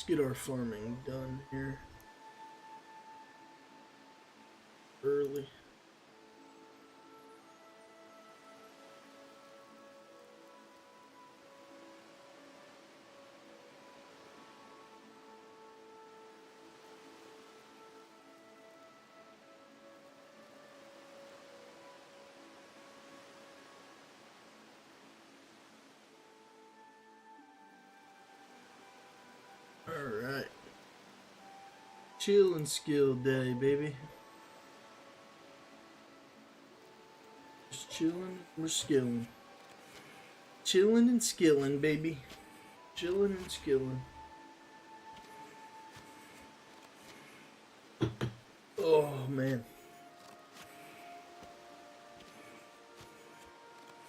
Let's get our farming done here early. Alright. Chill and skill day, baby. Just chilling, we're skilling. Chilling and skilling, baby. Chilling and skilling. Oh, man.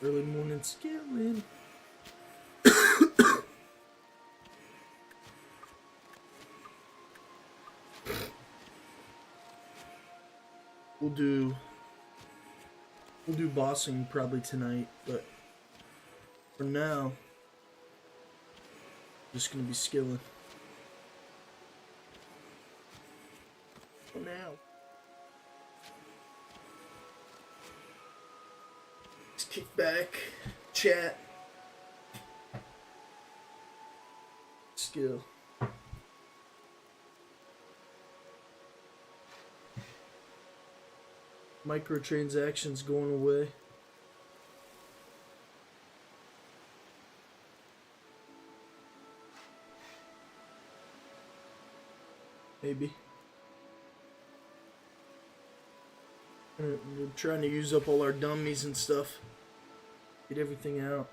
Early morning skilling. We'll do bossing probably tonight, but for now, just gonna be skilling. For now. Just kick back, chat, skill. Microtransactions going away. Maybe. We're trying to use up all our dummies and stuff. Get everything out.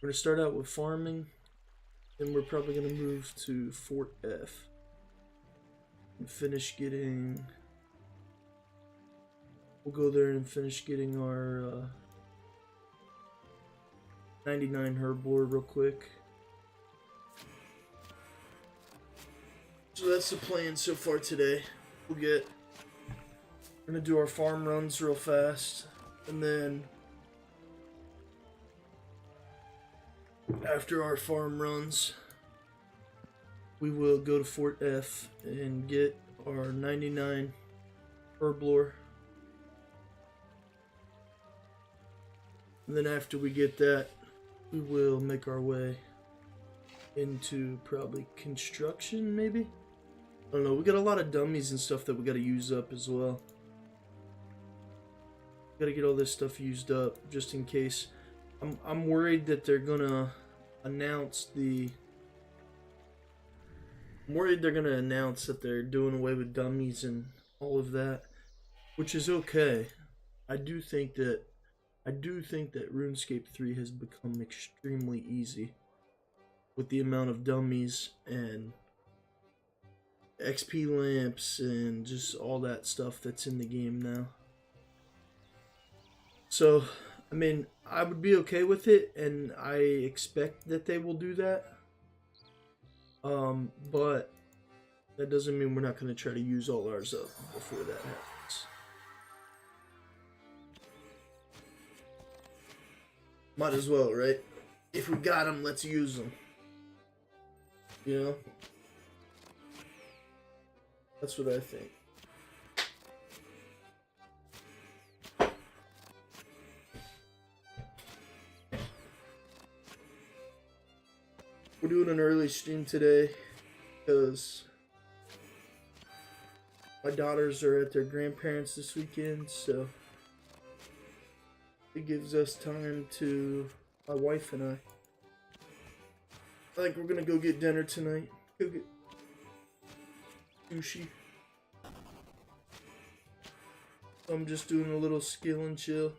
We're going to start out with farming, then we're probably going to move to Fort F and finish getting... We'll go there and finish getting our 99 herblore real quick. So that's the plan so far today. We're going to do our farm runs real fast, and then after our farm runs, we will go to Fort F and get our 99 herblore. And then after we get that, we will make our way into probably construction, maybe? I don't know, we got a lot of dummies and stuff that we gotta use up as well. Gotta get all this stuff used up, just in case. I'm worried that they're gonna announce the... I'm worried they're gonna announce that they're doing away with dummies and all of that, which is okay. I do think that RuneScape 3 has become extremely easy with the amount of dummies and XP lamps and just all that stuff that's in the game now. So, I mean, I would be okay with it, and I expect that they will do that. But that doesn't mean we're not going to try to use all ours up before that happens. Might as well, right? If we got them, let's use them. You know? That's what I think. We're doing an early stream today because my daughters are at their grandparents this weekend, so it gives us time to, my wife and I think we're gonna go get dinner tonight. Go get sushi. So I'm just doing a little skill and chill.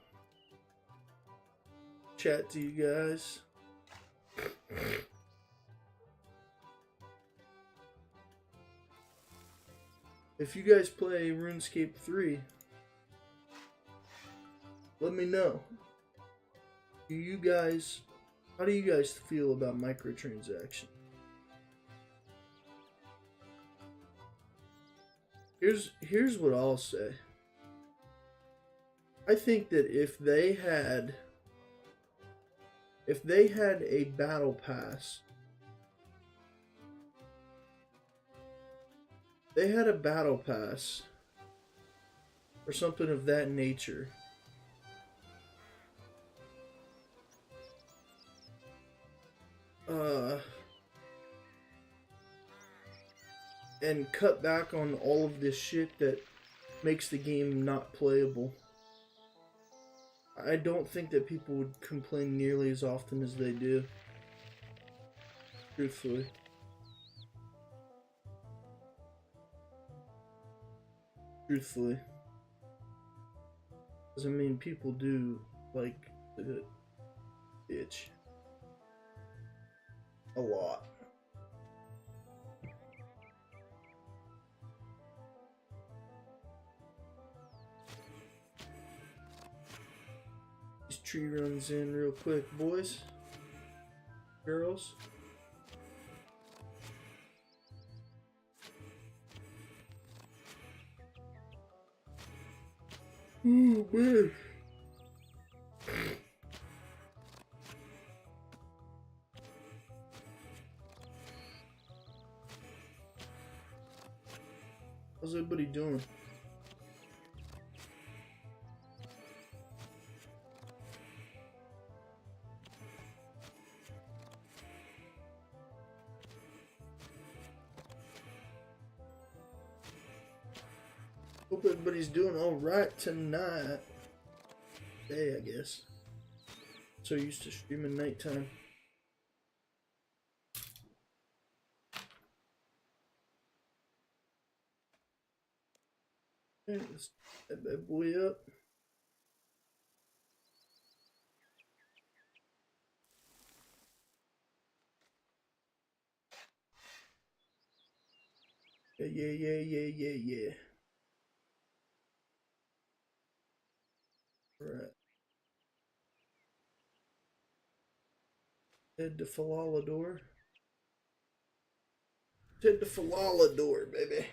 Chat to you guys. If you guys play RuneScape 3, let me know. How do you guys feel about microtransactions? Here's what I'll say. I think that if they had a battle pass, or something of that nature, and cut back on all of this shit that makes the game not playable, I don't think that people would complain nearly as often as they do. Truthfully. Because I mean, people do like the itch a lot. This tree runs in real quick, boys, girls. Oh man. How's everybody doing? Hope everybody's doing alright tonight. Day, I guess. So used to streaming nighttime. Okay, let's set that boy up. Yeah. Alright. Head to Falalador. Head to Falalador, baby.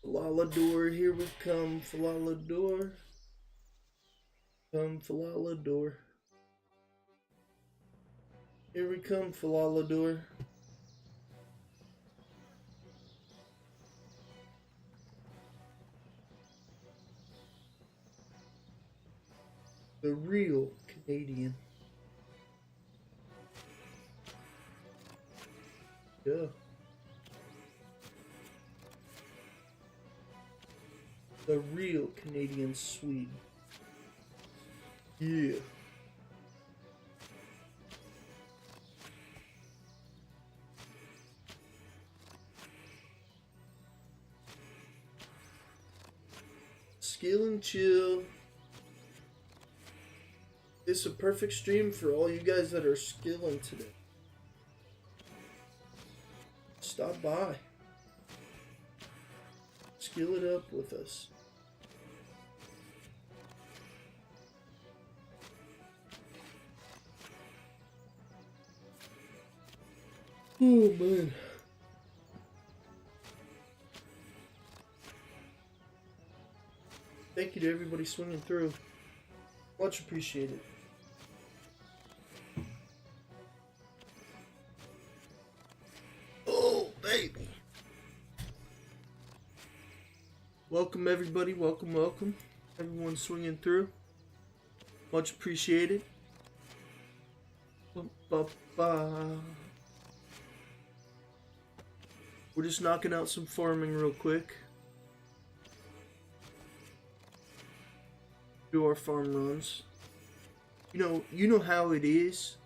Falalador, here we come, Falalador. Come, Falalador. Here we come, Falalador. The real Canadian. Yeah. The real Canadian Swede. Yeah. Skill and chill. It's a perfect stream for all you guys that are skilling today. Stop by. Skill it up with us. Oh man. Thank you to everybody swinging through. Much appreciated. Oh, baby. Welcome, everybody. Welcome. Everyone swinging through. Much appreciated. We're just knocking out some farming real quick. Do our farm runs. You know how it is.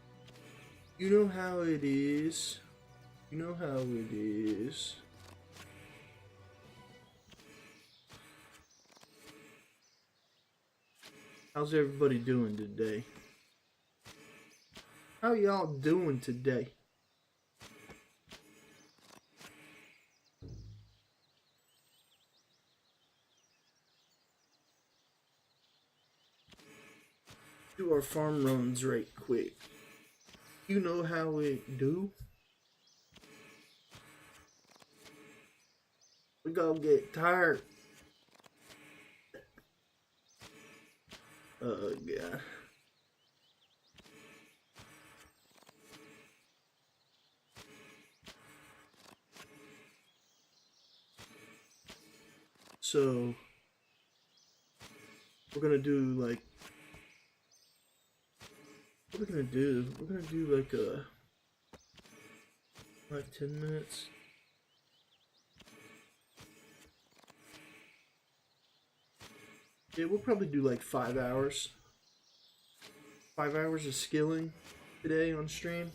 You know how it is. How's everybody doing today? How y'all doing today? Do our farm runs right quick. You know how it do. We gonna get tired. Oh, God. So, we're gonna do like, what are we gonna do? We're gonna do like a 5-10 minutes. Yeah, we'll probably do like 5 hours. 5 hours of skilling today on stream.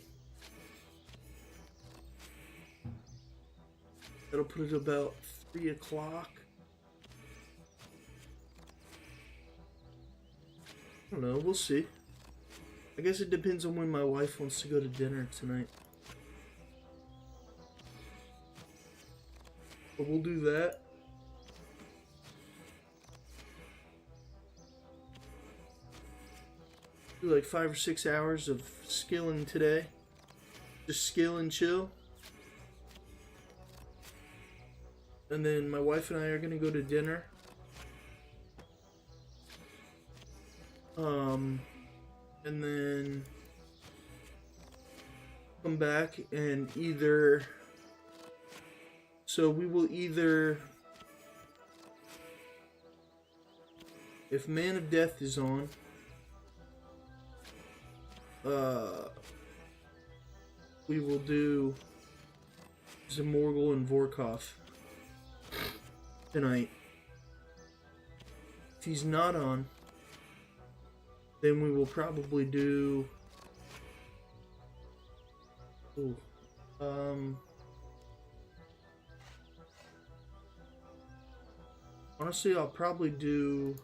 That'll put it about 3 o'clock. I don't know, we'll see. I guess it depends on when my wife wants to go to dinner tonight. But we'll do that. Do like 5 or 6 hours of skilling today. Just skill and chill. And then my wife and I are gonna go to dinner. And then come back and either, so we will either, if Man of Death is on, we will do Zamorgel and Vorkov tonight. If he's not on, then we will probably do, honestly, I'll probably do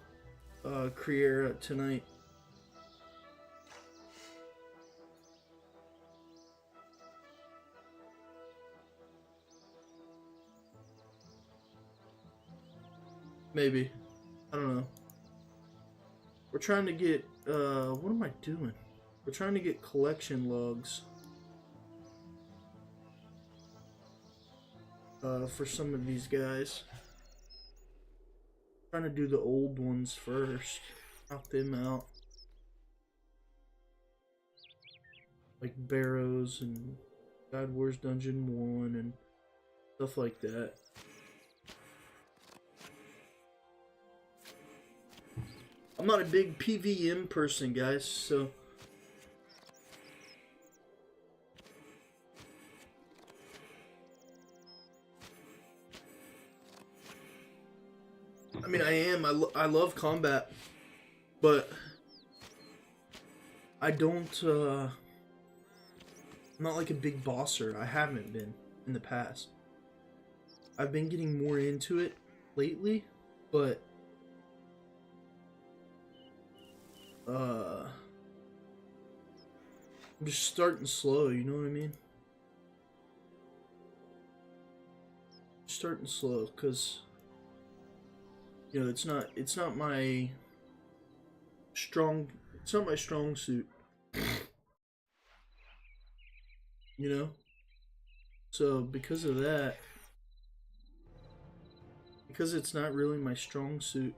Kriera tonight. Maybe. I don't know. We're trying to get, what am I doing? We're trying to get collection logs for some of these guys. Trying to do the old ones first. Knock them out. Like Barrows and God Wars Dungeon 1 and stuff like that. I'm not a big PVM person, guys, so I mean, I am. I love combat, but I don't. I'm not like a big bosser. I haven't been in the past. I've been getting more into it lately, but I'm just starting slow. You know what I mean? Starting slow, cause you know it's not my strong suit. You know, so because of that, because it's not really my strong suit,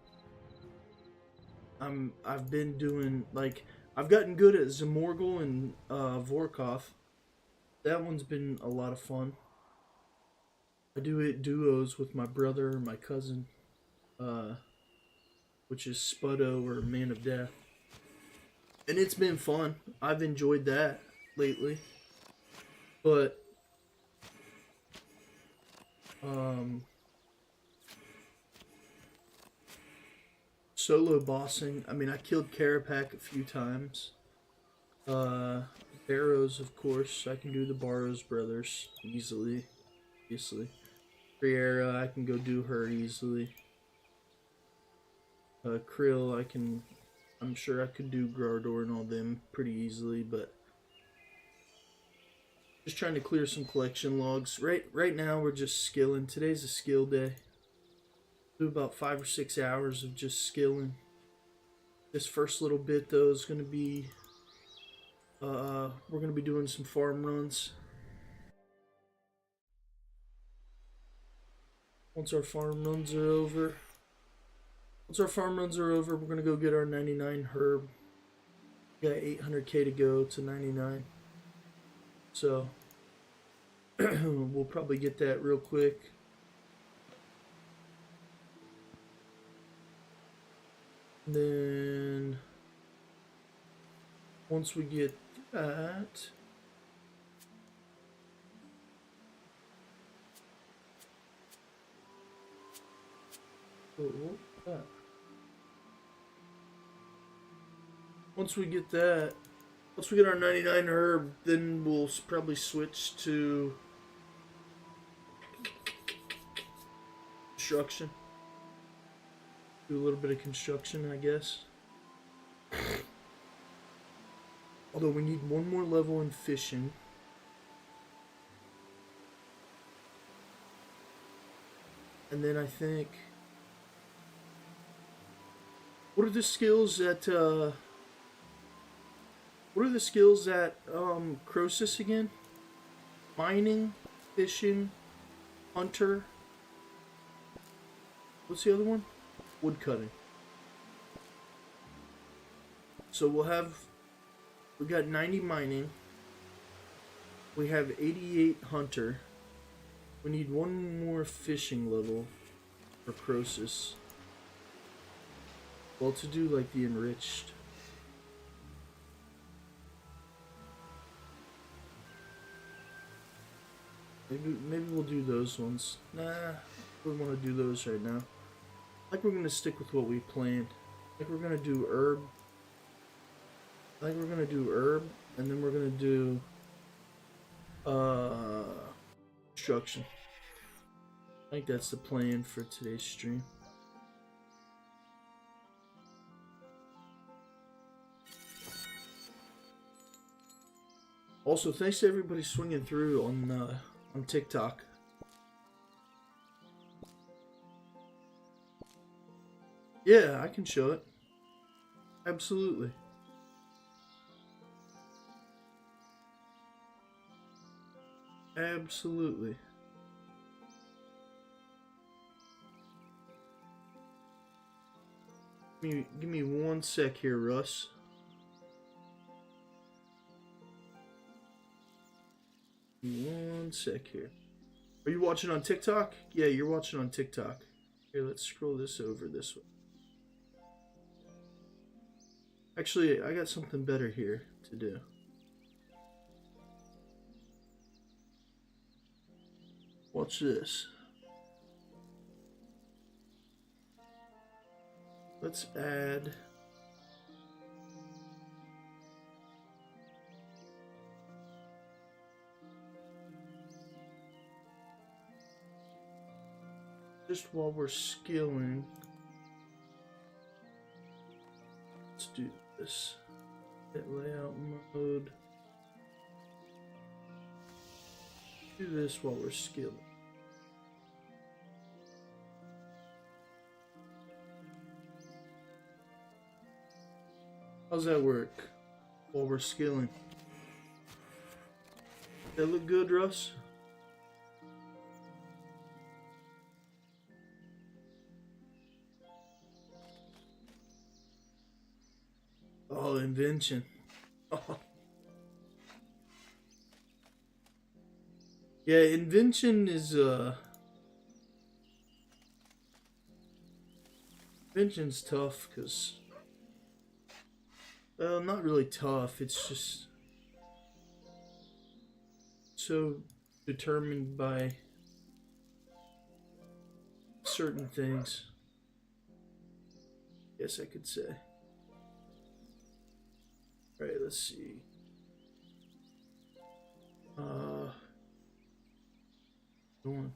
I've been doing, like, I've gotten good at Zamorgel and Vorkov. That one's been a lot of fun. I do it duos with my brother or my cousin, which is Spuddo or Man of Death. And it's been fun. I've enjoyed that lately. But solo bossing, I mean, I killed Carapac a few times. Barrows, of course, I can do the Barrows brothers easily, obviously. Kriera, I can go do her easily. Krill, I'm sure I could do Grardor and all them pretty easily, but just trying to clear some collection logs. Right now we're just skilling. Today's a skill day. Do about 5 or 6 hours of just skilling. This first little bit though is gonna be we're gonna be doing some farm runs. Once our farm runs are over, we're gonna go get our 99 herb. We got 800k to go to 99, so we'll probably get that real quick. And then once we get that, once we get that, once we get our 99 herb, then we'll probably switch to construction. Do a little bit of construction, I guess. Although we need one more level in fishing. And then I think... What are the skills at Croesus again? Mining, fishing, hunter. What's the other one? Wood cutting. So we got 90 mining. We have 88 hunter. We need one more fishing level for Croesus. Well, to do like the enriched. Maybe we'll do those ones. Nah, we want to do those right now. Like we're gonna stick with what we planned. Like we're gonna do herb. And then we're gonna do construction. I think that's the plan for today's stream. Also, thanks to everybody swinging through on TikTok. Yeah, I can show it. Absolutely. Absolutely. Give me 1 sec here, Russ. One sec here. Are you watching on TikTok? Yeah, you're watching on TikTok. Here, let's scroll this over this way. Actually, I got something better here to do. Watch this. Let's add... Just while we're skilling, let's do this. Hit layout mode. Do this while we're skilling. How's that work while we're skilling? That look good, Russ? Oh, invention. Oh. Yeah, invention is invention's tough because, well, not really tough. It's just so determined by certain things. Yes, I could say. All right, let's see. Go on.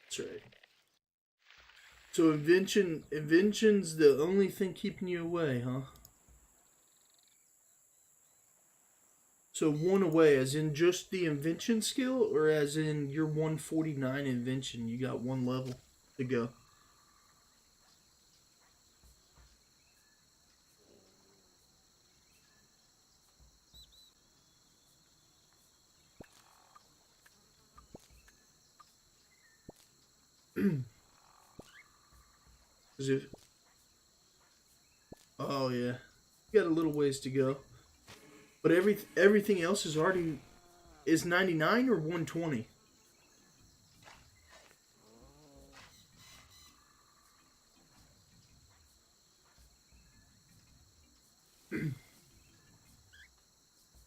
That's right. So invention's the only thing keeping you away, huh? So 1 away, as in just the invention skill, or as in your 149 invention, you got 1 level to go? 'Cause if, oh yeah, you got a little ways to go. But everything else is 99 or 120.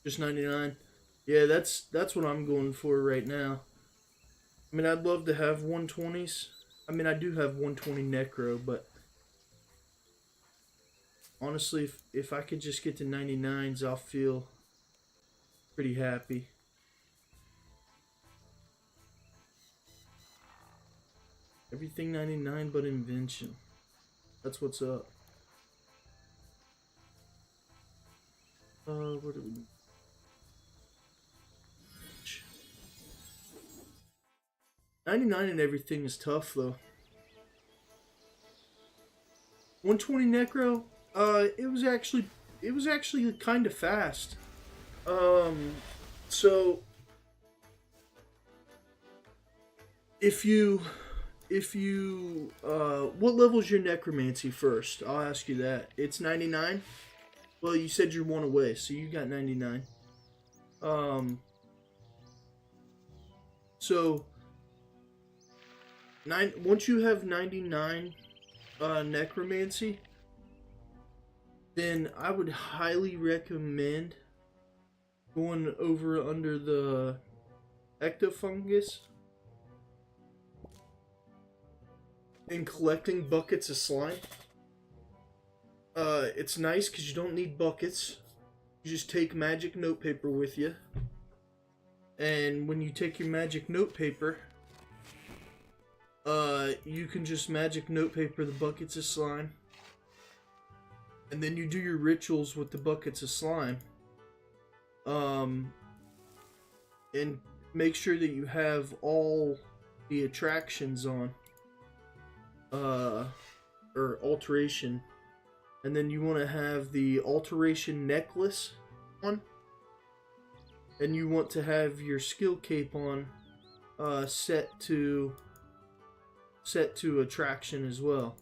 Just 99. Yeah, that's what I'm going for right now. I mean, I'd love to have 120s. I mean, I do have 120 Necro, but honestly, if I could just get to 99s, I'll feel pretty happy. Everything 99 but invention. That's what's up. What do we... 99 and everything is tough though. 120 Necro, it was actually kind of fast. So if you what level's your necromancy first? I'll ask you that. It's 99. Well, you said you're one away, so you got 99. So once you have 99 necromancy, then I would highly recommend going over under the ectofungus and collecting buckets of slime. It's nice because you don't need buckets. You just take magic notepaper with you. And when you take your magic notepaper, you can just magic notepaper the buckets of slime. And then you do your rituals with the buckets of slime. And make sure that you have all the attractions on. Or alteration. And then you want to have the alteration necklace on. And you want to have your skill cape on set to attraction as well.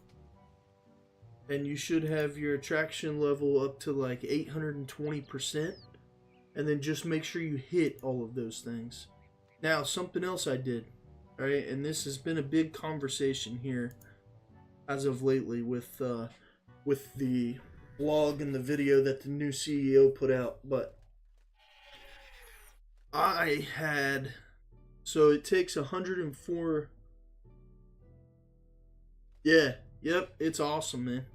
And you should have your attraction level up to like 820%. And then just make sure you hit all of those things. Now, something else I did, right? And this has been a big conversation here as of lately with the blog and the video that the new CEO put out. But I had, so it takes 104. Yeah, yep, it's awesome, man.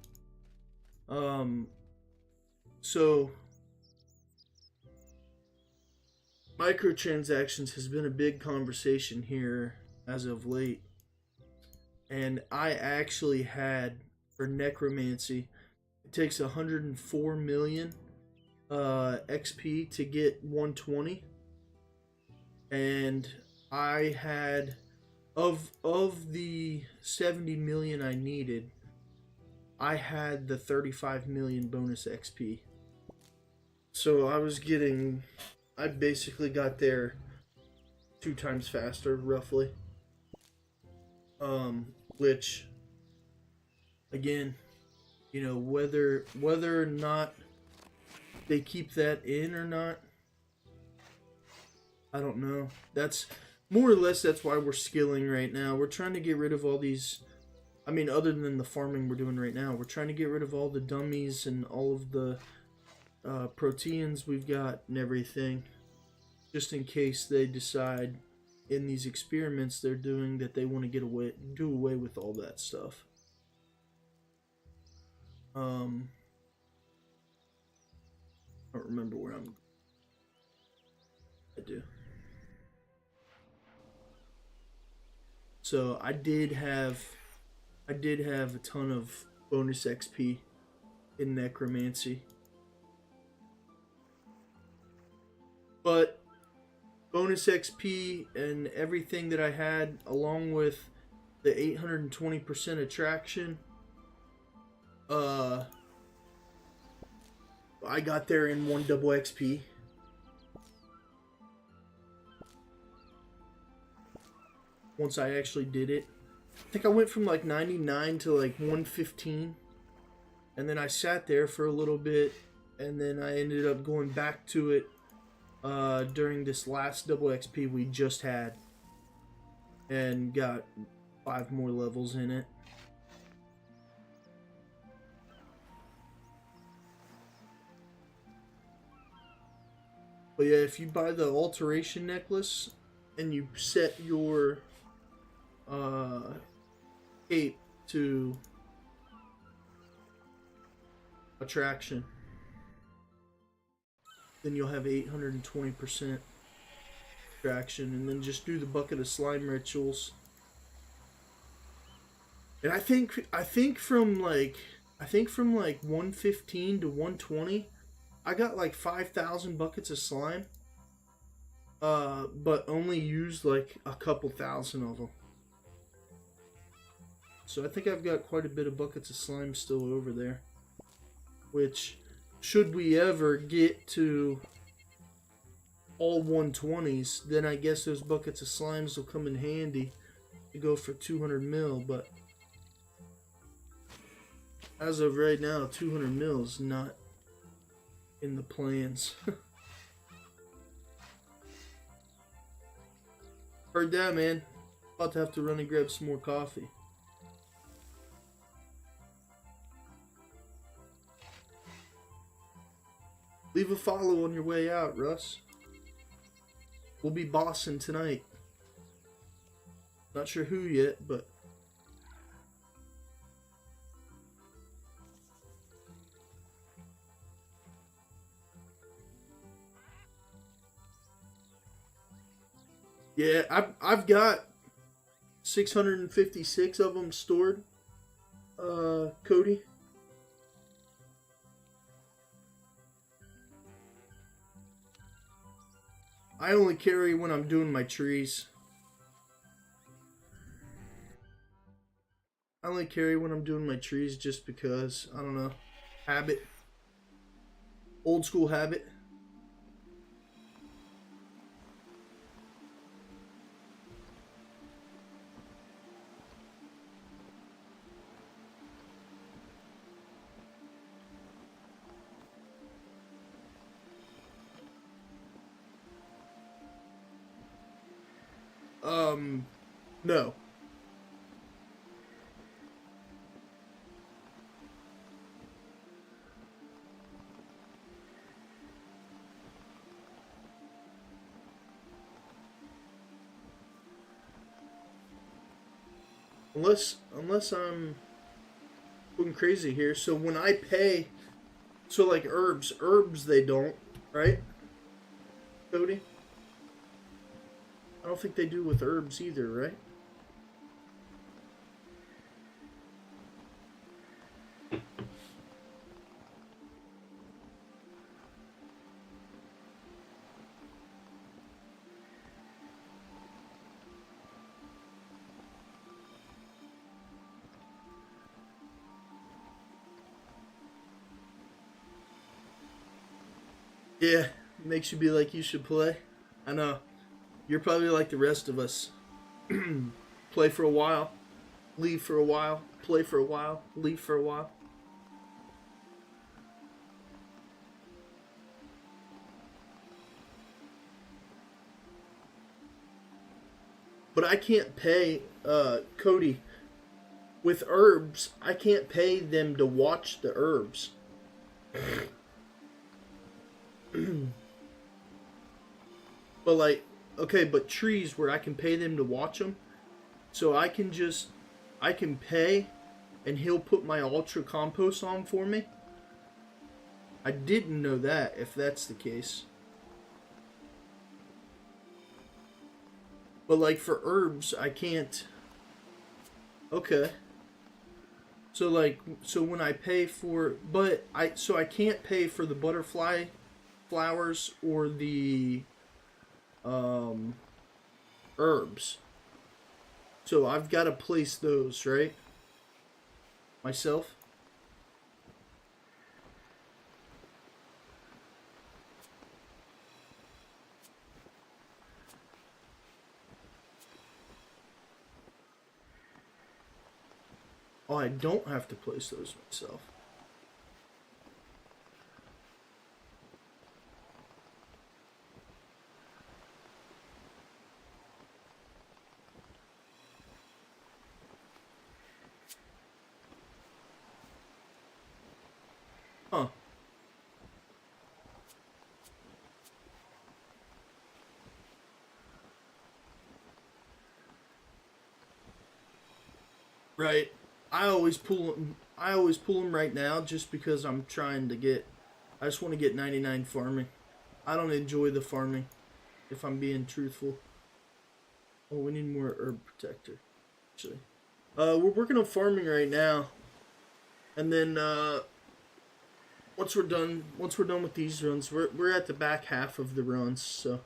So microtransactions has been a big conversation here as of late. And I actually had, for necromancy, it takes 104 million XP to get 120. And I had, of the 70 million I needed, I had the 35 million bonus XP. So I basically got there 2 times faster, roughly. Which, again, you know, whether or not they keep that in or not, I don't know. That's more or less that's why we're skilling right now. We're trying to get rid of all these, I mean, other than the farming we're doing right now, we're trying to get rid of all the dummies and all of the proteins we've got and everything, just in case they decide in these experiments they're doing that they want to do away with all that stuff. I don't remember where I do. So I did have a ton of bonus XP in necromancy. But bonus XP and everything that I had, along with the 820% attraction, I got there in 1 double XP. Once I actually did it. I think I went from like 99 to like 115, and then I sat there for a little bit, and then I ended up going back to it during this last double XP we just had, and got 5 more levels in it. But yeah, if you buy the alteration necklace and you set your cape to attraction, then you'll have 820% attraction, and then just do the bucket of slime rituals. And I think from like 115 to 120, I got like 5,000 buckets of slime. But only used like a couple thousand of them. So I think I've got quite a bit of buckets of slime still over there. Which, should we ever get to all 120s, then I guess those buckets of slimes will come in handy to go for 200 mil. But as of right now, 200 mil is not in the plans. Heard that, man. About to have to run and grab some more coffee. Leave a follow on your way out, Russ. We'll be bossing tonight. Not sure who yet, but... yeah, I've got 656 of them stored, Cody. I only carry when I'm doing my trees. I only carry when I'm doing my trees just because, I don't know, habit. Old school habit. No. Unless I'm going crazy here. So when I pay, so like herbs they don't, right? Cody? I don't think they do with herbs either, right? Yeah, makes you be like you should play. I know. You're probably like the rest of us. Play for a while, leave for a while, play for a while, leave for a while. But I can't pay, Cody, with herbs, I can't pay them to watch the herbs. But like, okay, but trees where I can pay them to watch them, so I can pay, and he'll put my ultra compost on for me. I didn't know that, if that's the case. But like for herbs, I can't. Okay. So like, so when I pay for, I can't pay for the butterfly flowers or the herbs. So I've got to place those, right? Myself. Oh, I don't have to place those myself. Huh. Right. I always pull them. I always pull them right now just because I'm trying to get. I just want to get 99 farming. I don't enjoy the farming, if I'm being truthful. Oh, we need more herb protector. Actually, we're working on farming right now, and then once we're done with these runs, we're at the back half of the runs. So,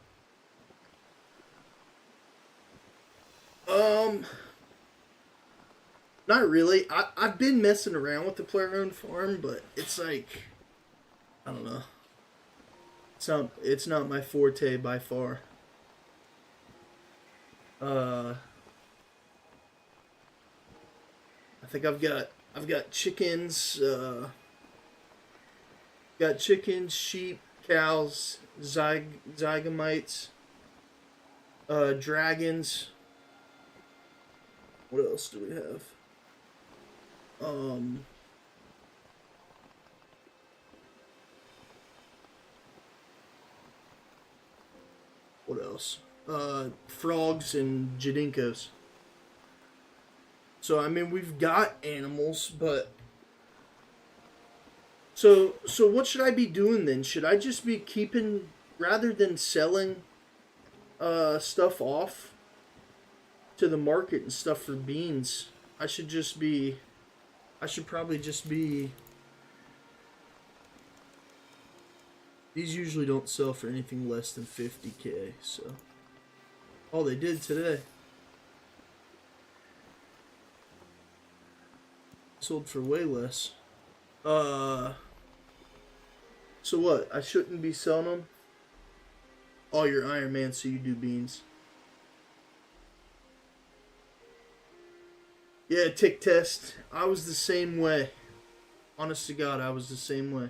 um, not really. I've been messing around with the player-owned farm, but it's like, I don't know. It's not my forte by far. I think I've got chickens. Got chickens, sheep, cows, zygomites, dragons. What else do we have? What else? Frogs and jadinkos. So I mean, we've got animals, but so what should I be doing then? Should I just be keeping rather than selling stuff off to the market and stuff for beans? I should probably just be. These usually don't sell for anything less than 50K, so. Oh, they did today. Sold for way less. So what? I shouldn't be selling them? Oh, you're Iron Man, so you do beans. Yeah, tick test. I was the same way. Honest to God, I was the same way.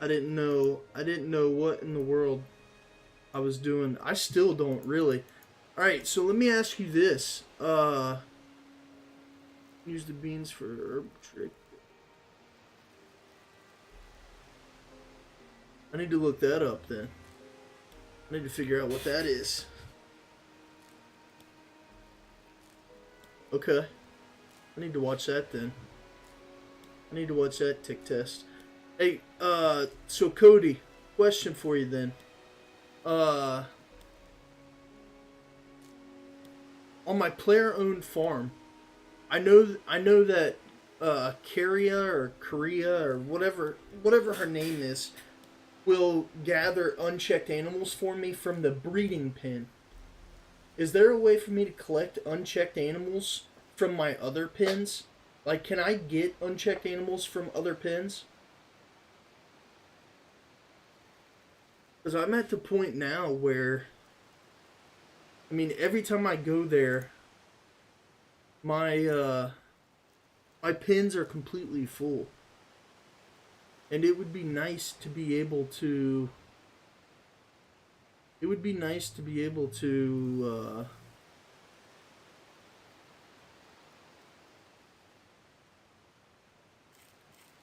I didn't know what in the world I was doing. I still don't really. Alright, so let me ask you this. Use the beans for herb trick. I need to look that up then. I need to figure out what that is. Okay. I need to watch that then. I need to watch that tick test. Hey, so Cody, question for you then. On my player-owned farm, I know that Korea or whatever her name is, will gather unchecked animals for me from the breeding pen. Is there a way for me to collect unchecked animals from my other pens? Like, can I get unchecked animals from other pens? Because I'm at the point now where, I mean, every time I go there, my pins are completely full. And it would be nice to be able to... It would be nice to be able to...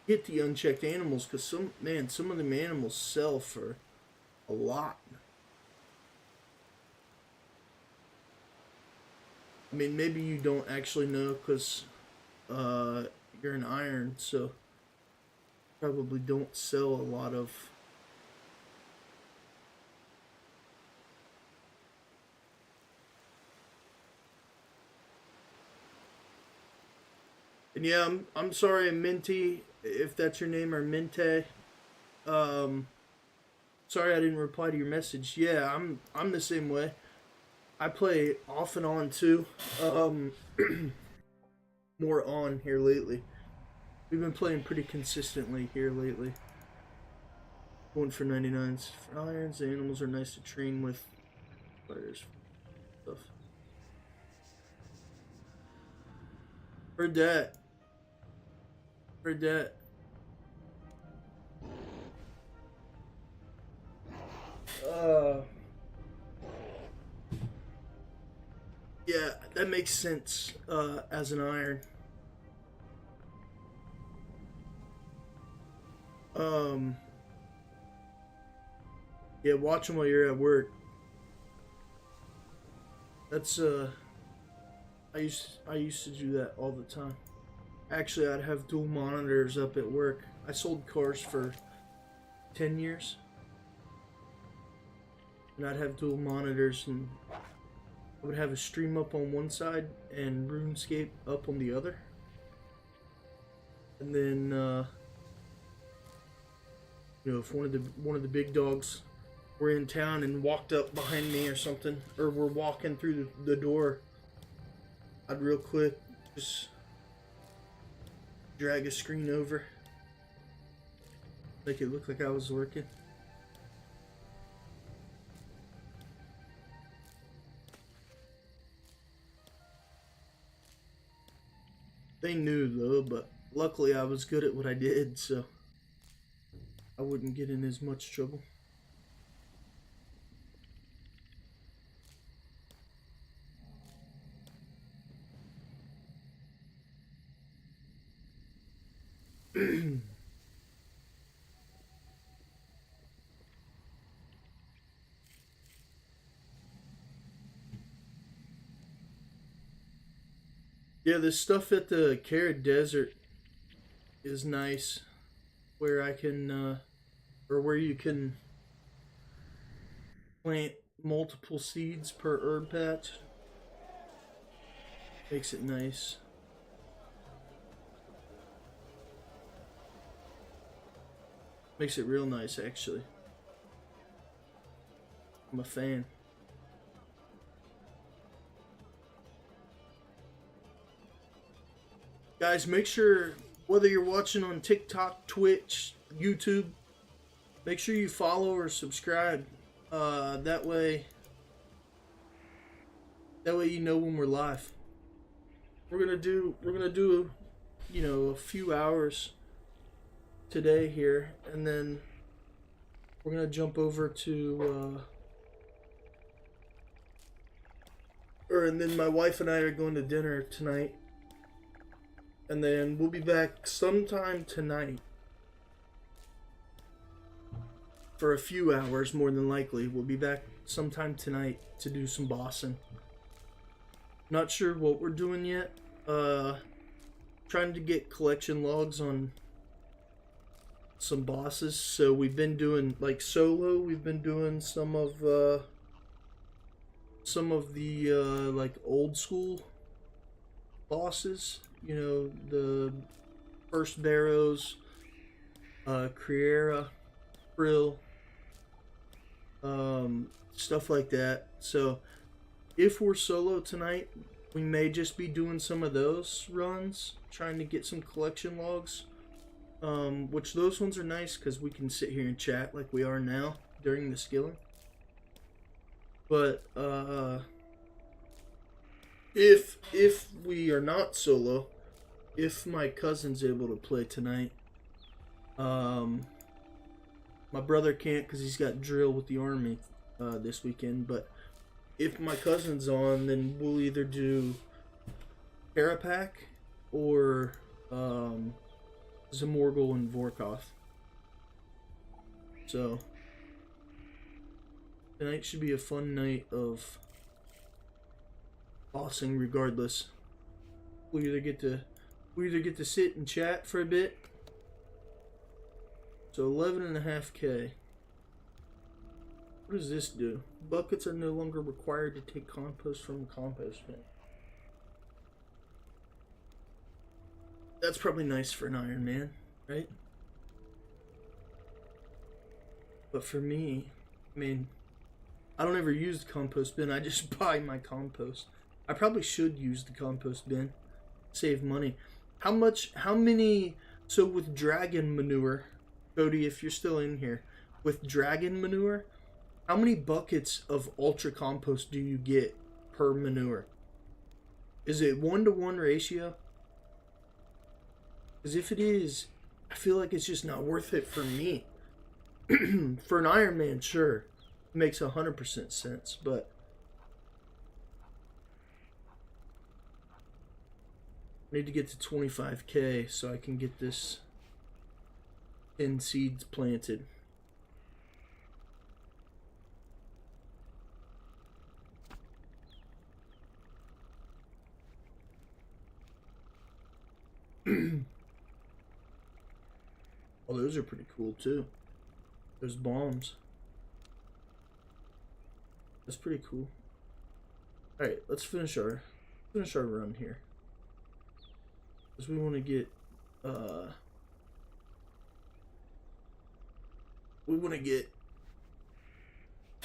get the unchecked animals, because some of them animals sell for a lot. I mean, maybe you don't actually know because you're an iron, so probably don't sell a lot of. And yeah, I'm sorry, Minty, if that's your name, or Minte. Sorry I didn't reply to your message. Yeah, I'm the same way. I play off and on too. More on here lately. We've been playing pretty consistently here lately. Going for 99s. For irons, the animals are nice to train with. Players. Stuff. Heard that. Heard that. Yeah, that makes sense as an iron. Yeah, watch them while you're at work. That's I used to do that all the time. Actually, I'd have dual monitors up at work. I sold cars for 10 years. And I'd have dual monitors, and I would have a stream up on one side and RuneScape up on the other. And then you know, if one of the big dogs were in town and walked up behind me or something, or were walking through the door, I'd real quick just drag a screen over, make it look like I was working. They knew though, but luckily I was good at what I did, so I wouldn't get in as much trouble. Yeah, the stuff at the Carrot Desert is nice, where I can, or where you can plant multiple seeds per herb patch. Makes it nice. Makes it real nice, actually. I'm a fan. Guys, make sure, whether you're watching on TikTok, Twitch, YouTube, make sure you follow or subscribe. That way you know when we're live. We're gonna do, you know, a few hours today here, and then we're gonna jump over to, and then my wife and I are going to dinner tonight. And then we'll be back sometime tonight for a few hours, more than likely. We'll be back sometime tonight to do some bossing. Not sure what we're doing yet. Trying to get collection logs on some bosses. So we've been doing, like, solo. We've been doing some of the like old school bosses. You know, the First Barrows, Creera, Frill, stuff like that. So, if we're solo tonight, we may just be doing some of those runs, trying to get some collection logs. Which those ones are nice because we can sit here and chat like we are now during the skilling. But, if we are not solo, if my cousin's able to play tonight, my brother can't because he's got drill with the army this weekend, but if my cousin's on, then we'll either do Karapak or Zamorgel and Vorkoth. So tonight should be a fun night of bossing regardless. We either get to sit and chat for a bit. So 11.5K. What does this do? Buckets are no longer required to take compost from the compost bin. That's probably nice for an Iron Man, right? But for me, I mean, I don't ever use the compost bin. I just buy my compost. I probably should use the compost bin. Save money. How many, so with dragon manure, Cody, if you're still in here, with dragon manure, how many buckets of ultra compost do you get per manure? Is it 1-to-1 ratio? Because if it is, I feel like it's just not worth it for me. For an Iron Man, sure, it makes 100% sense, but I need to get to 25K so I can get this 10 seeds planted. Oh, those are pretty cool too. Those bombs. That's pretty cool. Alright, let's finish our run here. Because we want to get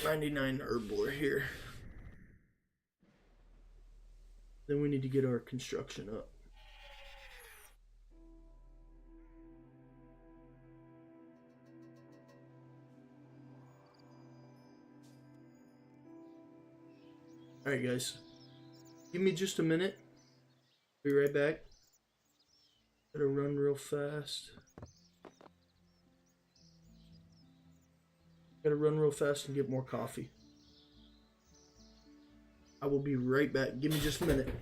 99 herbivore here. Then we need to get our construction up. Alright guys, give me just a minute. Be right back. Gotta run real fast. Gotta run real fast and get more coffee. I will be right back. Give me just a minute.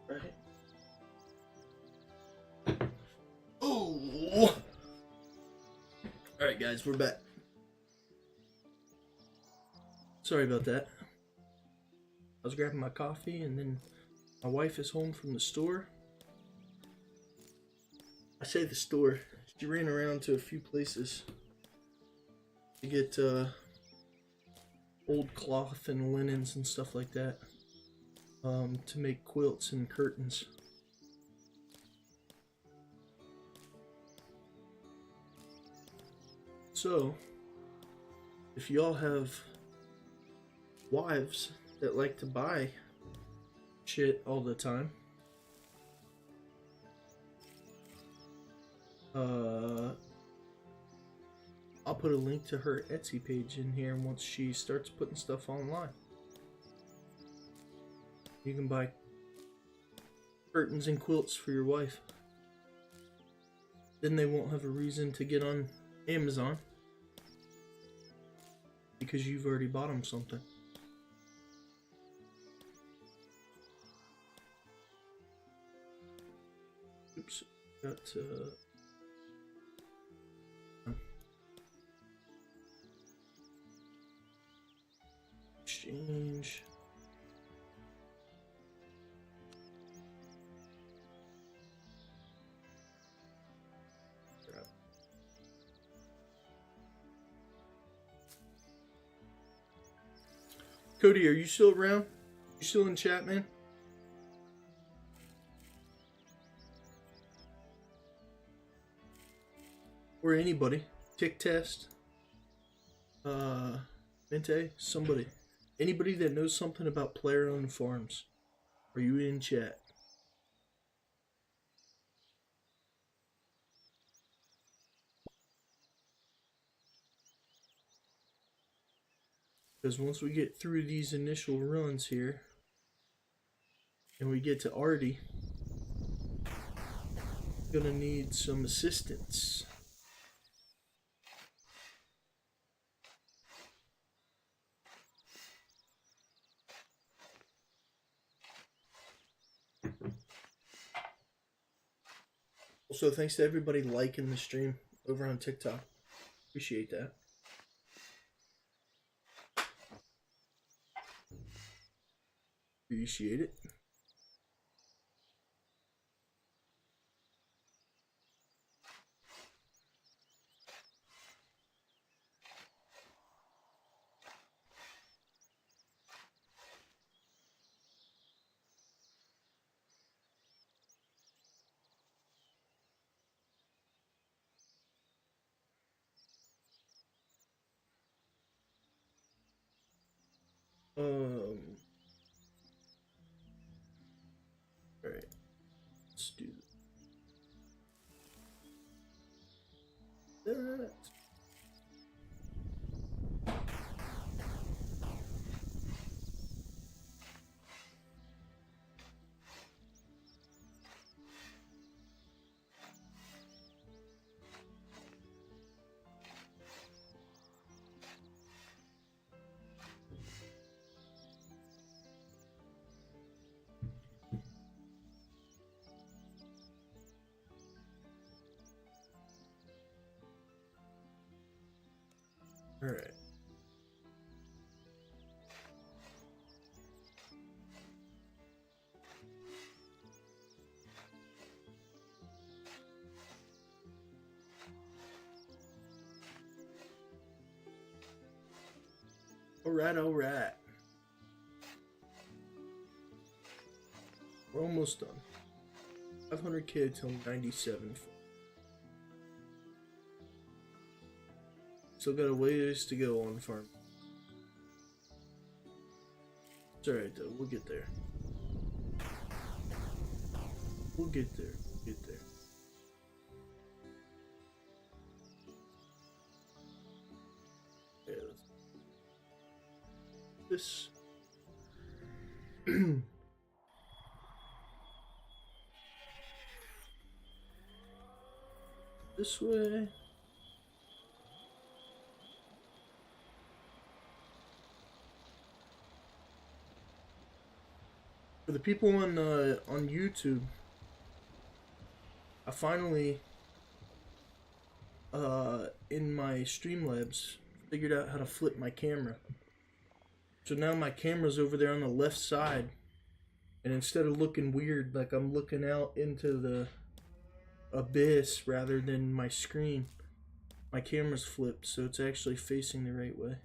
Right. Oh! Alright guys, we're back. Sorry about that. I was grabbing my coffee and then my wife is home from the store. I say the store. She ran around to a few places to get old cloth and linens and stuff like that to make quilts and curtains. So, if y'all have wives that like to buy shit all the time, put a link to her Etsy page in here once she starts putting stuff online. You can buy curtains and quilts for your wife. Then they won't have a reason to get on Amazon because you've already bought them something. Oops, got exchange. Cody, are you still around? You still in chat, man? Or anybody? Tick Test? Mente? Somebody. Anybody that knows something about player-owned farms? Are you in chat? Because once we get through these initial runs here, and we get to Artie, gonna need some assistance. Also, thanks to everybody liking the stream over on TikTok. Appreciate that. Appreciate it. Alright. Let's do that. Alright. Alright. We're almost done. 500k till 97. Still got a ways to go on farm. It's alright though, we'll get there. We'll get there. Yeah, this. This way. For the people on YouTube, I finally in my Streamlabs figured out how to flip my camera. So now my camera's over there on the left side, and instead of looking weird like I'm looking out into the abyss rather than my screen, my camera's flipped so it's actually facing the right way.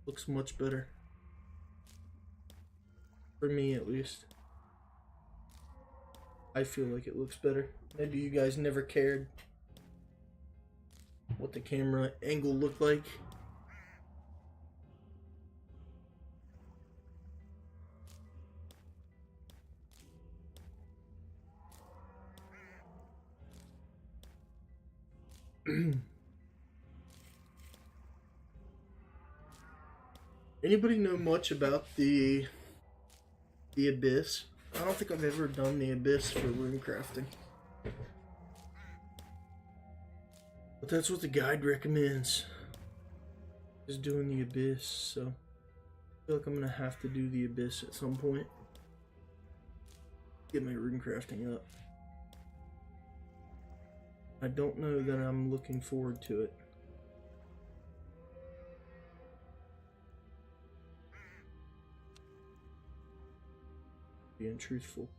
Looks much better. For me, at least. I feel like it looks better. Maybe you guys never cared what the camera angle looked like. Anybody know much about the Abyss? I don't think I've ever done the Abyss for rune crafting. But that's what the guide recommends. Is doing the Abyss, so I feel like I'm gonna have to do the Abyss at some point. Get my rune crafting up. I don't know that I'm looking forward to it. Being truthful.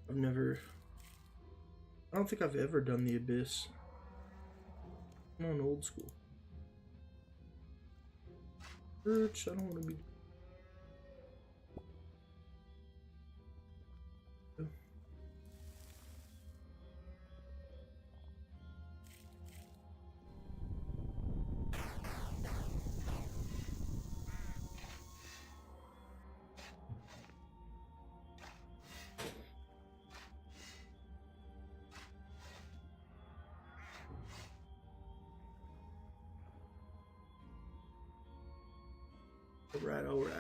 I don't think I've ever done the Abyss. I'm on old school. Church, I don't want to be.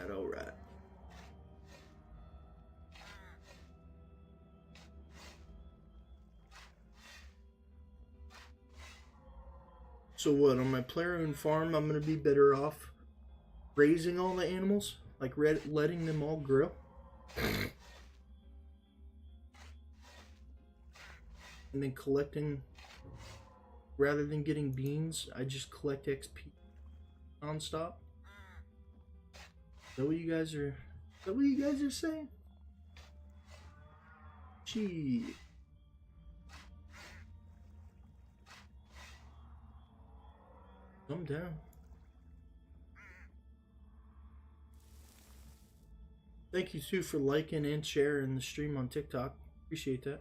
Alright. So what, on my player-owned farm, I'm going to be better off raising all the animals? Like letting them all grow? And then collecting, rather than getting beans, I just collect XP non-stop? Is that what you guys are saying? Gee. I'm down. Thank you too for liking and sharing the stream on TikTok. Appreciate that.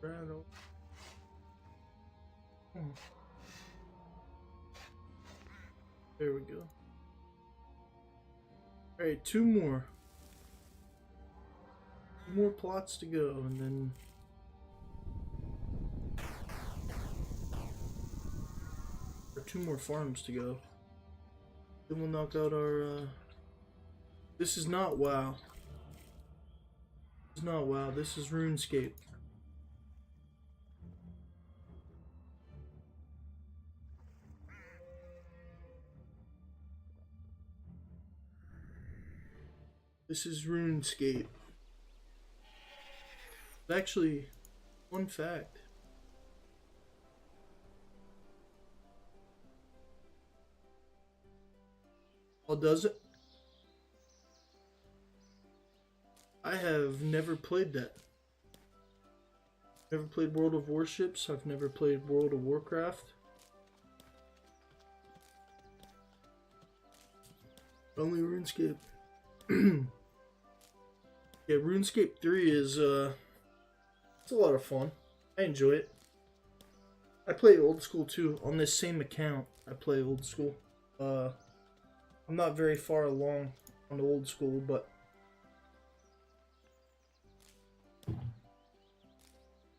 Rattle. There we go. Alright, two more. Two more plots to go, and then or two more farms to go. Then we'll knock out our this is not WoW. This is not WoW, this is RuneScape. This is RuneScape. Actually, fun fact. Oh, does it? I have never played that. Never played World of Warships. I've never played World of Warcraft. Only RuneScape. Yeah, RuneScape 3 is, it's a lot of fun. I enjoy it. I play old school too. On this same account, I play old school. I'm not very far along on old school, but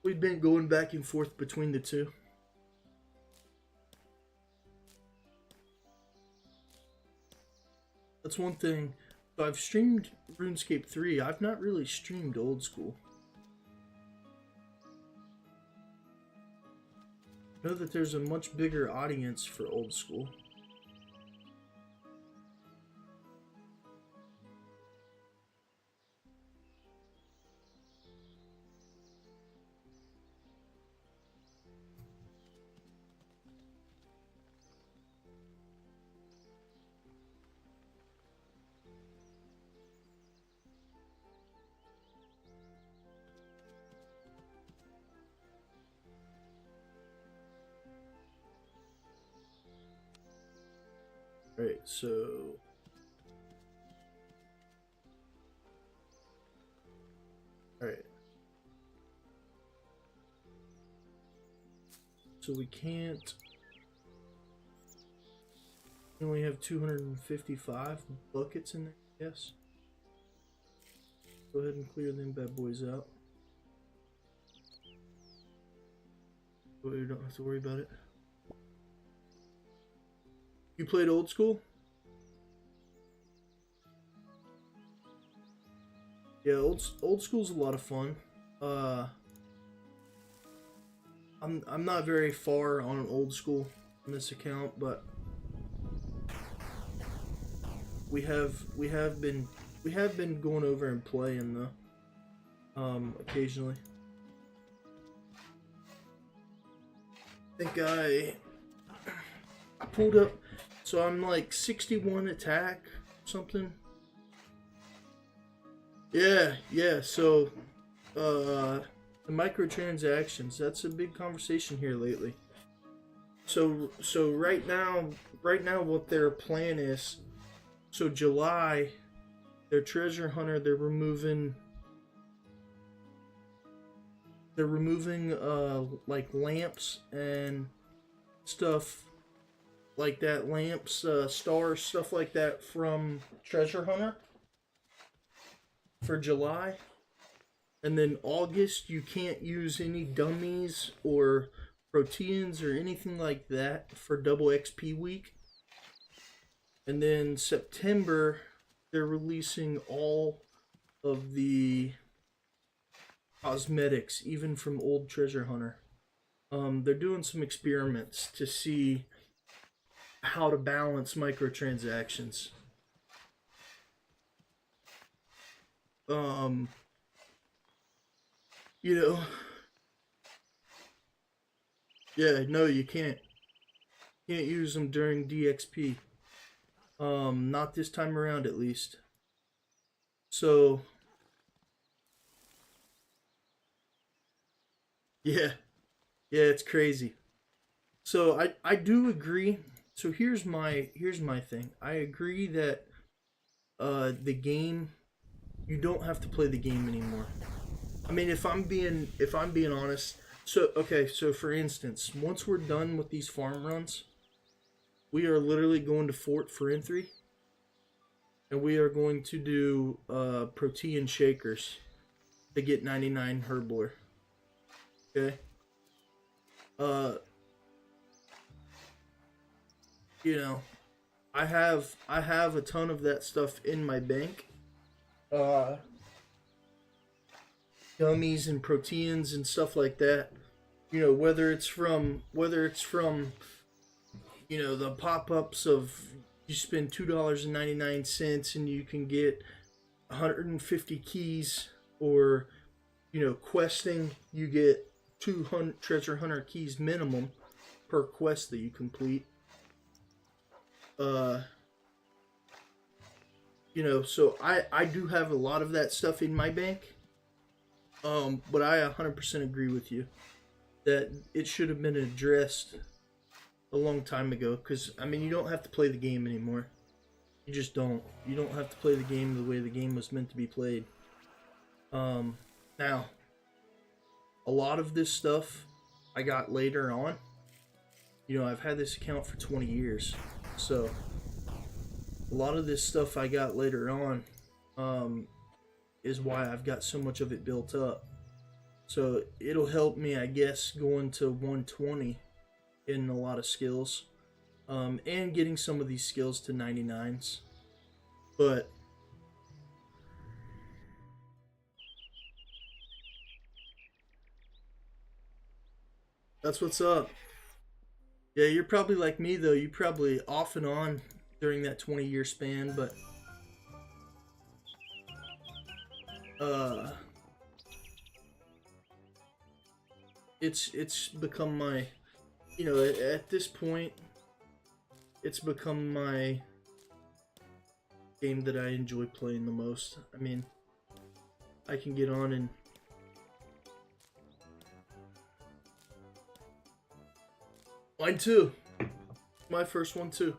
we've been going back and forth between the two. That's one thing. So I've streamed RuneScape 3. I've not really streamed old school. I know that there's a much bigger audience for old school. Alright, so alright. So we can't. We only have 255 buckets in there, yes. Go ahead and clear them bad boys out. We don't have to worry about it. You played old school? Yeah, old school's a lot of fun. I'm not very far on old school on this account, but we have been going over and playing though, occasionally. I think I pulled up, so I'm like 61 attack something. Yeah, so the microtransactions, that's a big conversation here lately. So right now what their plan is, so July, their treasure hunter, they're removing like lamps and stuff like that, lamps, stars, stuff like that from treasure hunter for July. And then August, you can't use any dummies or proteins or anything like that for double XP week. And then September, they're releasing all of the cosmetics, even from old treasure hunter. They're doing some experiments to see how to balance microtransactions. You know, yeah, no, you can't use them during DXP. Not this time around, at least. So, yeah, it's crazy. So I do agree. So here's my thing. I agree that the game, you don't have to play the game anymore. I mean, if I'm being honest, so okay, so for instance, once we're done with these farm runs, we are literally going to Fort Forintry, and we are going to do protein shakers to get 99 herblore. Okay. You know, I have a ton of that stuff in my bank. Gummies and proteins and stuff like that. You know, whether it's from you know, the pop-ups of you spend $2.99 and you can get 150 keys, or you know, questing, you get 200 treasure hunter keys minimum per quest that you complete. You know, so I do have a lot of that stuff in my bank. But I 100% agree with you that it should have been addressed a long time ago. Because, I mean, you don't have to play the game anymore. You just don't. You don't have to play the game the way the game was meant to be played. Now, a lot of this stuff I got later on. You know, I've had this account for 20 years. So, a lot of this stuff I got later on is why I've got so much of it built up. So it'll help me, I guess, going to 120 in a lot of skills, and getting some of these skills to 99s. But that's what's up. Yeah, you're probably like me though. You probably off and on during that 20-year span, but uh it's become my, you know, at this point it's become my game that I enjoy playing the most. I mean, I can get on and mine too. My first one too.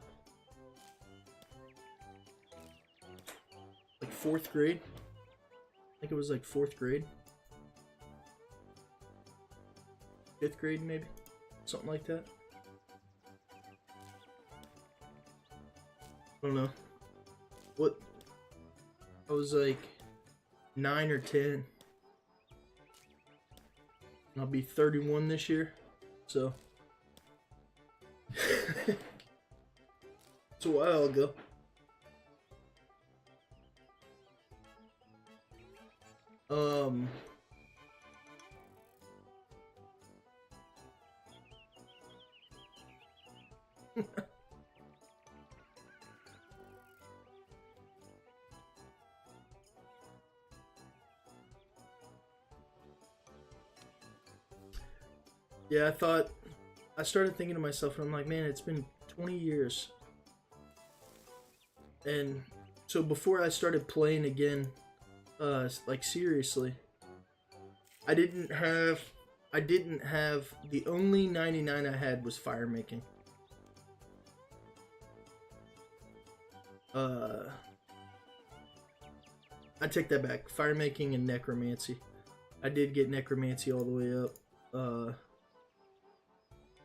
Like 4th grade. I think it was like 4th grade. 5th grade maybe. Something like that. I don't know. What? I was like 9 or 10. I'll be 31 this year. So it's a while ago. Yeah, I started thinking to myself, and I'm like, man, it's been 20 years. And so before I started playing again, like seriously, I didn't have, the only 99 I had was fire making. I take that back. Fire making and necromancy. I did get necromancy all the way up.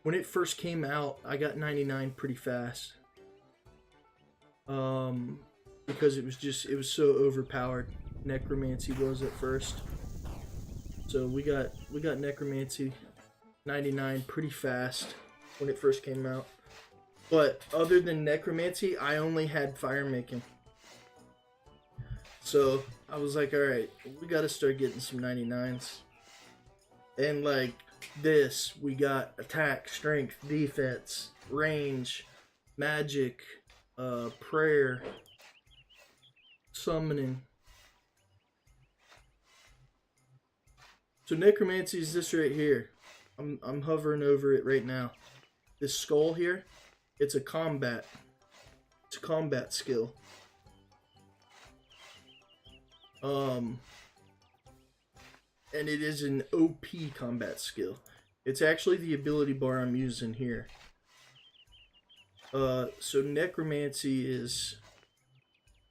When it first came out, I got 99 pretty fast. Because it was so overpowered. Necromancy was at first. So we got necromancy 99 pretty fast when it first came out. But other than necromancy, I only had fire making. So I was like, alright, we gotta start getting some 99s. And like this, we got attack, strength, defense, range, magic, prayer, summoning. So necromancy is this right here. I'm hovering over it right now. This skull here, it's a combat skill. And it is an OP combat skill. It's actually the ability bar I'm using here. So necromancy is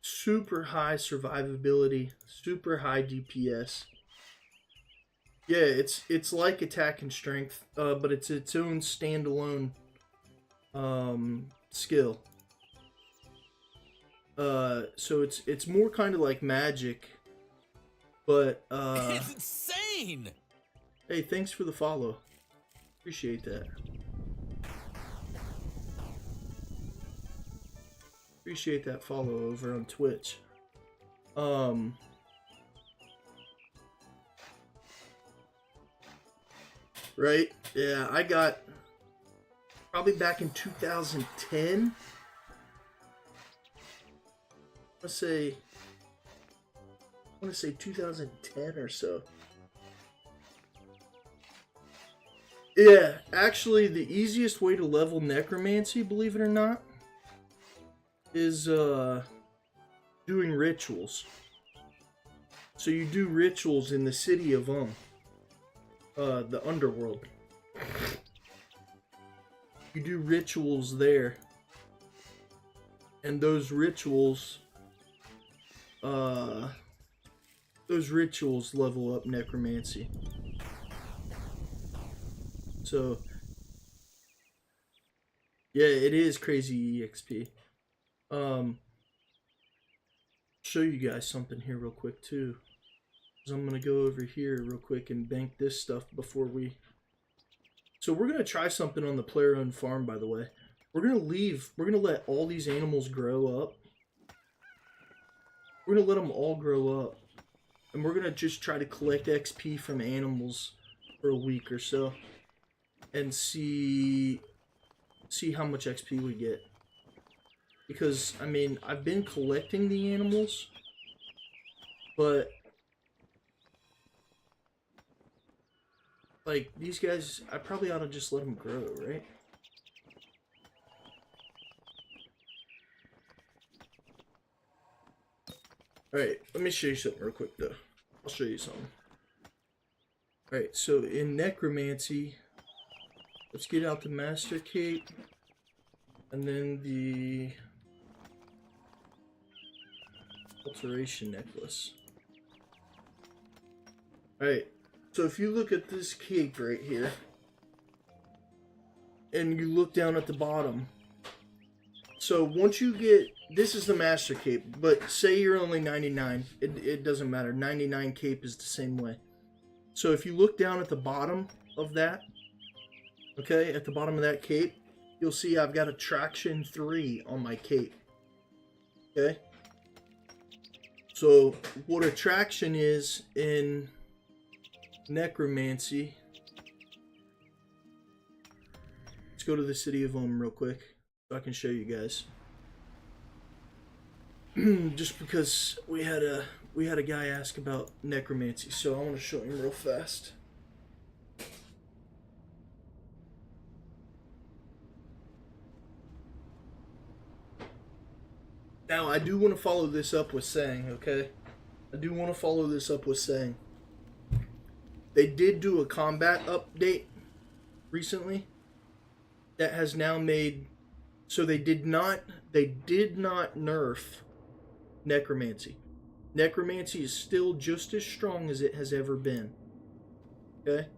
super high survivability, super high DPS. Yeah, it's like attack and strength, but it's its own standalone skill. So it's more kind of like magic, but it's insane. Hey, thanks for the follow. Appreciate that. Appreciate that follow over on Twitch. Right? Yeah, I got probably back in 2010. I want to say 2010 or so. Yeah, actually the easiest way to level necromancy, believe it or not, is doing rituals. So you do rituals in the city of the underworld. You do rituals there, and those rituals level up necromancy. So yeah, it is crazy EXP. Show you guys something here real quick too. I'm gonna go over here real quick and bank this stuff before we. So we're gonna try something on the player-owned farm, by the way. We're gonna let all these animals grow up, We're gonna let them all grow up, and we're gonna just try to collect XP from animals for a week or so, and see how much XP we get. Because I mean, I've been collecting the animals, but like these guys, I probably ought to just let them grow, right? Alright, let me show you something real quick though. I'll show you something. Alright, so in Necromancy, let's get out the Master Cape, and then the Alteration Necklace. Alright, so if you look at this cape right here, and you look down at the bottom, so once you get, this is the Master Cape, but say you're only 99, it doesn't matter, 99 cape is the same way. So if you look down at the bottom of that, okay, at the bottom of that cape, you'll see I've got Attraction 3 on my cape, okay? So what Attraction is in Necromancy, let's go to the City of real quick so I can show you guys. Just because we had a guy ask about Necromancy, so I want to show him real fast. Now I do want to follow this up with saying, okay? I do want to follow this up with saying they did do a combat update recently that has now made, so they did not nerf Necromancy. Necromancy is still just as strong as it has ever been. Okay?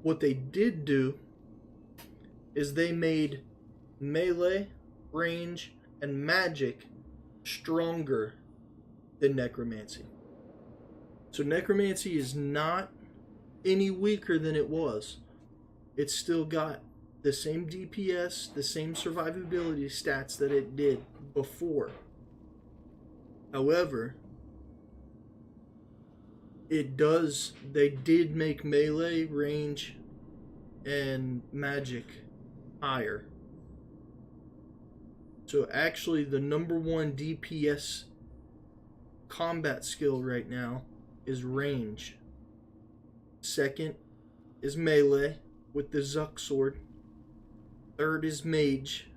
What they did do is they made melee, range, and magic stronger than Necromancy. So Necromancy is not any weaker than it was. It's still got the same DPS, the same survivability stats that it did before. However, they did make melee, range, and magic higher. So actually the #1 DPS combat skill right now is range. Second is melee with the Zuck sword. Third is mage.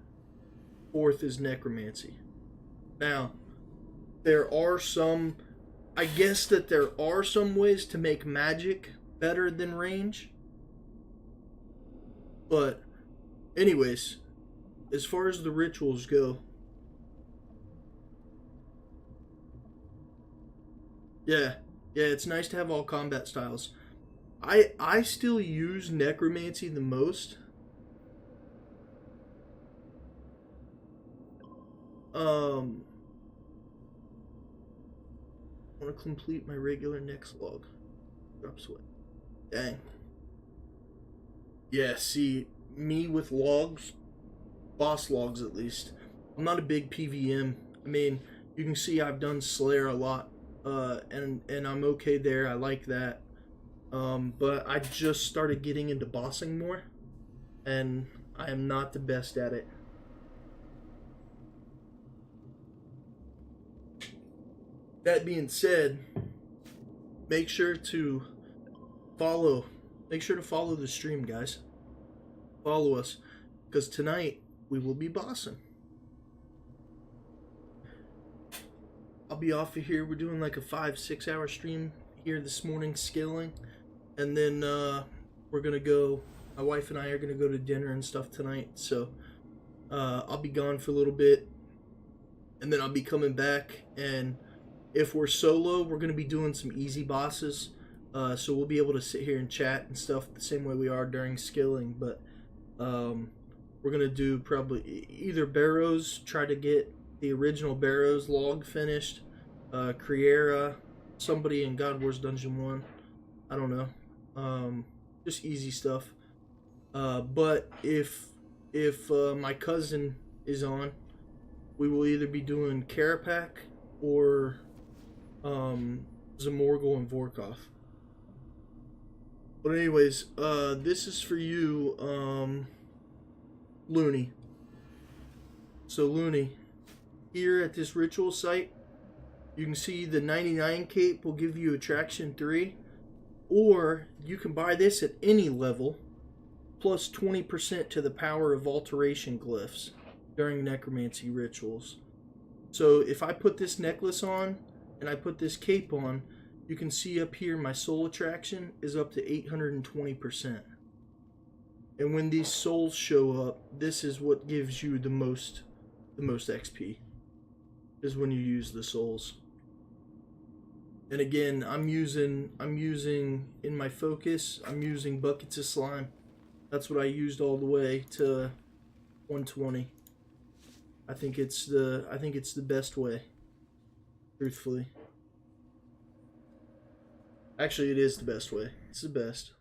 Fourth is necromancy. Now, I guess that there are some ways to make magic better than range. But anyways, as far as the rituals go, yeah, it's nice to have all combat styles. I still use necromancy the most. I want to complete my regular next log. Drop sweat. Dang. Yeah, see, me with logs, boss logs at least. I'm not a big PVM. I mean, you can see I've done Slayer a lot, and I'm okay there. I like that. But I just started getting into bossing more, and I am not the best at it. That being said, make sure to follow the stream, guys. Follow us, because tonight we will be bossing. I'll be off of here. We're doing like a 5-6 hour stream here this morning, skilling, and then we're gonna go. My wife and I are gonna go to dinner and stuff tonight. So I'll be gone for a little bit, and then I'll be coming back. And if we're solo, we're gonna be doing some easy bosses. So we'll be able to sit here and chat and stuff the same way we are during skilling. But we're gonna do probably either Barrows, try to get the original Barrows log finished, Criera, somebody in God Wars Dungeon 1, I don't know, just easy stuff. But if my cousin is on, we will either be doing Carapac or Zamorgel and Vorkov. But anyways, this is for you, Looney. So Looney, here at this ritual site, you can see the 99 cape will give you attraction 3, or you can buy this at any level, plus 20% to the power of alteration glyphs during necromancy rituals. So if I put this necklace on and I put this cape on, you can see up here my soul attraction is up to 820%. And when these souls show up, this is what gives you the most XP, is when you use the souls. And again, I'm using in my focus, I'm using buckets of slime. That's what I used all the way to 120. I think it's the best way, truthfully. Actually, it is the best way. It's the best.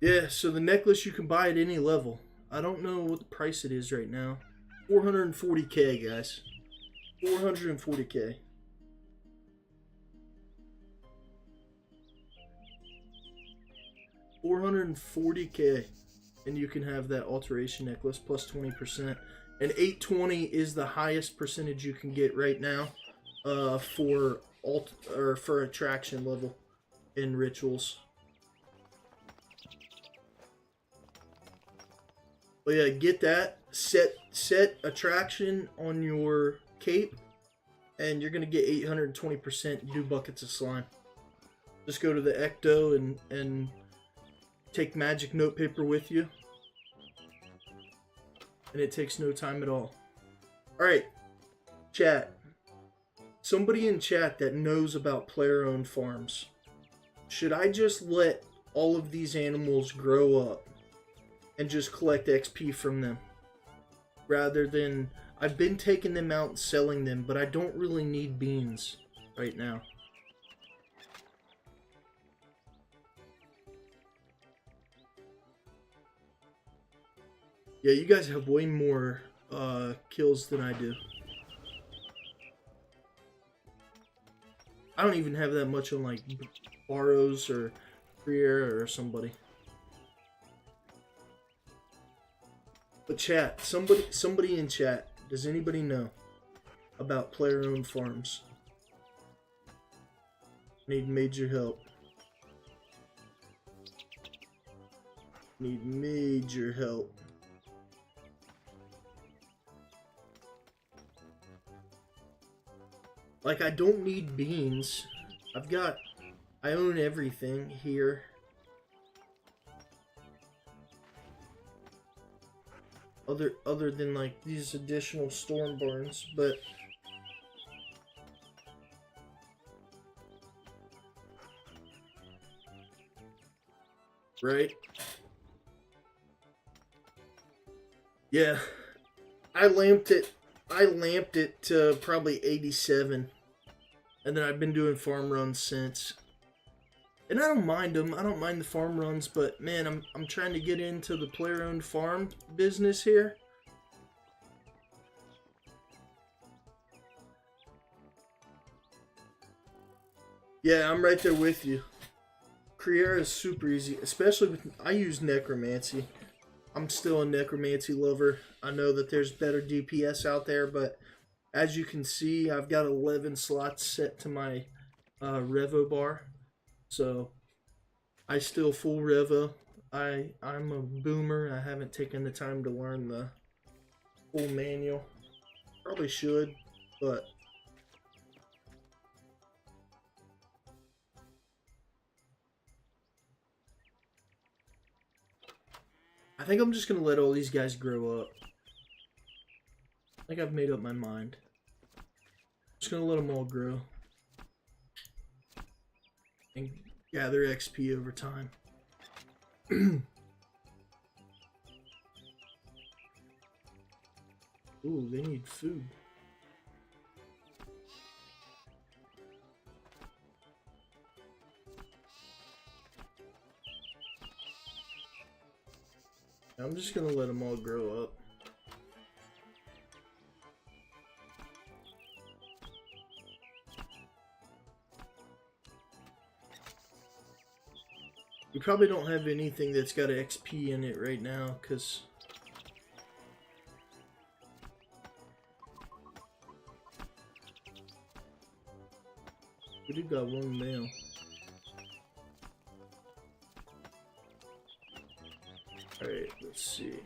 Yeah, so the necklace you can buy at any level. I don't know what the price it is right now. 440k, guys. 440k. $440k, and you can have that alteration necklace plus 20%. And 820 is the highest percentage you can get right now, for attraction level in rituals. But yeah, get that. Set attraction on your cape, and you're gonna get 820%. Do buckets of slime. Just go to the Ecto and take magic notepaper with you, and it takes no time at all. Alright, chat. Somebody in chat that knows about player-owned farms. Should I just let all of these animals grow up and just collect XP from them? Rather than, I've been taking them out and selling them, but I don't really need beans right now. Yeah, you guys have way more kills than I do. I don't even have that much on like Barrows or Briere or somebody. But chat, somebody in chat, does anybody know about player-owned farms? Need major help. Need major help. Like, I don't need beans. I own everything here. Other than like these additional storm barns, but right? Yeah. I lamped it to probably 87. And then I've been doing farm runs since. And I don't mind them. I don't mind the farm runs, but man, I'm trying to get into the player-owned farm business here. Yeah, I'm right there with you. Criera is super easy, especially with, I use necromancy. I'm still a necromancy lover. I know that there's better DPS out there, but as you can see, I've got 11 slots set to my Revo bar. So I still full Revo. I'm a boomer. I haven't taken the time to learn the full manual. Probably should, but I think I'm just gonna let all these guys grow up. I think I've made up my mind. Just gonna let them all grow and gather XP over time. Ooh, they need food. I'm just gonna let them all grow up. We probably don't have anything that's got an XP in it right now, because we do got one male. Alright, let's see.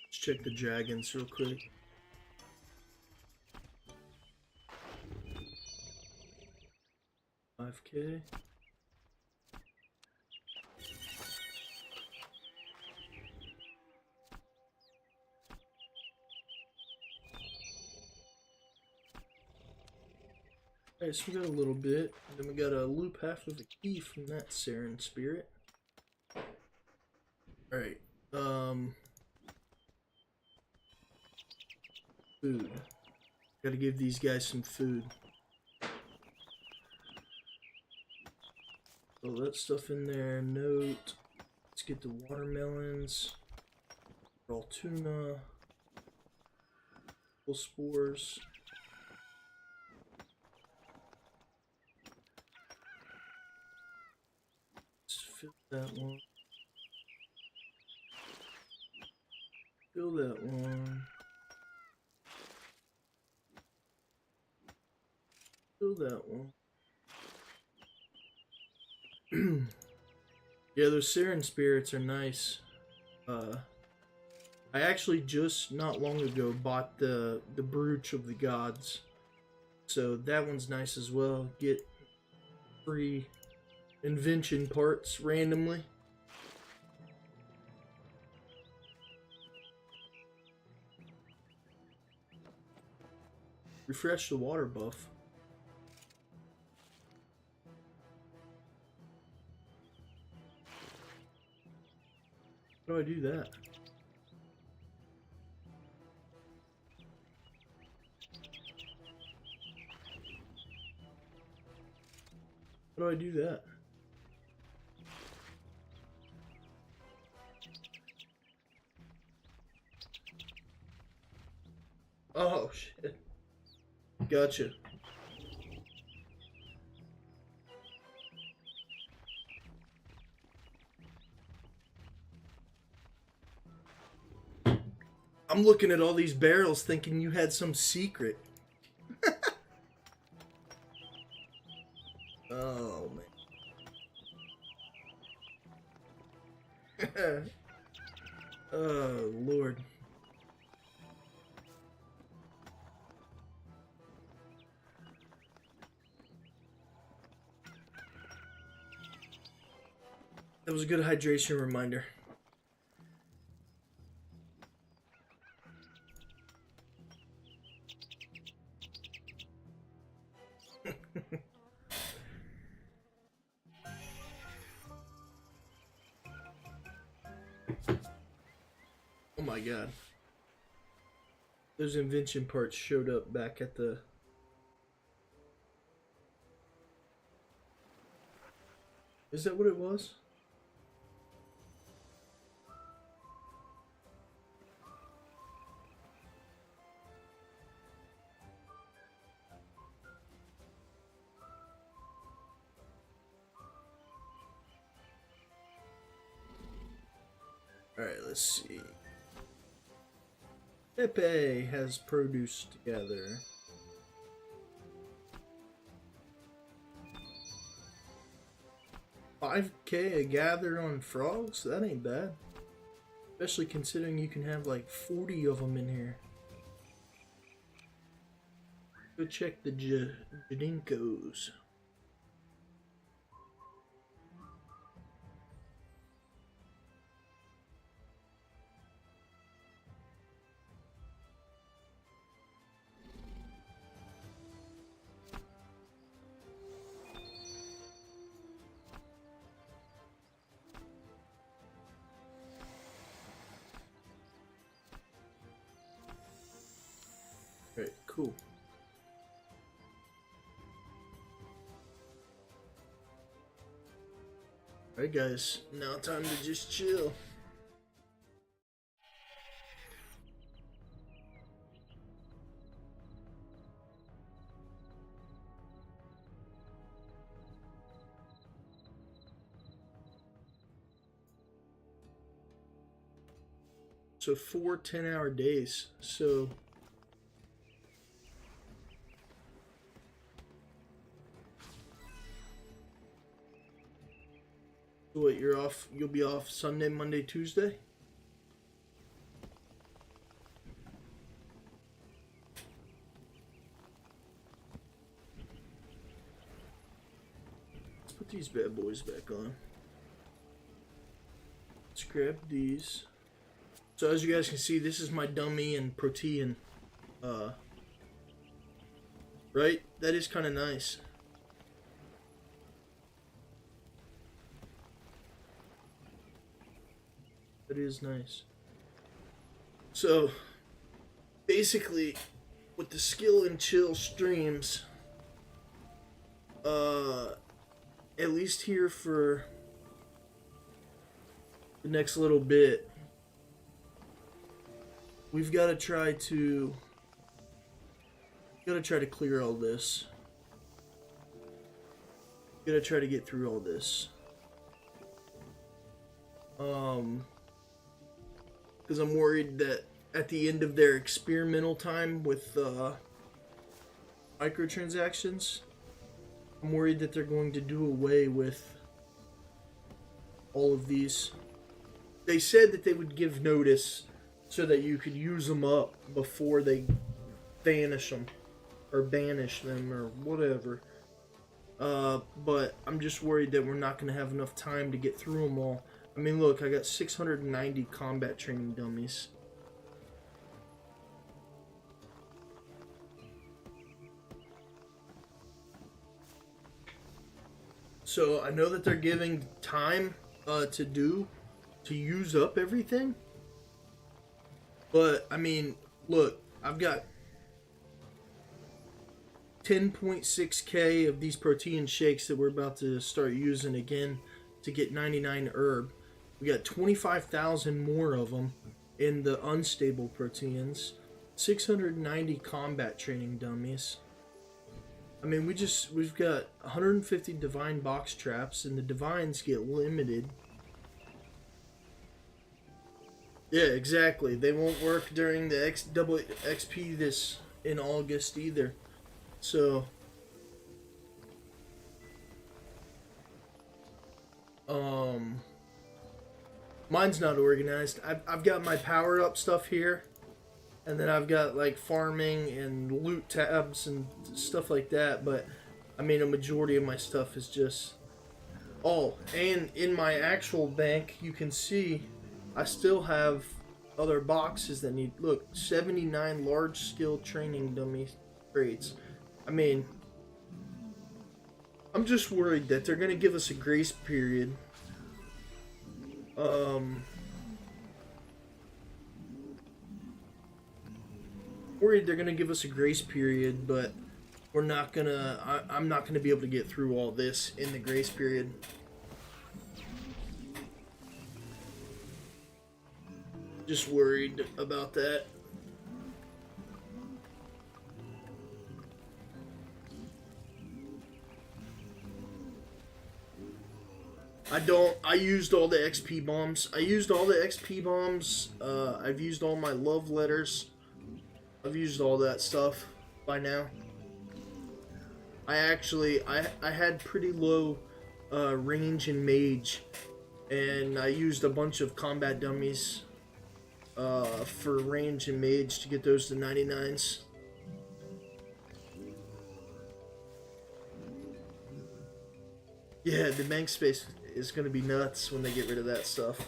Let's check the dragons real quick. $5K. Alright, so we got a little bit. Then we got a loop half of a key from that Saren spirit. Alright, food. Gotta give these guys some food. All that stuff in there. Note. Let's get the watermelons. Raw tuna. Full spores. Let's fill that one. Fill that one. Fill that one. Yeah, those Saren spirits are nice. I actually just not long ago bought the brooch of the gods, so that one's nice as well. Get free invention parts randomly. Refresh the water buff. How do I do that? How do I do that? Oh shit. Gotcha. I'm looking at all these barrels thinking you had some secret. Oh man. Oh Lord. That was a good hydration reminder. Oh my god. Those invention parts showed up back at the... Is that what it was? Alright, let's see. Pepe has produce together. $5K a gather on frogs? That ain't bad. Especially considering you can have like 40 of them in here. Go check the Jadinkos. Alright, cool. Alright guys, now time to just chill. So 4 10-hour days. So what, you're off, you'll be off Sunday, Monday, Tuesday? Let's put these bad boys back on. Let's grab these. So as you guys can see, this is my dummy and protein. Right? That is kind of nice. That is nice. So, basically, with the skill and chill streams, at least here for the next little bit, we've got to try to clear all this. Gotta try to get through all this. Because I'm worried that at the end of their experimental time with microtransactions, I'm worried that they're going to do away with all of these. They said that they would give notice so that you could use them up before they vanish them or banish them or whatever. But I'm just worried that we're not going to have enough time to get through them all. I mean, look, I got 690 combat training dummies. So I know that they're giving time to use up everything. But, I mean, look, I've got 10.6k of these protein shakes that we're about to start using again to get 99 herb. We got 25,000 more of them in the unstable proteins. 690 combat training dummies. I mean, we've got 150 divine box traps, and the divines get limited. Yeah, exactly. They won't work during the XP this in August either. So, mine's not organized. I've got my power up stuff here, and then I've got like farming and loot tabs and stuff like that. But I mean, a majority of my stuff is just and in my actual bank, you can see I still have other boxes that need, look, 79 large skill training dummy crates. I mean, I'm just worried that they're gonna give us a grace period. Worried they're gonna give us a grace period, but we're not gonna. I'm not gonna be able to get through all this in the grace period. Just worried about that. I used all the XP bombs. I've used all my love letters. I've used all that stuff by now. I had pretty low range and mage, and I used a bunch of combat dummies for range and mage to get those to 99s. Yeah, the bank space is going to be nuts when they get rid of that stuff.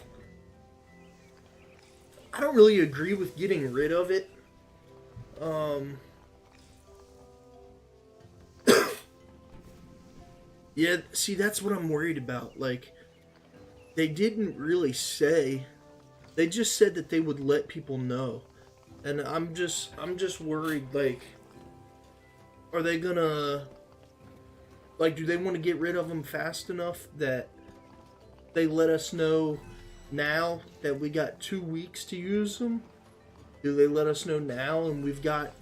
I don't really agree with getting rid of it. Yeah, see, that's what I'm worried about. Like, they didn't really say. They just said that they would let people know. And I'm just worried, like, are they gonna, like, do they want to get rid of them fast enough that they let us know now that we got 2 weeks to use them? Do they let us know now and we've got,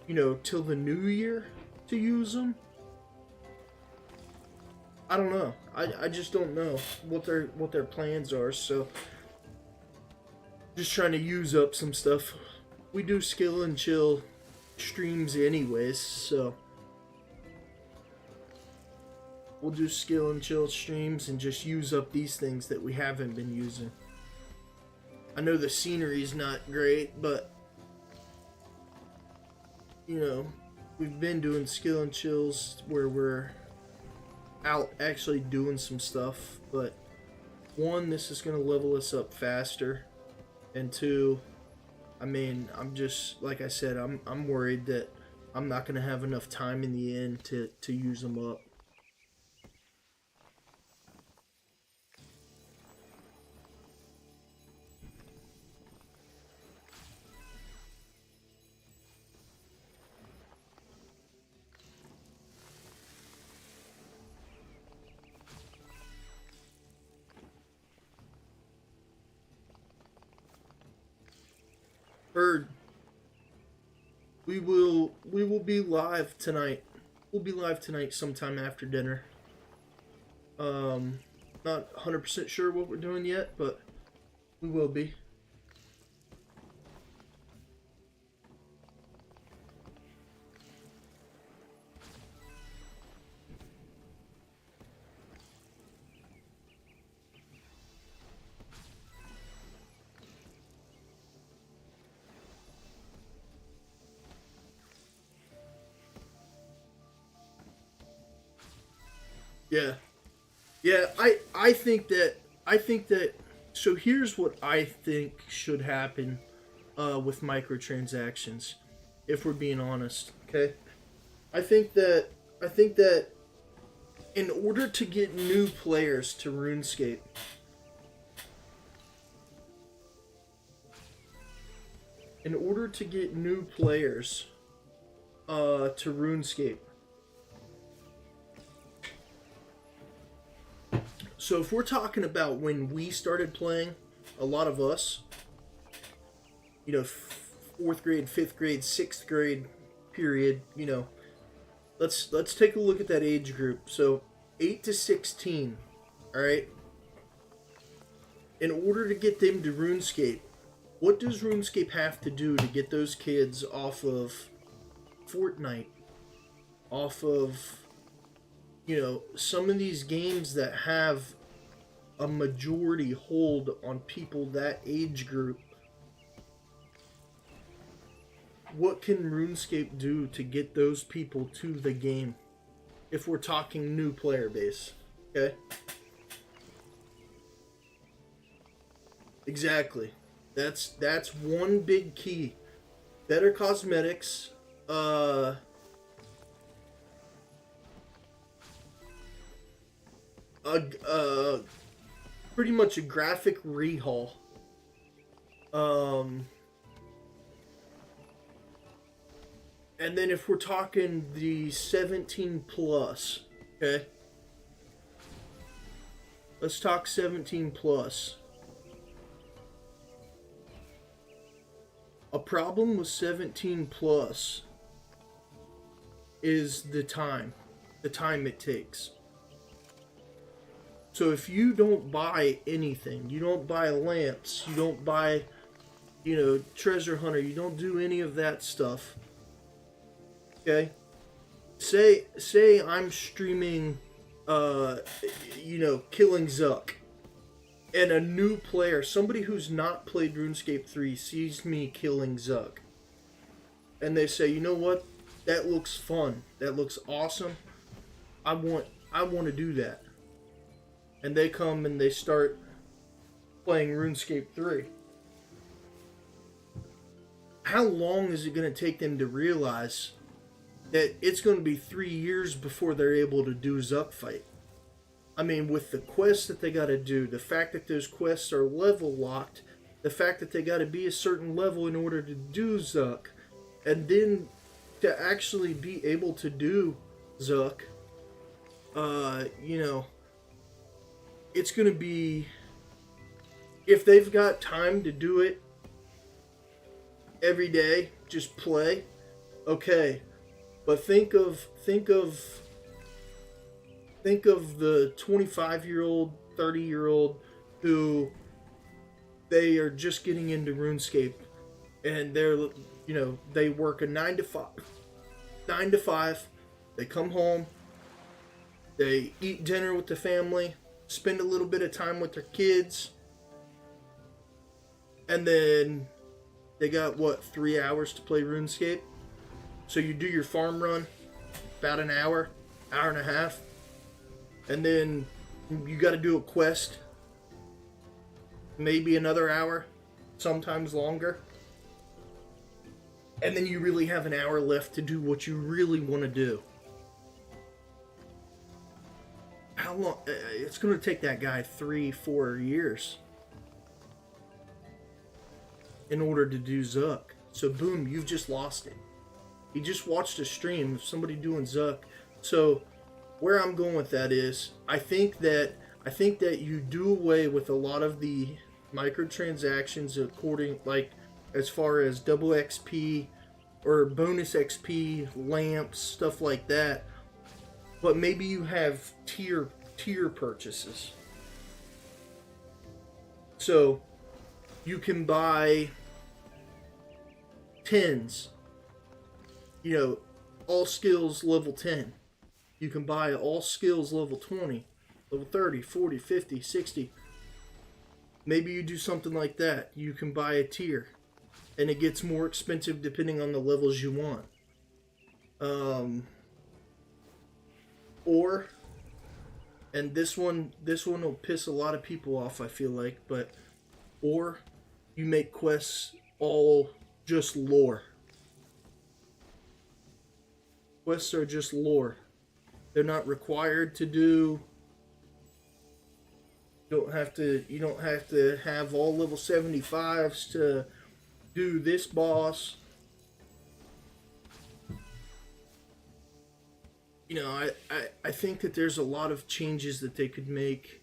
till the new year to use them? I don't know. I just don't know what their plans are. So just trying to use up some stuff. We do skill and chill streams anyways, so we'll do skill and chill streams and just use up these things that we haven't been using. I know the scenery's not great, but we've been doing skill and chills where we're out actually doing some stuff. But one, this is going to level us up faster, and two, I'm just, like I said, I'm worried that I'm not going to have enough time in the end to use them up. Bird, we will be live tonight. We'll be live tonight sometime after dinner. Not 100% sure what we're doing yet, but we will be. Yeah, I think that so here's what I think should happen with microtransactions, if we're being honest, okay? I think that in order to get new players to RuneScape, so if we're talking about when we started playing, a lot of us, 4th grade, 5th grade, 6th grade period, let's take a look at that age group. So 8 to 16, all right? In order to get them to RuneScape, what does RuneScape have to do to get those kids off of Fortnite, off of some of these games that have a majority hold on people that age group? What can RuneScape do to get those people to the game if we're talking new player base? Okay? Exactly. That's one big key. Better cosmetics, pretty much a graphic rehaul. And then if we're talking the 17 plus, okay? Let's talk 17 plus. A problem with 17 plus is the time it takes. So if you don't buy anything, you don't buy lamps, you don't buy, treasure hunter, you don't do any of that stuff. Okay? Say I'm streaming, killing Zuck, and a new player, somebody who's not played RuneScape 3, sees me killing Zuck, and they say, you know what? That looks fun. That looks awesome. I want to do that. And they come and they start playing RuneScape 3. How long is it going to take them to realize that it's going to be 3 years before they're able to do Zuck fight? With the quests that they got to do, the fact that those quests are level locked, the fact that they got to be a certain level in order to do Zuck, and then to actually be able to do Zuck, it's gonna be, if they've got time to do it every day, just play, okay. But think of the 25-year-old, 30-year-old who they are just getting into RuneScape, and they work a 9 to 5. They come home, they eat dinner with the family, spend a little bit of time with their kids, and then they got 3 hours to play RuneScape. So you do your farm run, about an hour and a half, and then you got to do a quest, maybe another hour, sometimes longer, and then you really have an hour left to do what you really want to do. How long? It's going to take that guy 3-4 years in order to do Zuck. So boom, you've just lost it. He just watched a stream of somebody doing Zuck. So where I'm going with that is, I think that you do away with a lot of the microtransactions, as far as double XP or bonus XP, lamps, stuff like that. But maybe you have tier purchases. So you can buy 10s. All skills level 10. You can buy all skills level 20, level 30, 40, 50, 60. Maybe you do something like that. You can buy a tier, and it gets more expensive depending on the levels you want. Or, and this one will piss a lot of people off, I feel like, or you make quests all just lore. Quests are just lore. They're not required to do. You don't have to have all level 75s to do this boss. I think that there's a lot of changes that they could make.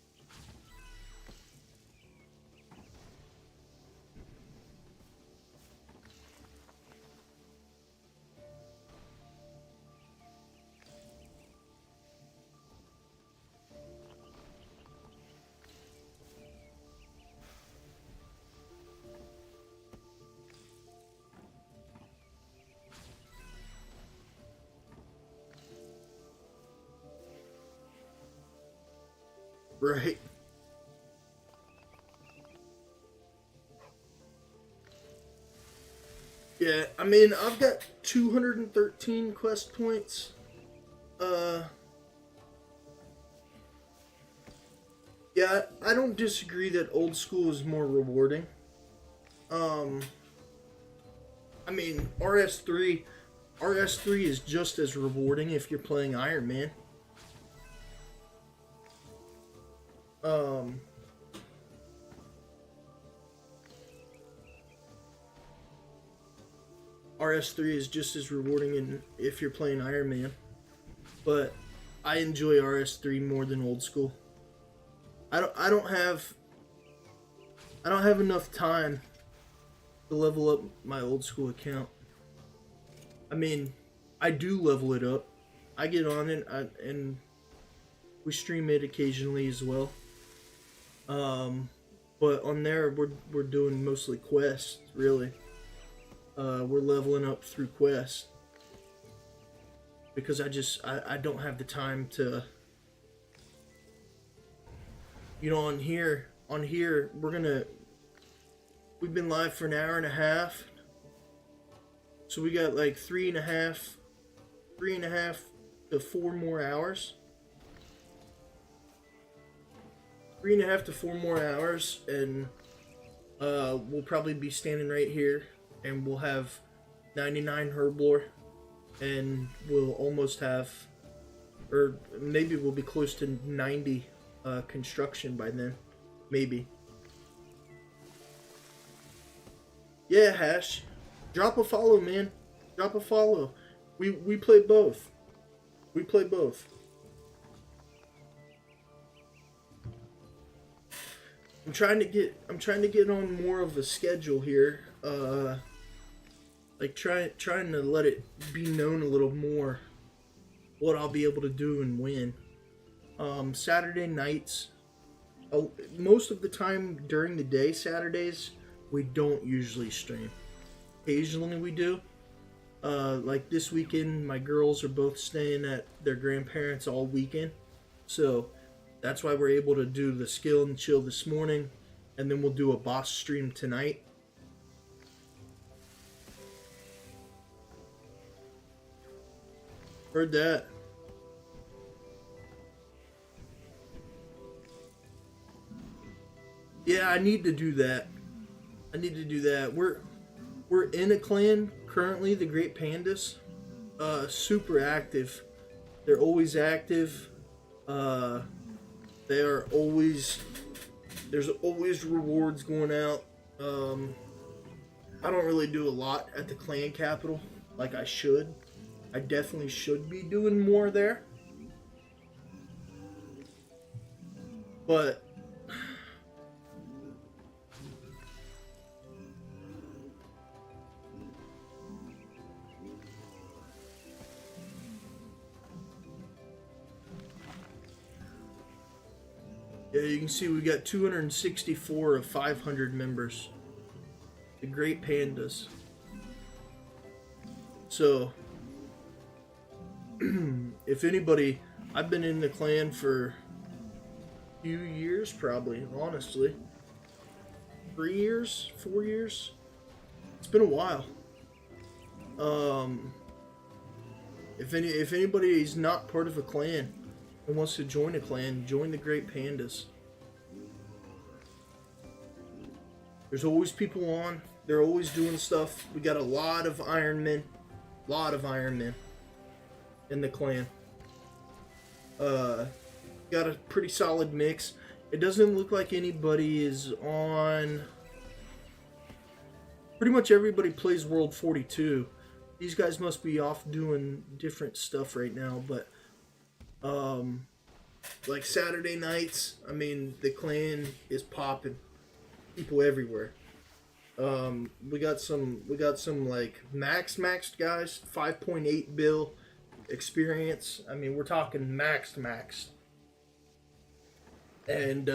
Right. Yeah, I mean, I've got 213 quest points. Yeah, I don't disagree that old school is more rewarding. I mean, RS3 is just as rewarding if you're playing Iron Man. RS3 is just as rewarding if you're playing Iron Man, but I enjoy RS3 more than old school. I don't have enough time to level up my old school account. I mean, I do level it up. I get on it and we stream it occasionally as well. But on there we're doing mostly quests, really. We're leveling up through quests because I don't have the time to. On here we've been live for an hour and a half, so we got like three and a half to 4 more hours. 3.5 to 4 more hours, and we'll probably be standing right here, and we'll have 99 herblore, and we'll almost have, or maybe we'll be close to 90 construction by then, maybe. Yeah, Hash, drop a follow, man. Drop a follow. We play both. We play both. I'm trying to get on more of a schedule here. Like trying to let it be known a little more what I'll be able to do and when. Saturday nights, most of the time during the day, Saturdays, we don't usually stream. Occasionally we do. Like this weekend, my girls are both staying at their grandparents all weekend. So that's why we're able to do the skill and chill this morning. And then we'll do a boss stream tonight. Heard that. Yeah, I need to do that. We're in a clan currently, the Great Pandas. Super active. They're always active. They are always. There's always rewards going out. I don't really do a lot at the clan capital like I should. I definitely should be doing more there. But yeah, you can see we got 264 of 500 members. The Great Pandas. So, if anybody, I've been in the clan for a few years, probably, honestly. 3 years, 4 years. It's been a while. If anybody is not part of a clan and wants to join a clan, join the Great Pandas. There's always people on. They're always doing stuff. We got a lot of Iron Men. In the clan. Got a pretty solid mix. It doesn't look like anybody is on. Pretty much everybody plays World 42. These guys must be off doing different stuff right now, but like Saturday nights, I mean, the clan is popping. People everywhere. We got some like maxed guys, 5.8 bill experience. I mean, we're talking maxed. And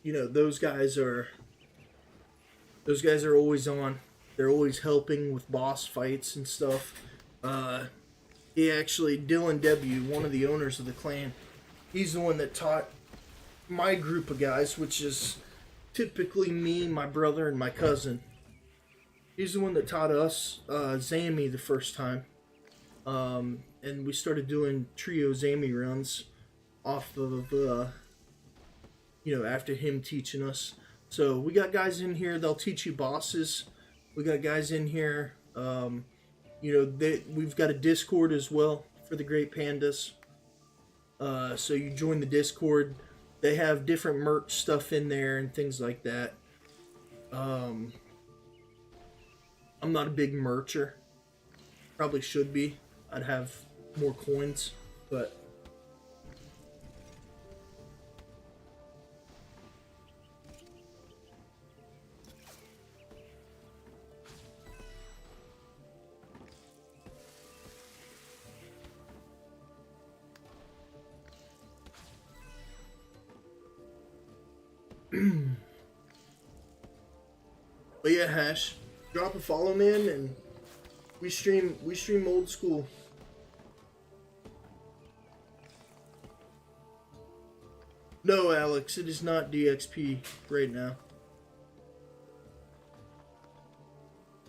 you know, those guys are always on. They're always helping with boss fights and stuff. He actually, Dylan W., one of the owners of the clan, he's the one that taught my group of guys, which is typically me, my brother, and my cousin. He's the one that taught us Zami the first time. And we started doing trio Zami runs off of, you know, after him teaching us. So we got guys in here, they'll teach you bosses. We got guys in here, you know, we've got a Discord as well for the Great Pandas. So you join the Discord. They have different merch stuff in there and things like that. I'm not a big mercher. Probably should be. I'd have more coins, but but yeah, Hash, drop a follow, man, and we stream old school. No, Alex, it is not DXP right now.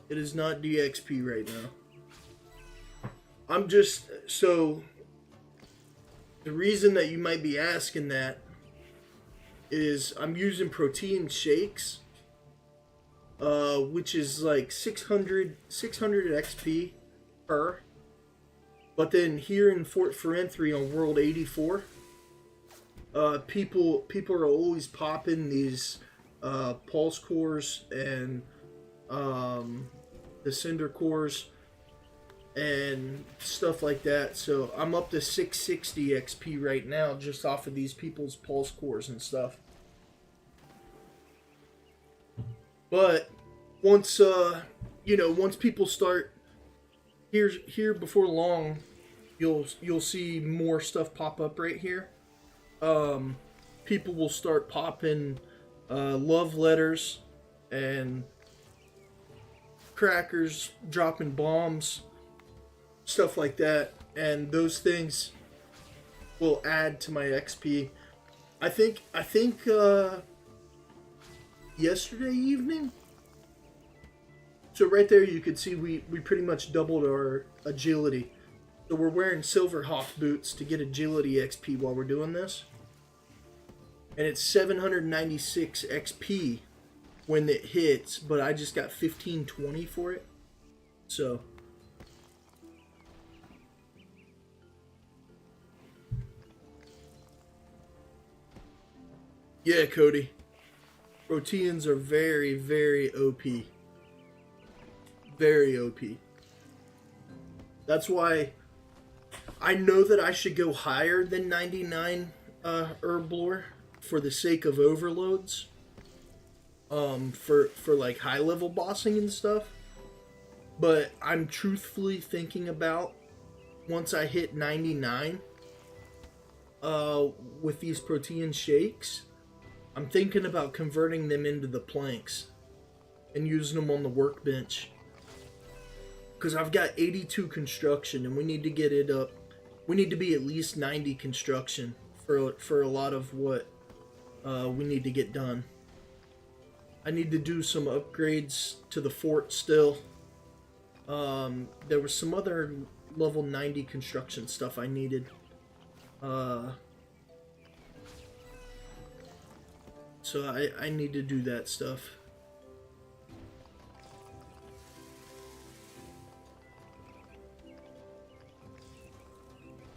It is not DXP right now. I'm just, so the reason that you might be asking that is I'm using protein shakes, which is like 600 XP per. But then here in Fort Ferentry on World 84, people are always popping these pulse cores and the cinder cores and stuff like that. So I'm up to 660 XP right now just off of these people's pulse cores and stuff. But once once people start here before long, you'll see more stuff pop up right here. People will start popping love letters and crackers, dropping bombs, stuff like that, and those things will add to my XP. I think yesterday evening. So right there you could see we pretty much doubled our agility. So we're wearing Silverhawk boots to get agility XP while we're doing this. And it's 796 XP when it hits, but I just got 1520 for it. So yeah, Cody. Proteans are very, very OP. Very OP. That's why I know that I should go higher than 99 herb lore for the sake of overloads. For like high level bossing and stuff. But I'm truthfully thinking about once I hit 99 with these protein shakes, I'm thinking about converting them into the planks and using them on the workbench. Because I've got 82 construction and we need to get it up. We need to be at least 90 construction for a lot of what we need to get done. I need to do some upgrades to the fort still. There was some other level 90 construction stuff I needed. So I need to do that stuff.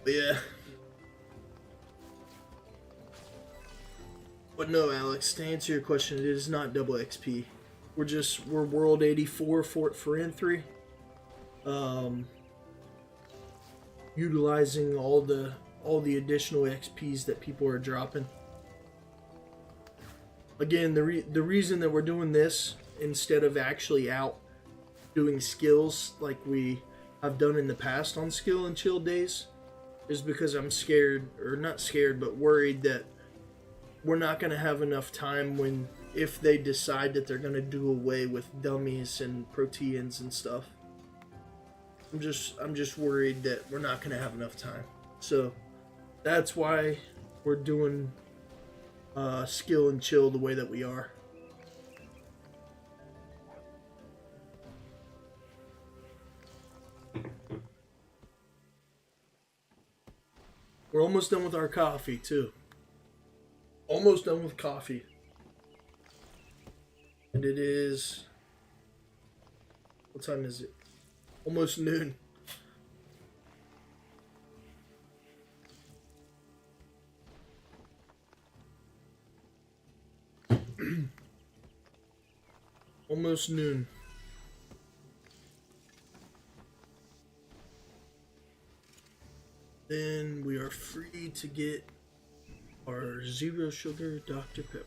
But yeah. But no, Alex, to answer your question, it is not double XP. We're World 84 Fort Forenthry. Utilizing all the additional XPs that people are dropping. Again, the reason that we're doing this instead of actually out doing skills like we have done in the past on skill and chill days is because I'm scared, or not scared, but worried that we're not going to have enough time if they decide that they're going to do away with dummies and proteans and stuff. I'm just worried that we're not going to have enough time. So that's why we're doing skill and chill the way that we are. We're almost done with our coffee too. Almost done with coffee. And it is... What time is it? Almost noon. Almost noon. Then we are free to get our zero sugar Dr. Pepper.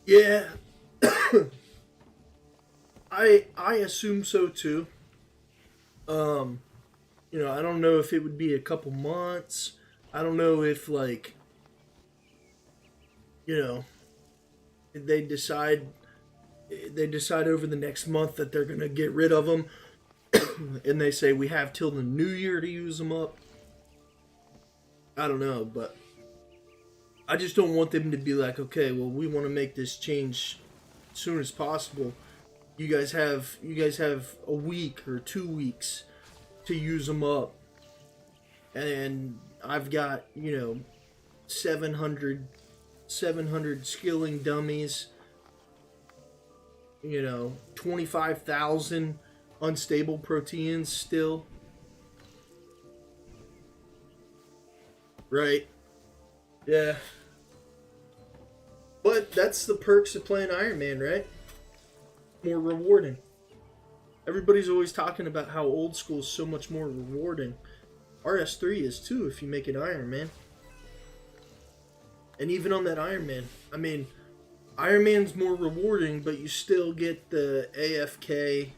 Yeah. I assume so too. I don't know if it would be a couple months. I don't know if they decide over the next month that they're gonna get rid of them, and they say we have till the new year to use them up. I don't know, but I just don't want them to be like, okay, well, we want to make this change as soon as possible. You guys have a week or 2 weeks to use them up, and I've got 700 skilling dummies, 25,000 unstable proteins still, right? Yeah. But that's the perks of playing Iron Man, right? More rewarding. Everybody's always talking about how old school is so much more rewarding. RS3 is too if you make it Iron Man. And even on that Iron Man, I mean, Iron Man's more rewarding, but you still get the AFK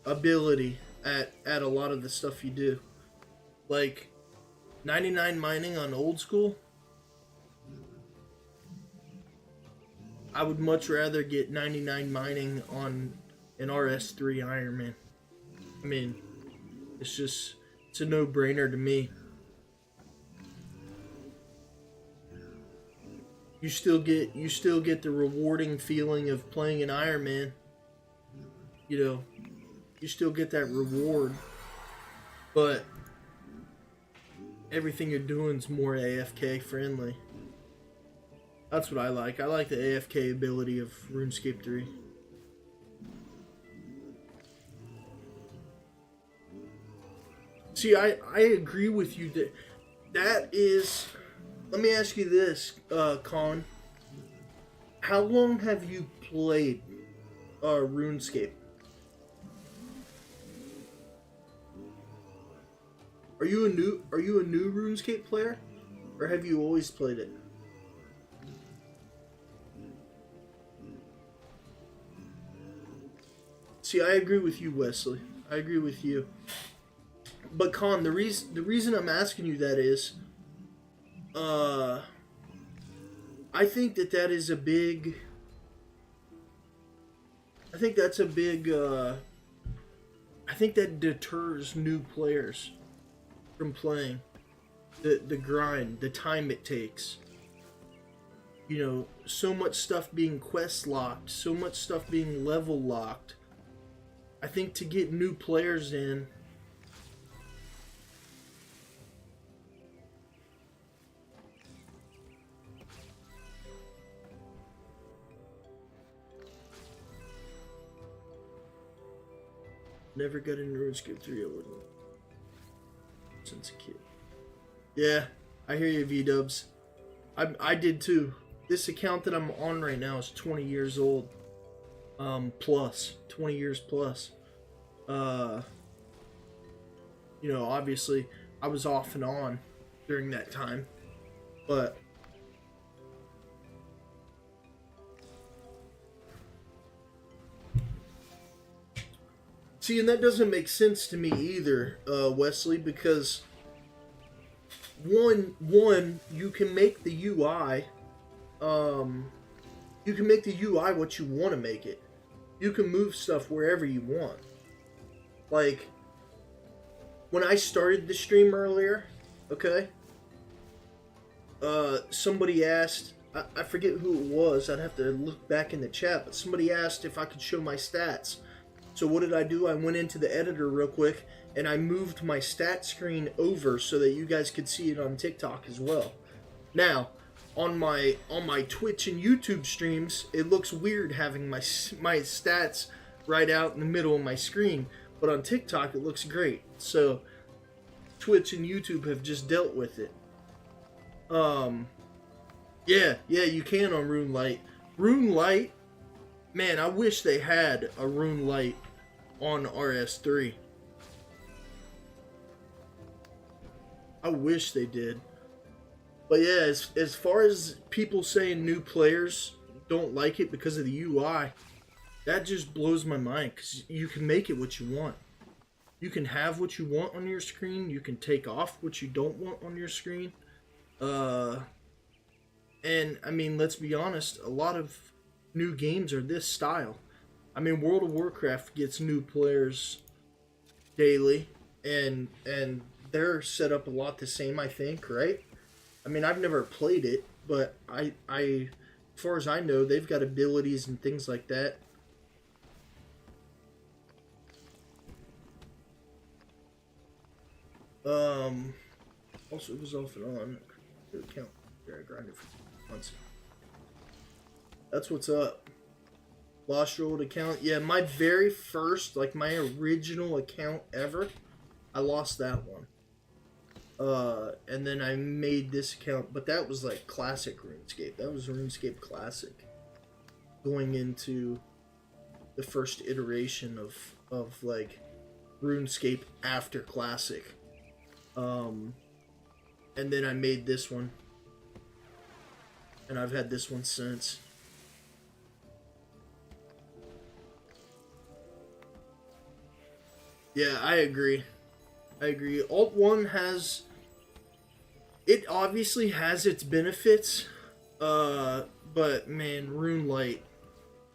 ability at a lot of the stuff you do. Like 99 mining on old school, I would much rather get 99 mining on an RS3 Iron Man. I mean, it's a no-brainer to me. You still get the rewarding feeling of playing an Iron Man. You know, you still get that reward, but everything you're doing is more AFK friendly. That's what I like. I like the AFK ability of RuneScape 3. See, I agree with you that is... Let me ask you this, Colin. How long have you played RuneScape? Are you a new RuneScape player, or have you always played it? See, I agree with you, Wesley. I agree with you. But Con, the reason I'm asking you that is, I think that is a big. I think that's a big. I think that deters new players from playing. The grind, the time it takes. You know, so much stuff being quest locked, so much stuff being level locked. I think to get new players in, never got into RuneScape 3, I wouldn't, since a kid. Yeah, I hear you, V-dubs. I did too. This account that I'm on right now is 20 years old. Plus 20 years plus. You know, obviously I was off and on during that time, but see, and that doesn't make sense to me either, Wesley, because one you can make the UI what you want to make it. You can move stuff wherever you want. Like, when I started the stream earlier, okay, somebody asked, I forget who it was, I'd have to look back in the chat, but somebody asked if I could show my stats. So what did I do? I went into the editor real quick, and I moved my stat screen over so that you guys could see it on TikTok as well. Now, on my Twitch and YouTube streams, it looks weird having my stats right out in the middle of my screen, but on TikTok it looks great. So Twitch and YouTube have just dealt with it. Yeah, you can on RuneLite. RuneLite, man, I wish they had a RuneLite on RS3. I wish they did. But yeah, as far as people saying new players don't like it because of the UI, that just blows my mind, because you can make it what you want. You can have what you want on your screen. You can take off what you don't want on your screen. And I mean, let's be honest, a lot of new games are this style. I mean, World of Warcraft gets new players daily, and they're set up a lot the same, I think, right? I mean, I've never played it, but I as far as I know, they've got abilities and things like that. Also, it was off and on. The account there, I grinded for months. That's what's up. Lost your old account. Yeah, my very first, like my original account ever, I lost that one. And then I made this account, but that was like classic RuneScape. That was RuneScape Classic. Going into the first iteration of like RuneScape after Classic. And then I made this one. and I've had this one since. Yeah, I agree. I agree. Alt 1 has... It obviously has its benefits, but man, Rune Light.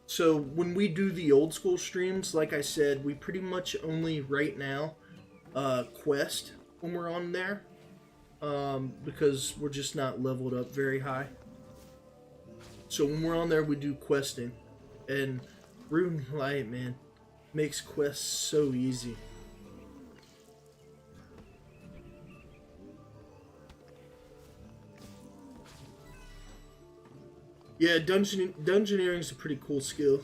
So when we do the old school streams, like I said, we pretty much only right now quest when we're on there, because we're just not leveled up very high. So when we're on there, we do questing, and Rune Light, man, makes quests so easy. Yeah, dungeoneering is a pretty cool skill.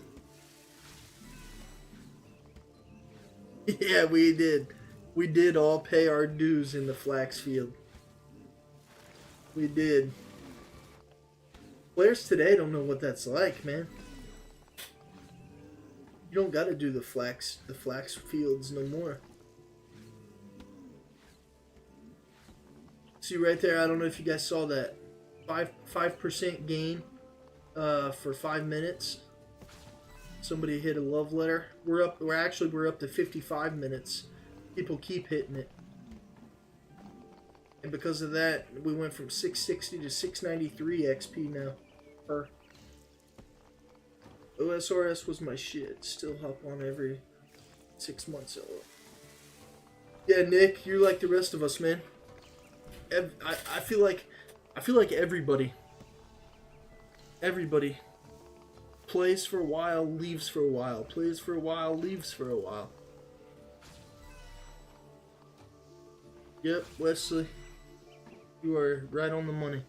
Yeah, we did. We did all pay our dues in the flax field. We did. Players today don't know what that's like, man. You don't gotta do the flax fields no more. See right there, I don't know if you guys saw that. 5% gain for 5 minutes. Somebody hit a love letter. We're up to 55 minutes. People keep hitting it. And because of that, we went from 660 to 693 XP now. Per. OSRS was my shit. Still hop on every 6 months. Yeah, Nick, you're like the rest of us, man. I feel like everybody plays for a while, leaves for a while, plays for a while, leaves for a while. Yep, Wesley, you are right on the money.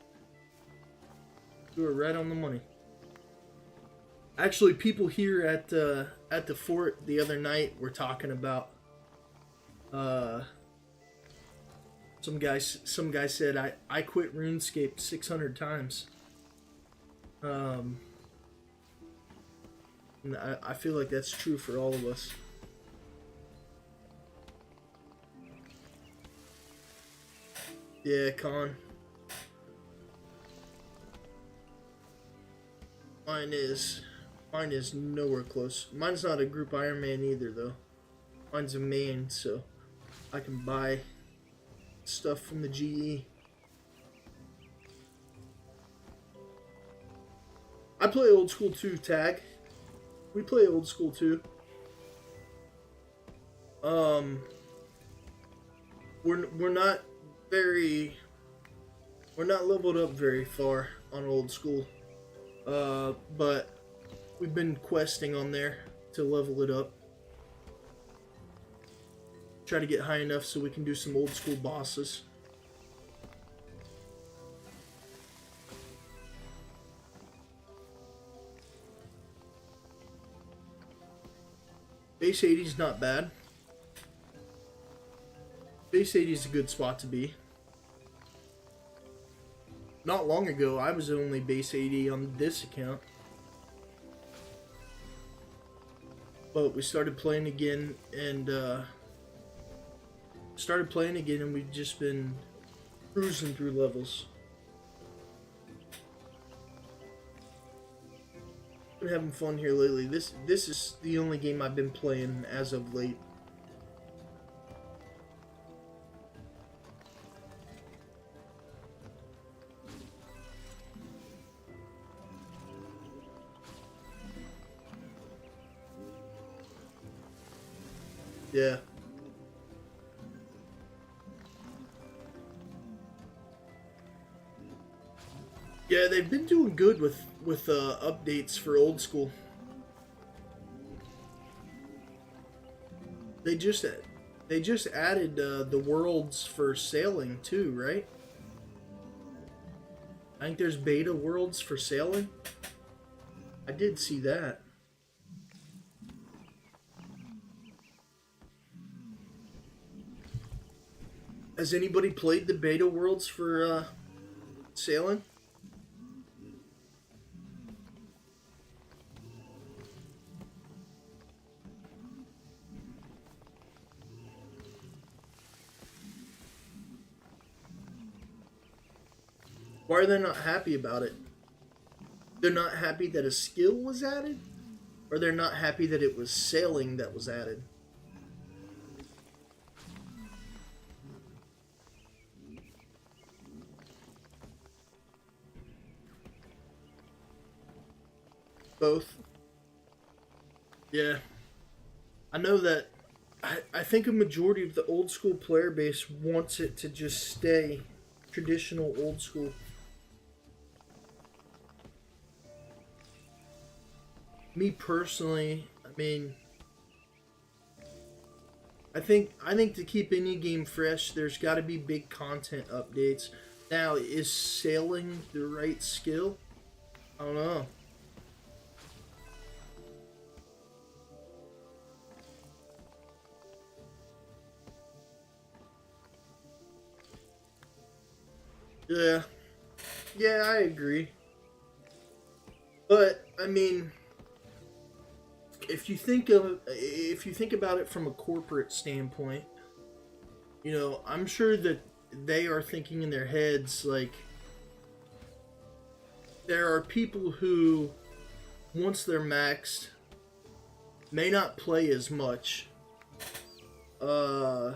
You are right on the money. Actually, people here at the fort the other night were talking about some guy said I quit RuneScape 600 times. And I feel like that's true for all of us. Yeah, Con. Mine is nowhere close. Mine's not a group Iron Man either, though. Mine's a main, so I can buy stuff from the GE. I play old school too, Tag. We play old school too. We're not leveled up very far on old school. But we've been questing on there to level it up. Try to get high enough so we can do some old school bosses. Base 80 is not bad. Base 80 is a good spot to be. Not long ago, I was only base 80 on this account. But we started playing again, and we've just been cruising through levels. Been having fun here lately. This is the only game I've been playing as of late. Yeah. Yeah, they've been doing good with updates for old school. They just added the worlds for sailing too, right? I think there's beta worlds for sailing. I did see that. Has anybody played the beta worlds for sailing? Why are they not happy about it? They're not happy that a skill was added, or they're not happy that it was sailing that was added. Both. Yeah. I know that I think a majority of the old school player base wants it to just stay traditional old school. Me personally, I mean, I think to keep any game fresh, there's got to be big content updates. Now, is sailing the right skill? I don't know. Yeah, yeah, I agree. But I mean, if you think about it from a corporate standpoint, you know, I'm sure that they are thinking in their heads like there are people who once they're maxed may not play as much. Uh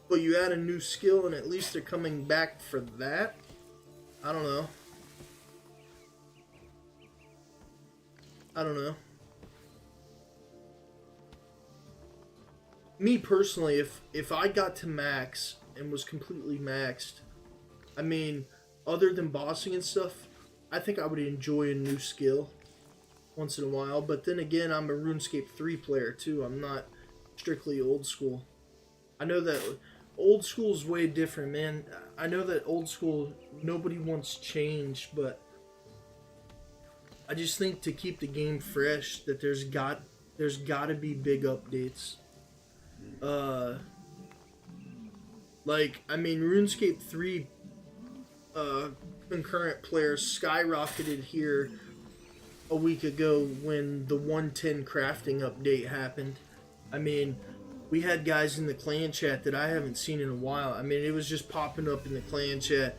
but you add a new skill and at least they're coming back for that. I don't know. I don't know. Me personally, if I got to max and was completely maxed, I mean, other than bossing and stuff, I think I would enjoy a new skill once in a while. But then again, I'm a RuneScape 3 player too. I'm not strictly old school. I know that old school is way different, man. I know that old school, nobody wants change, but I just think to keep the game fresh, that there's got to be big updates. Uh, like I mean, RuneScape 3 concurrent players skyrocketed here a week ago when the 110 crafting update happened. I mean, we had guys in the clan chat that I haven't seen in a while. I mean, it was just popping up in the clan chat,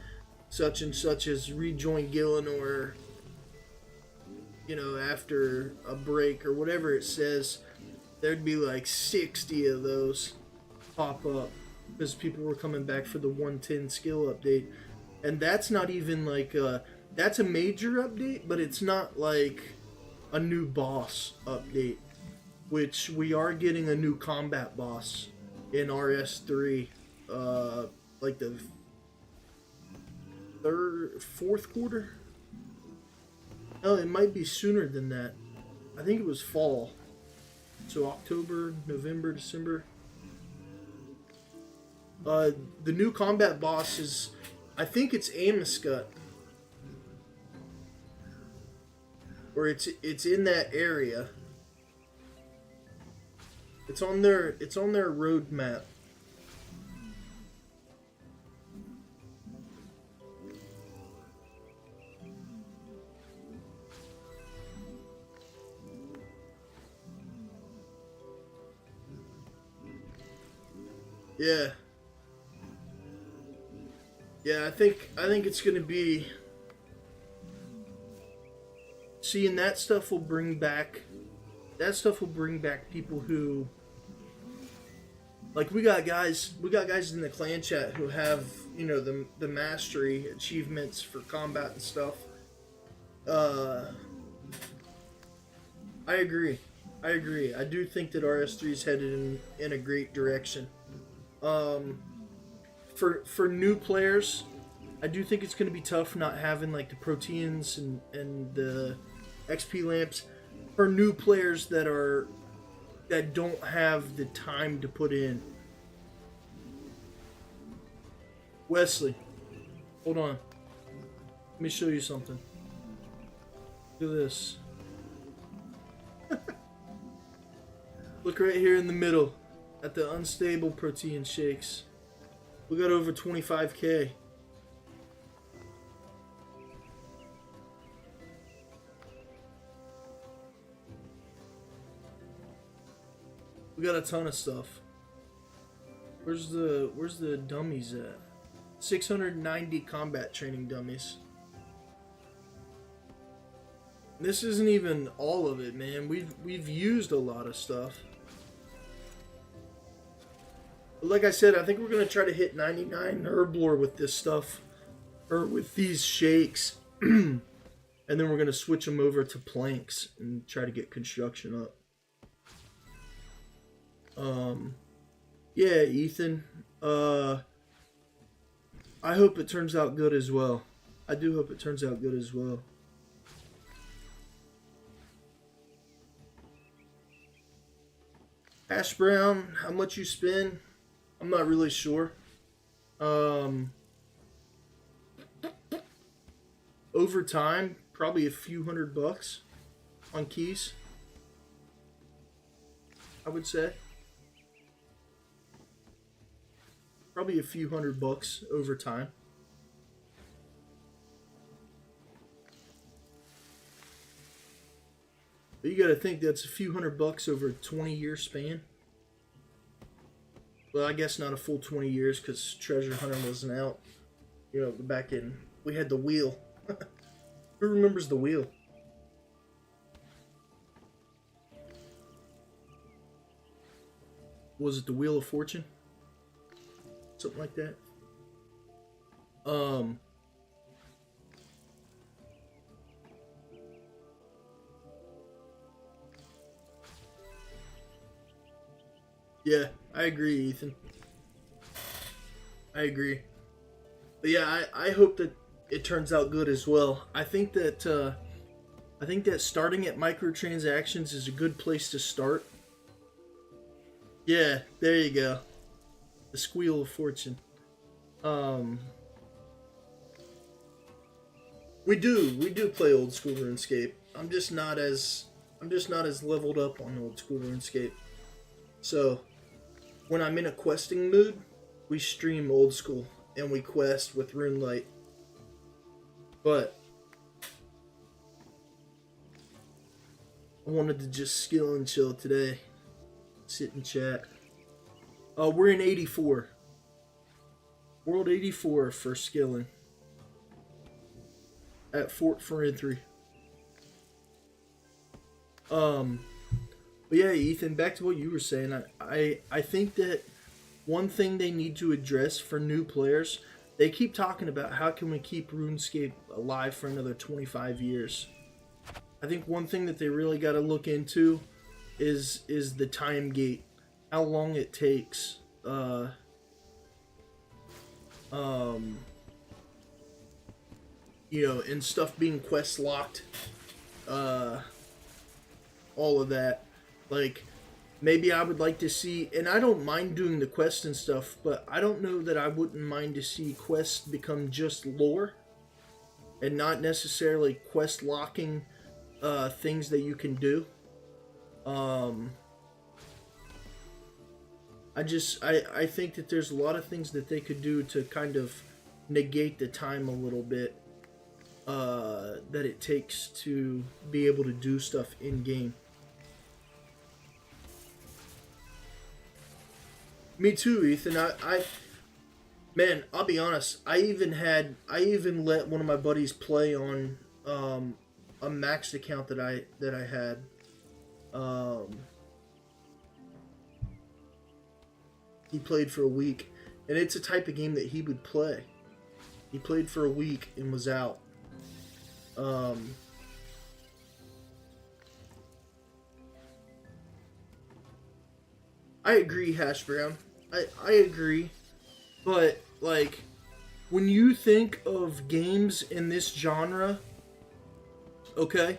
such and such as rejoin Gillen, or you know, after a break or whatever it says. There'd be like 60 of those pop up because people were coming back for the 110 skill update. And that's not even like that's a major update, but it's not like a new boss update, which we are getting a new combat boss in RS3, like the fourth quarter. No, it might be sooner than that. I think it was fall. So October, November, December. The new combat boss is, I think it's Amiscut, or it's in that area. It's on their roadmap. Yeah. Yeah, I think it's gonna be, seeing that stuff will bring back people who, like, we got guys in the clan chat who have, you know, the mastery achievements for combat and stuff. I agree. I do think that RS3 is headed in a great direction. For new players, I do think it's going to be tough not having like the proteins and the XP lamps. For new players that don't have the time to put in. Wesley, hold on. Let me show you something. Look at this. Look right here in the middle at the unstable protein shakes. We got over 25K. We got a ton of stuff. Where's the dummies at? 690 combat training dummies. This isn't even all of it, man. We've used a lot of stuff. But like I said, I think we're gonna try to hit 99 herblore with this stuff, or with these shakes, and then we're gonna switch them over to planks and try to get construction up. Yeah, Ethan. I hope it turns out good as well. I do hope it turns out good as well. Hash brown, how much you spend? I'm not really sure. Over time, probably a few $100 on keys, I would say. Probably a few $100 over time. But you gotta think that's a few $100 over a 20-year span. Well, I guess not a full 20 years because Treasure Hunter wasn't out. You know, back in... We had the wheel. Who remembers the wheel? Was it the Wheel of Fortune? Something like that. Yeah, I agree, Ethan. I agree. But yeah, I hope that it turns out good as well. I think that starting at microtransactions is a good place to start. Yeah, there you go. The Squeal of Fortune. We do play old school RuneScape. I'm just not as leveled up on old school RuneScape. So when I'm in a questing mood, we stream old school and we quest with RuneLight. But I wanted to just skill and chill today. Sit and chat. We're in 84. World 84 for skilling. At Fort Ferentry. But yeah, Ethan, back to what you were saying. I think that one thing they need to address for new players, they keep talking about how can we keep RuneScape alive for another 25 years. I think one thing that they really got to look into is the time gate. How long it takes. You know, and stuff being quest locked. All of that. Like, maybe I would like to see, and I don't mind doing the quests and stuff, but I don't know that I wouldn't mind to see quests become just lore and not necessarily quest locking things that you can do. I think that there's a lot of things that they could do to kind of negate the time a little bit that it takes to be able to do stuff in game. Me too, Ethan. Man, I'll be honest. I even let one of my buddies play on a maxed account that I had. He played for a week, and it's a type of game that he would play. He played for a week and was out. I agree, Hash Brown. I agree. But, like, when you think of games in this genre, okay,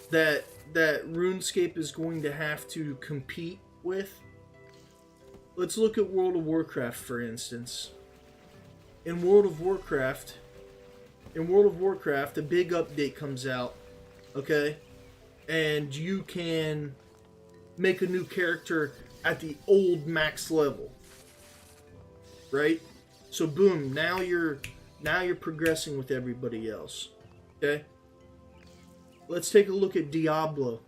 that RuneScape is going to have to compete with, let's look at World of Warcraft, for instance. In World of Warcraft, a big update comes out, okay? And you can make a new character at the old max level, right? So boom, now you're progressing with everybody else, okay? Let's take a look at Diablo.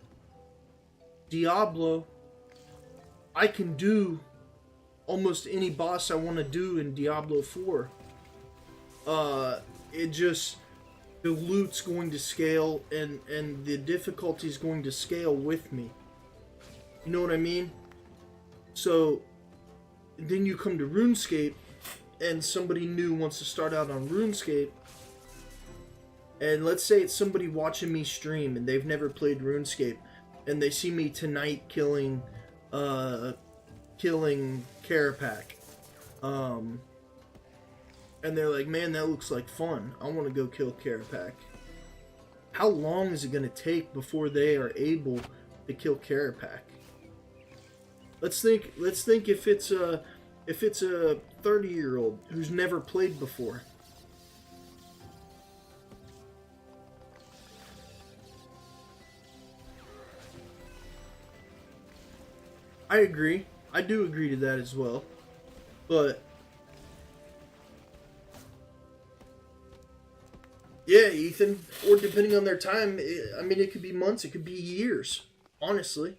I can do almost any boss I want to do in Diablo 4. the loot's going to scale and the difficulty is going to scale with me. You know what I mean? So then you come to RuneScape and somebody new wants to start out on RuneScape, and let's say it's somebody watching me stream and they've never played RuneScape, and they see me tonight killing Carapac. And they're like, man, that looks like fun. I want to go kill Carapac. How long is it going to take before they are able to kill Carapac? Let's think if it's a 30-year-old who's never played before. I agree. I do agree to that as well. But yeah, Ethan, or depending on their time, I mean, it could be months, it could be years, honestly.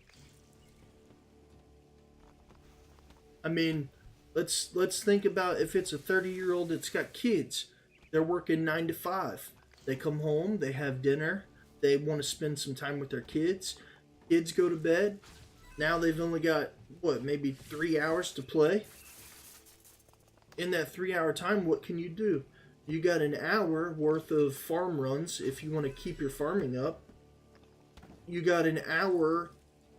I mean, let's think about if it's a 30-year-old that's got kids. They're working 9 to 5. They come home, they have dinner, they want to spend some time with their kids. Kids go to bed. Now they've only got, what, maybe 3 hours to play? In that 3-hour time, what can you do? You got an hour worth of farm runs if you want to keep your farming up. You got an hour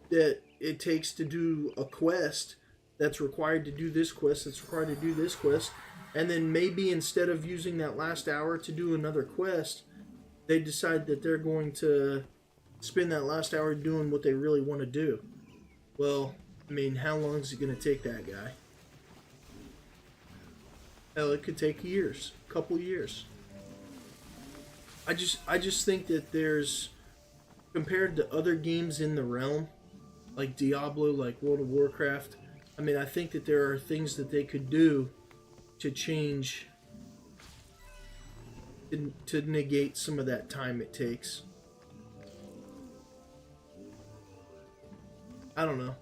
that it takes to do a quest that's required to do this quest, that's required to do this quest. And then maybe instead of using that last hour to do another quest, they decide that they're going to spend that last hour doing what they really want to do. Well, I mean, how long is it going to take that guy? Hell, it could take years, a couple years. I just think that there's, compared to other games in the realm, like Diablo, like World of Warcraft, I mean, I think that there are things that they could do to change, to negate some of that time it takes. I don't know.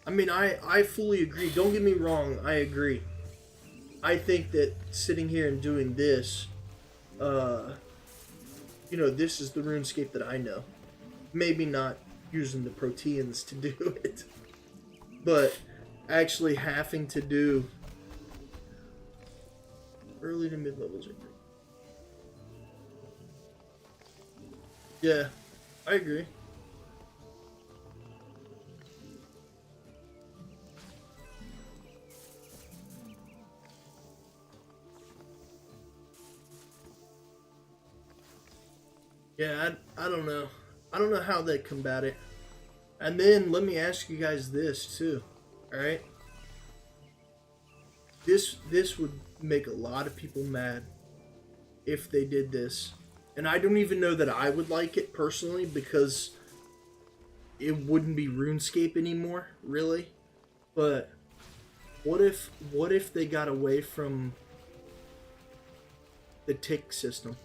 I mean, I fully agree. Don't get me wrong, I agree. I think that sitting here and doing this, this is the RuneScape that I know. Maybe not using the proteins to do it, but actually having to do early to mid levels are great. Yeah, I agree. Yeah, I don't know. I don't know how they combat it. And then let me ask you guys this too. Alright? This would make a lot of people mad if they did this. And I don't even know that I would like it personally, because it wouldn't be RuneScape anymore, really. But what if they got away from the tick system?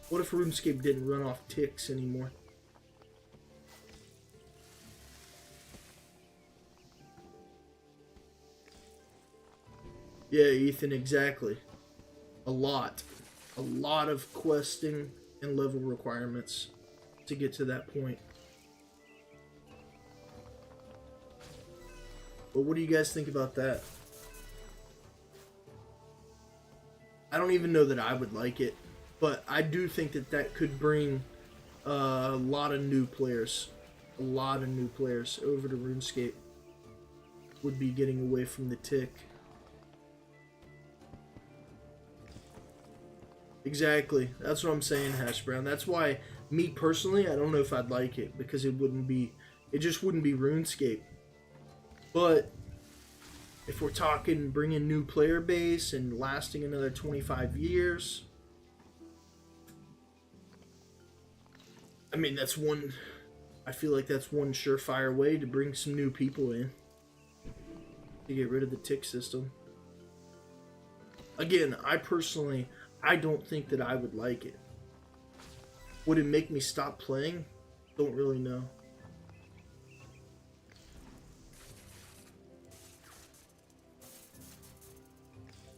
What if RuneScape didn't run off ticks anymore? Yeah, Ethan, exactly. A lot of questing and level requirements to get to that point. But what do you guys think about that? I don't even know that I would like it. But I do think that that could bring a lot of new players. A lot of new players over to RuneScape. Would be getting away from the tick. Exactly. That's what I'm saying, Hash Brown. That's why, me personally, I don't know if I'd like it. Because it just wouldn't be RuneScape. But if we're talking bringing new player base and lasting another 25 years... I mean, I feel like that's one surefire way to bring some new people in. To get rid of the tick system. Again, I don't think that I would like it. Would it make me stop playing? Don't really know.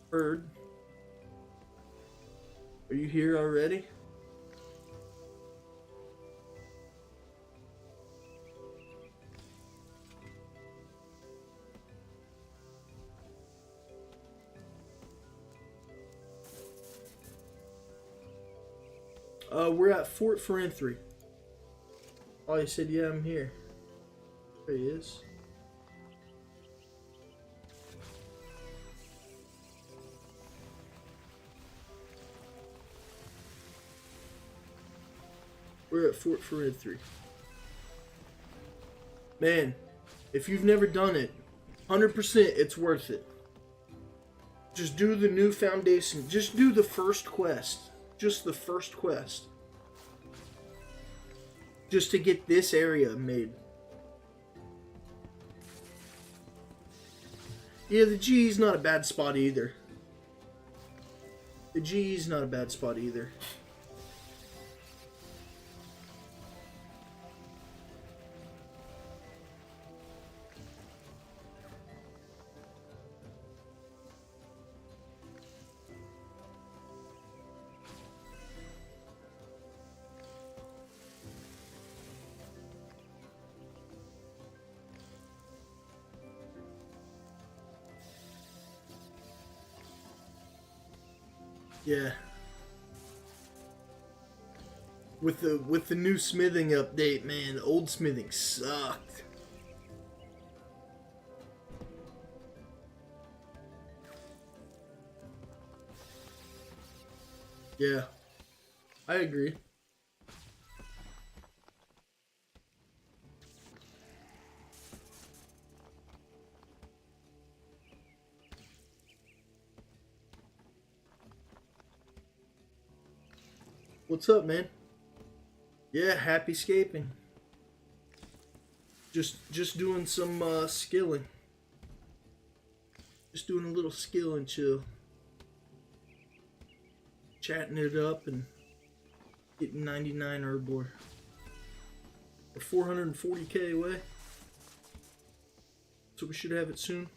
Bird, are you here already? We're at Fort Ferentry. Oh, he said, yeah, I'm here. There he is. We're at Fort Ferentry. Man, if you've never done it, 100% it's worth it. Just do the new foundation. Just do the first quest. Just the first quest. Just to get this area made. Yeah, the G's not a bad spot either. The G's not a bad spot either. Yeah. With the new smithing update, man, old smithing sucked. Yeah. I agree. What's up, man? Yeah, happy scaping. Just doing some skilling. Just doing a little skill and chill. Chatting it up and getting 99 Herblore. We're 440k away. So we should have it soon.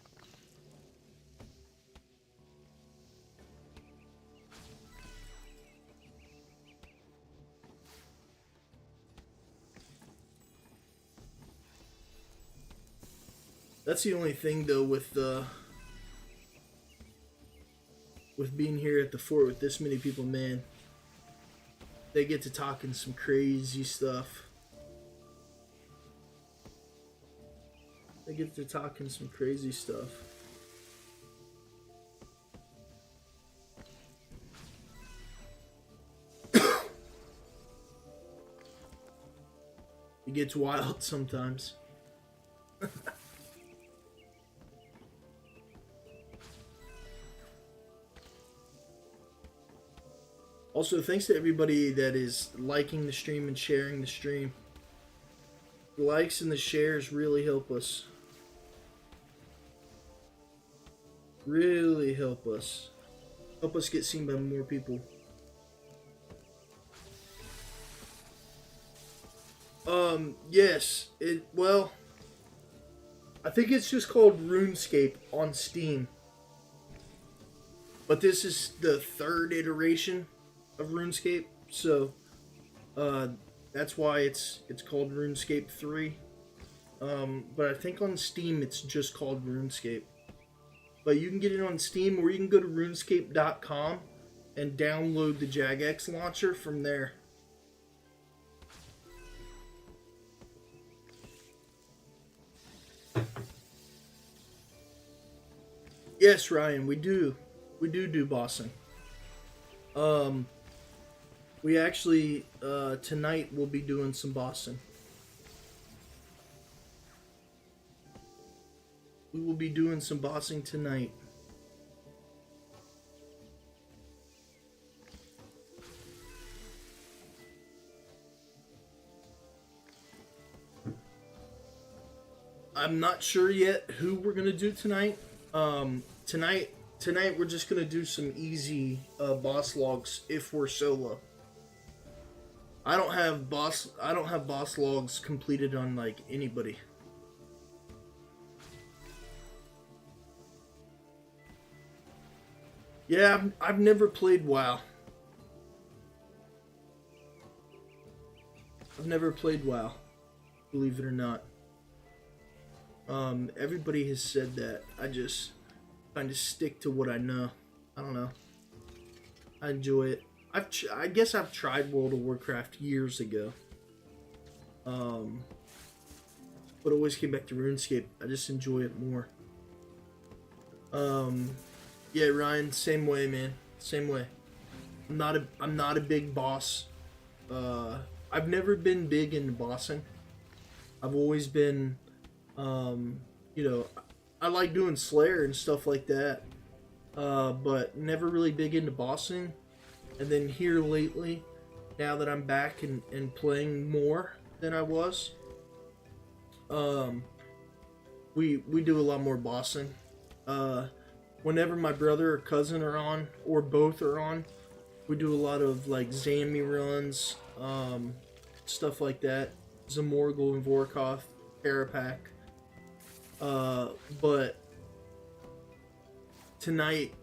That's the only thing though with being here at the fort with this many people, man. They get to talking some crazy stuff. They get to talking some crazy stuff. It gets wild sometimes. Also, thanks to everybody that is liking the stream and sharing the stream. The likes and the shares really help us. Really help us. Help us get seen by more people. Yes. Well, I think it's just called RuneScape on Steam. But this is the third iteration of RuneScape, so that's why it's called RuneScape 3. But I think on Steam it's just called RuneScape. But you can get it on Steam, or you can go to RuneScape.com and download the Jagex launcher from there. Yes, Ryan, we do bossing. We actually, tonight we'll be doing some bossing. We will be doing some bossing tonight. I'm not sure yet who we're gonna do tonight. Tonight we're just gonna do some easy boss logs if we're solo. I don't have boss logs completed on like anybody. Yeah, I've never played WoW. I've never played WoW, believe it or not. Everybody has said that. I just kind of stick to what I know. I don't know. I enjoy it. I guess I've tried World of Warcraft years ago. Um, but always came back to RuneScape. I just enjoy it more. Um, yeah, Ryan, same way, man. Same way. I'm not a big boss. I've never been big into bossing. I've always been, um, you know, I like doing Slayer and stuff like that. But never really big into bossing. And then here lately, now that I'm back and playing more than I was, um, we do a lot more bossing. Uh, Whenever my brother or cousin are on, or both are on, we do a lot of like Zammy runs, stuff like that. Zamorgel and Vorkoth, Parapack. But tonight,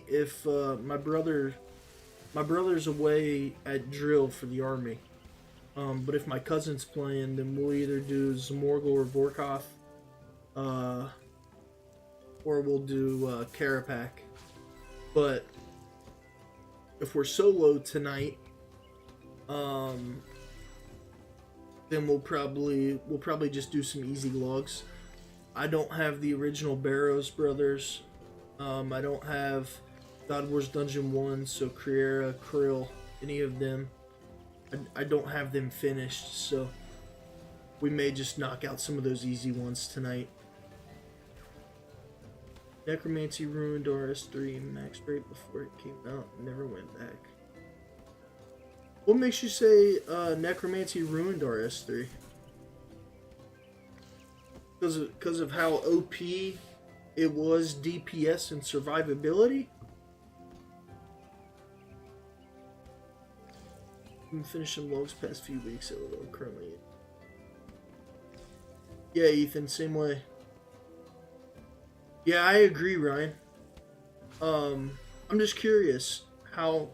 if my brother's away at drill for the army. But if my cousin's playing, then we'll either do Zamorgel or Vorkoth, uh, or we'll do Karapak. But if we're solo tonight, then we'll probably just do some easy logs. I don't have the original Barrows brothers. I don't have God Wars Dungeon 1, so Kriera, Krill, any of them. I don't have them finished, so we may just knock out some of those easy ones tonight. Necromancy ruined RS3 max right before it came out and never went back. What makes you say Necromancy ruined RS3? Because of how OP it was DPS and survivability? Been finishing logs past few weeks, LOL, currently. Yeah, Ethan, same way. Yeah, I agree, Ryan. I'm just curious how,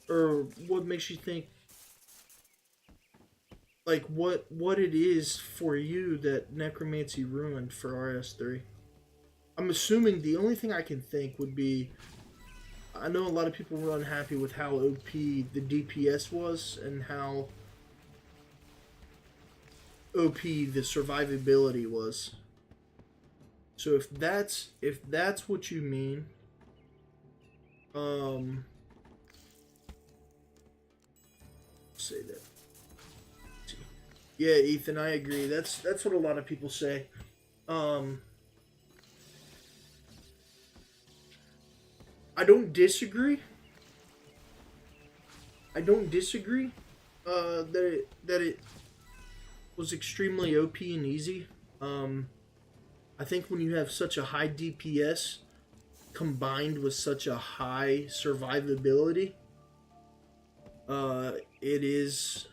or what makes you think, like, what it is for you that Necromancy ruined for RS3. I'm assuming the only thing I can think would be, I know a lot of people were unhappy with how OP the DPS was and how OP the survivability was. So if that's what you mean, say that. Yeah, Ethan, I agree. That's what a lot of people say. I don't disagree. That it was extremely OP and easy. I think when you have such a high DPS combined with such a high survivability, it is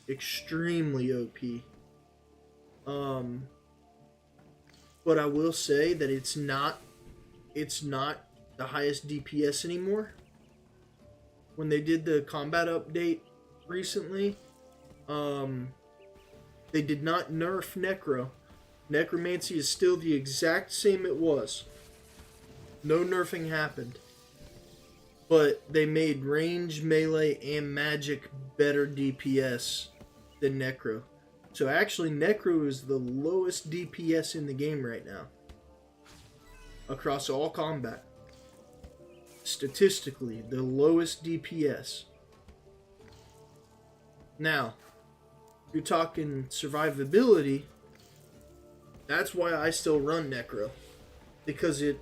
extremely OP. But I will say that it's not the highest DPS anymore. When they did the combat update recently, they did not nerf Necro. Necromancy is still the exact same it was. No nerfing happened. But they made range, melee, and magic better DPS than Necro. So actually, Necro is the lowest DPS in the game right now. Across all combat. Statistically, the lowest DPS. Now, you're talking survivability. That's why I still run Necro. Because the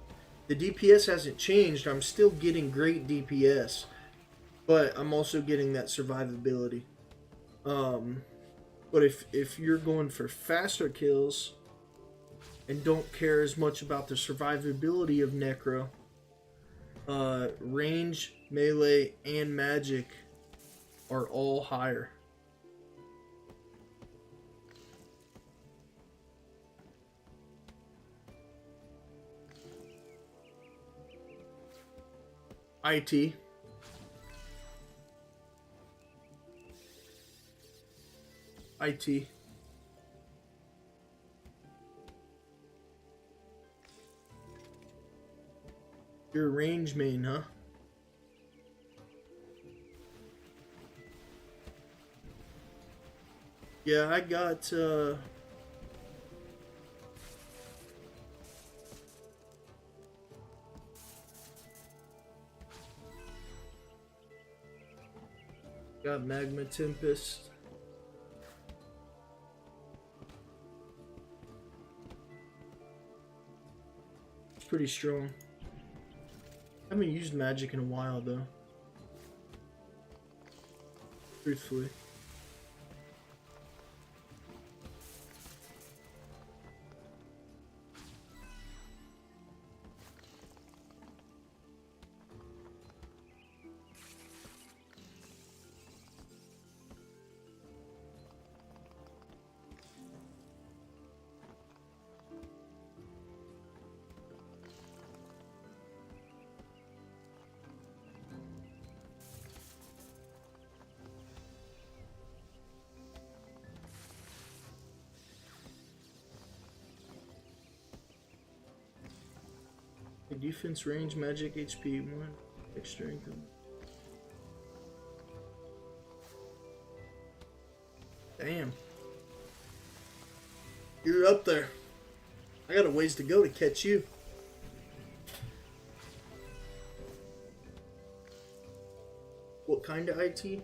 DPS hasn't changed. I'm still getting great DPS. But I'm also getting that survivability. But if you're going for faster kills and don't care as much about the survivability of Necro, range, melee, and magic are all higher. IT. IT. You're a range main, huh? Yeah, I got got Magma Tempest. It's pretty strong. I haven't used magic in a while though. Truthfully. Defense, range, magic, HP, 1, extra income. Damn. You're up there. I got a ways to go to catch you. What kind of IT?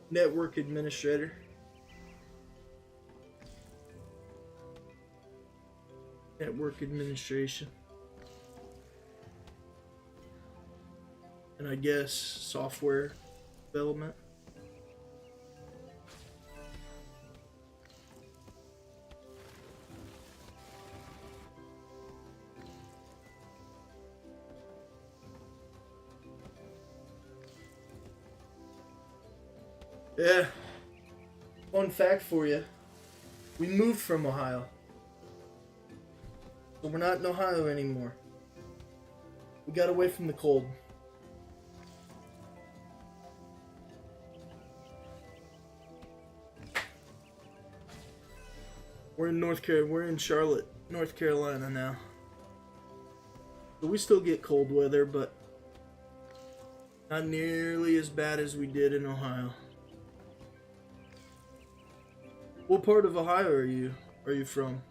Network administrator. Network administration. And I guess software development. Yeah. Fun fact for you. We moved from Ohio. So we're not in Ohio anymore. We got away from the cold. We're in Charlotte, North Carolina now. So we still get cold weather, but not nearly as bad as we did in Ohio. What part of Ohio are you from?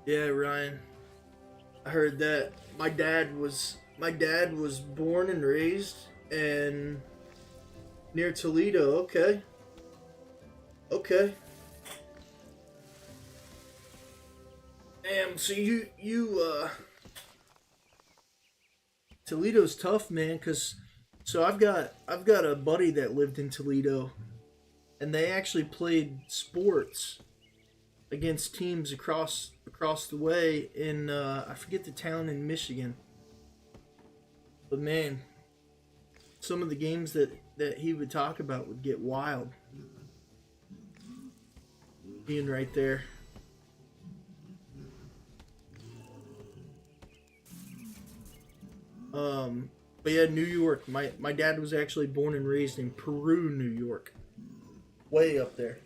Yeah, Ryan. I heard that my dad was born and raised in near Toledo. Okay. Okay. Damn, so you Toledo's tough, man, so I've got a buddy that lived in Toledo, and they actually played sports against teams across the way in I forget the town in Michigan. But man, some of the games that he would talk about would get wild. Being right there. But yeah, New York. My dad was actually born and raised in Peru, New York. Way up there.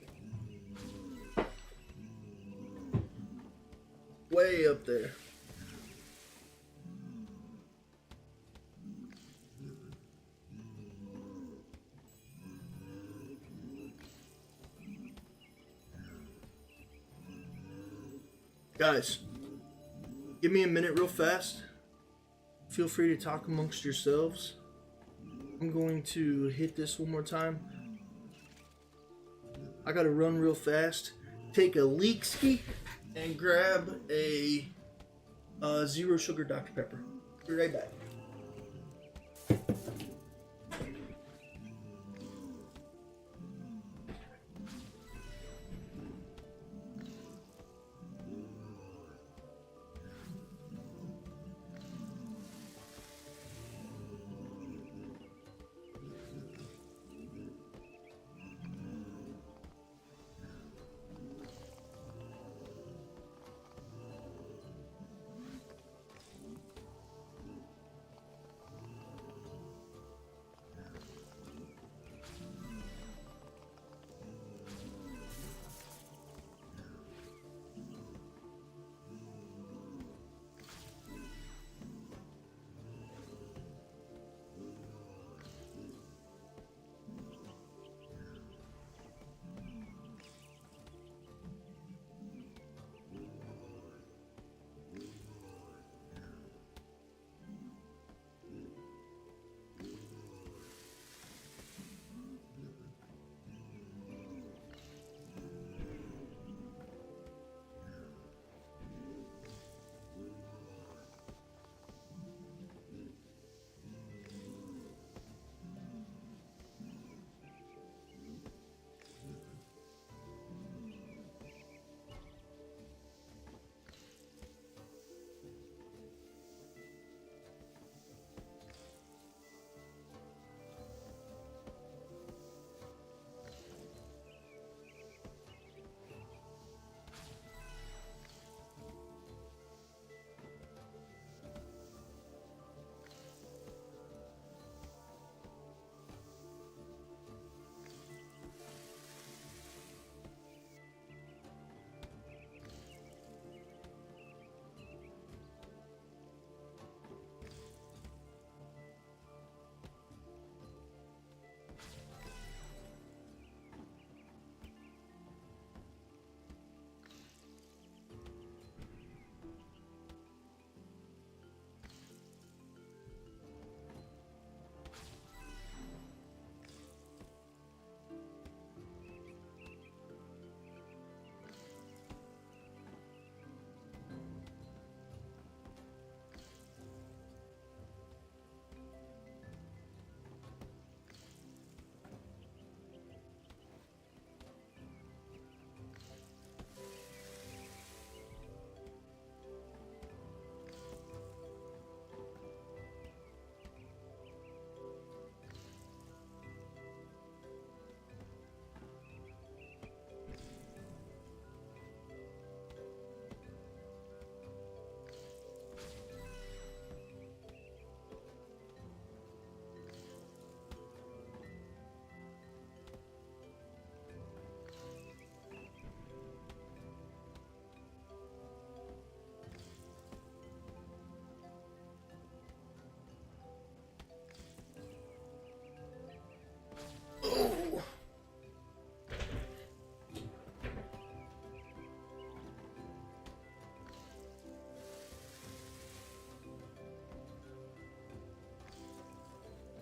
Way up there. Guys, give me a minute real fast. Feel free to talk amongst yourselves. I'm going to hit this one more time. I gotta run real fast, take a leak ski, and grab a zero sugar Dr. Pepper. Be right back.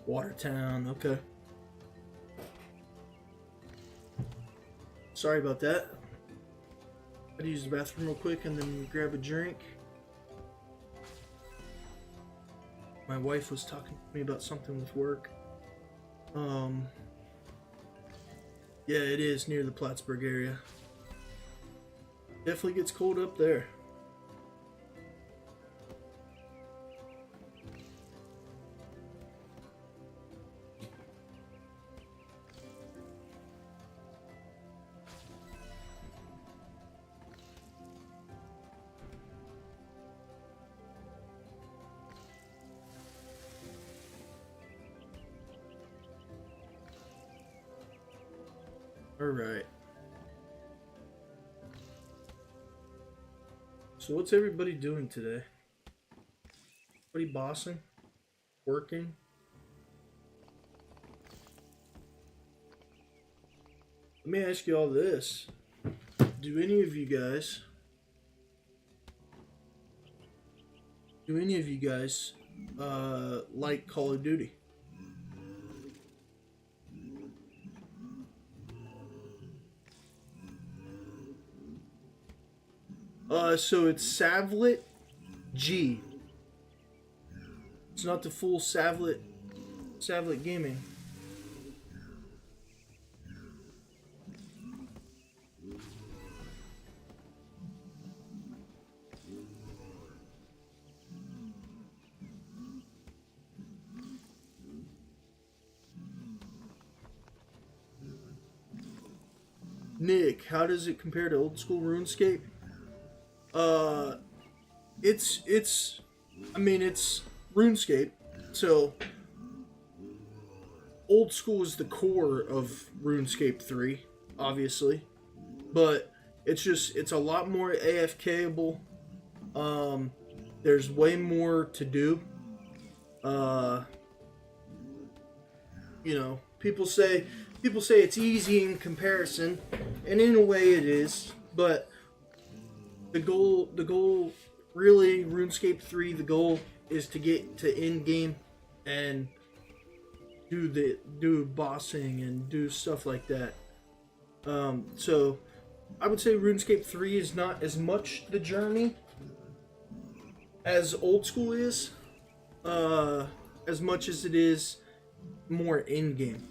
Watertown, okay. Sorry about that. I had to use the bathroom real quick and then grab a drink. My wife was talking to me about something with work. Yeah, it is near the Plattsburgh area. Definitely gets cold up there. Alright. So what's everybody doing today? Everybody bossing? Working? Let me ask you all this. Do any of you guys like Call of Duty? So it's Savlet G. It's not the full Savlet Gaming. Nick, how does it compare to old school RuneScape? It's RuneScape, so old school is the core of RuneScape 3, obviously, but it's a lot more AFKable. There's way more to do. People say it's easy in comparison, and in a way it is, but the goal really, RuneScape 3, the goal is to get to end game and do bossing and do stuff like that. So I would say RuneScape 3 is not as much the journey as old school is, as much as it is more end game.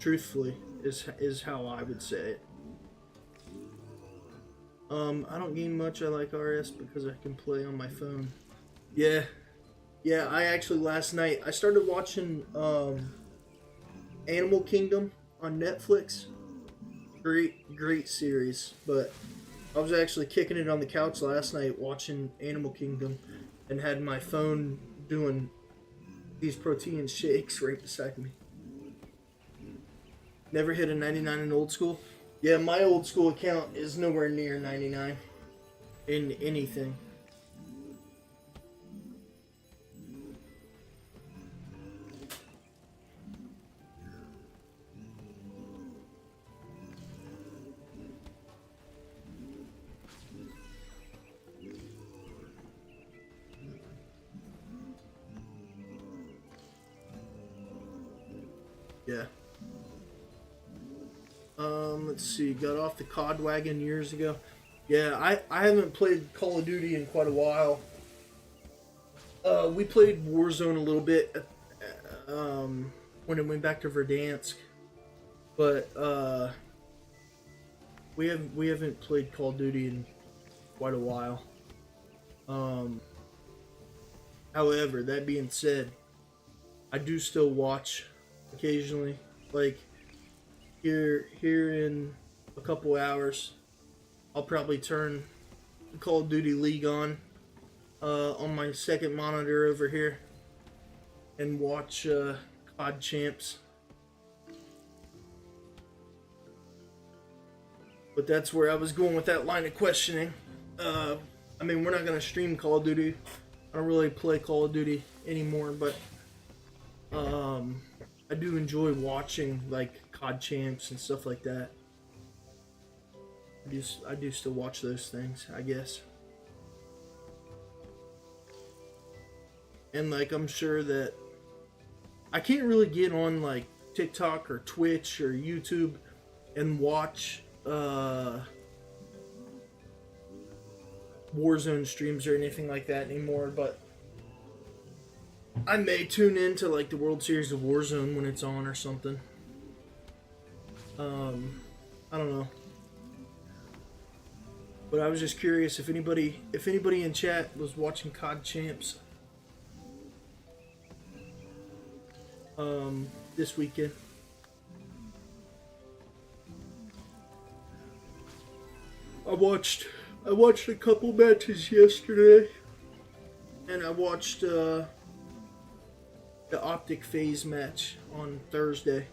Truthfully, is how I would say it. I don't game much. I like RS because I can play on my phone. Yeah. I actually last night I started watching Animal Kingdom on Netflix. Great series. But I was actually kicking it on the couch last night watching Animal Kingdom, and had my phone doing these protein shakes right beside me. Never hit a 99 in old school. Yeah, my old school account is nowhere near 99 in anything. Yeah. Let's see. Got off the COD wagon years ago. Yeah, I haven't played Call of Duty in quite a while. We played Warzone a little bit when it went back to Verdansk, but we haven't played Call of Duty in quite a while. However, that being said, I do still watch occasionally. Like here in a couple hours, I'll probably turn the Call of Duty League on my second monitor over here and watch COD Champs. But that's where I was going with that line of questioning. We're not going to stream Call of Duty. I don't really play Call of Duty anymore, but I do enjoy watching like COD Champs and stuff like that. I do still watch those things, I guess. And like, I'm sure that I can't really get on like TikTok or Twitch or YouTube and watch Warzone streams or anything like that anymore, but I may tune into like the World Series of Warzone when it's on or something. I don't know. But I was just curious if anybody in chat was watching COD Champs this weekend. I watched a couple matches yesterday, and I watched the Optic Phase match on Thursday.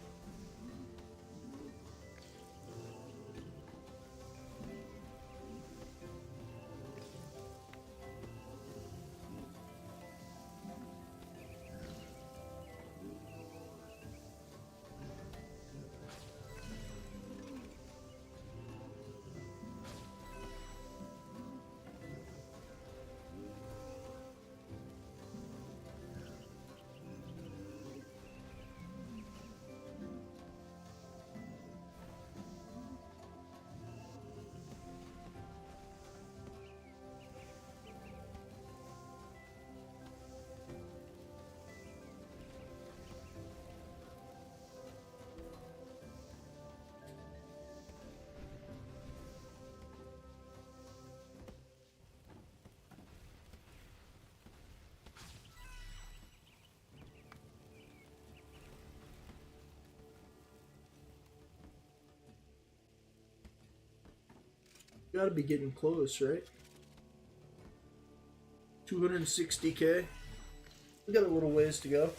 Gotta be getting close, right? 260K. We got a little ways to go.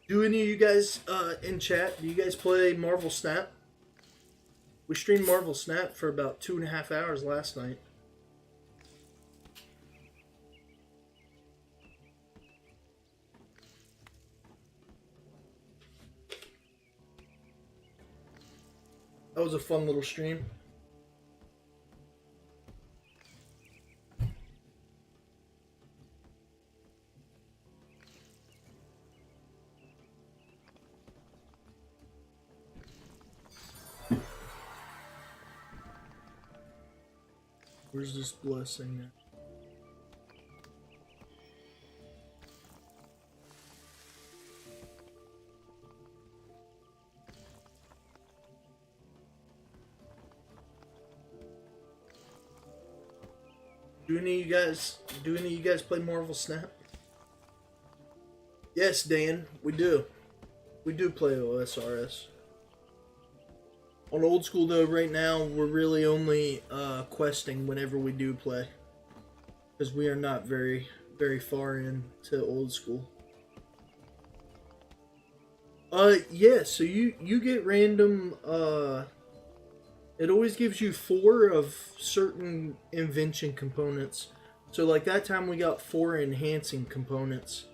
Do any of you guys in chat, do you guys play Marvel Snap? We streamed Marvel Snap for about 2.5 hours last night. That was a fun little stream. Where's this blessing at? Do any of you guys play Marvel Snap? Yes, Dan, we do. We do play OSRS. On old school though, right now we're really only questing whenever we do play, because we are not very far into old school. Yeah. So you get random. It always gives you 4 of certain invention components. So like that time we got 4 enhancing components.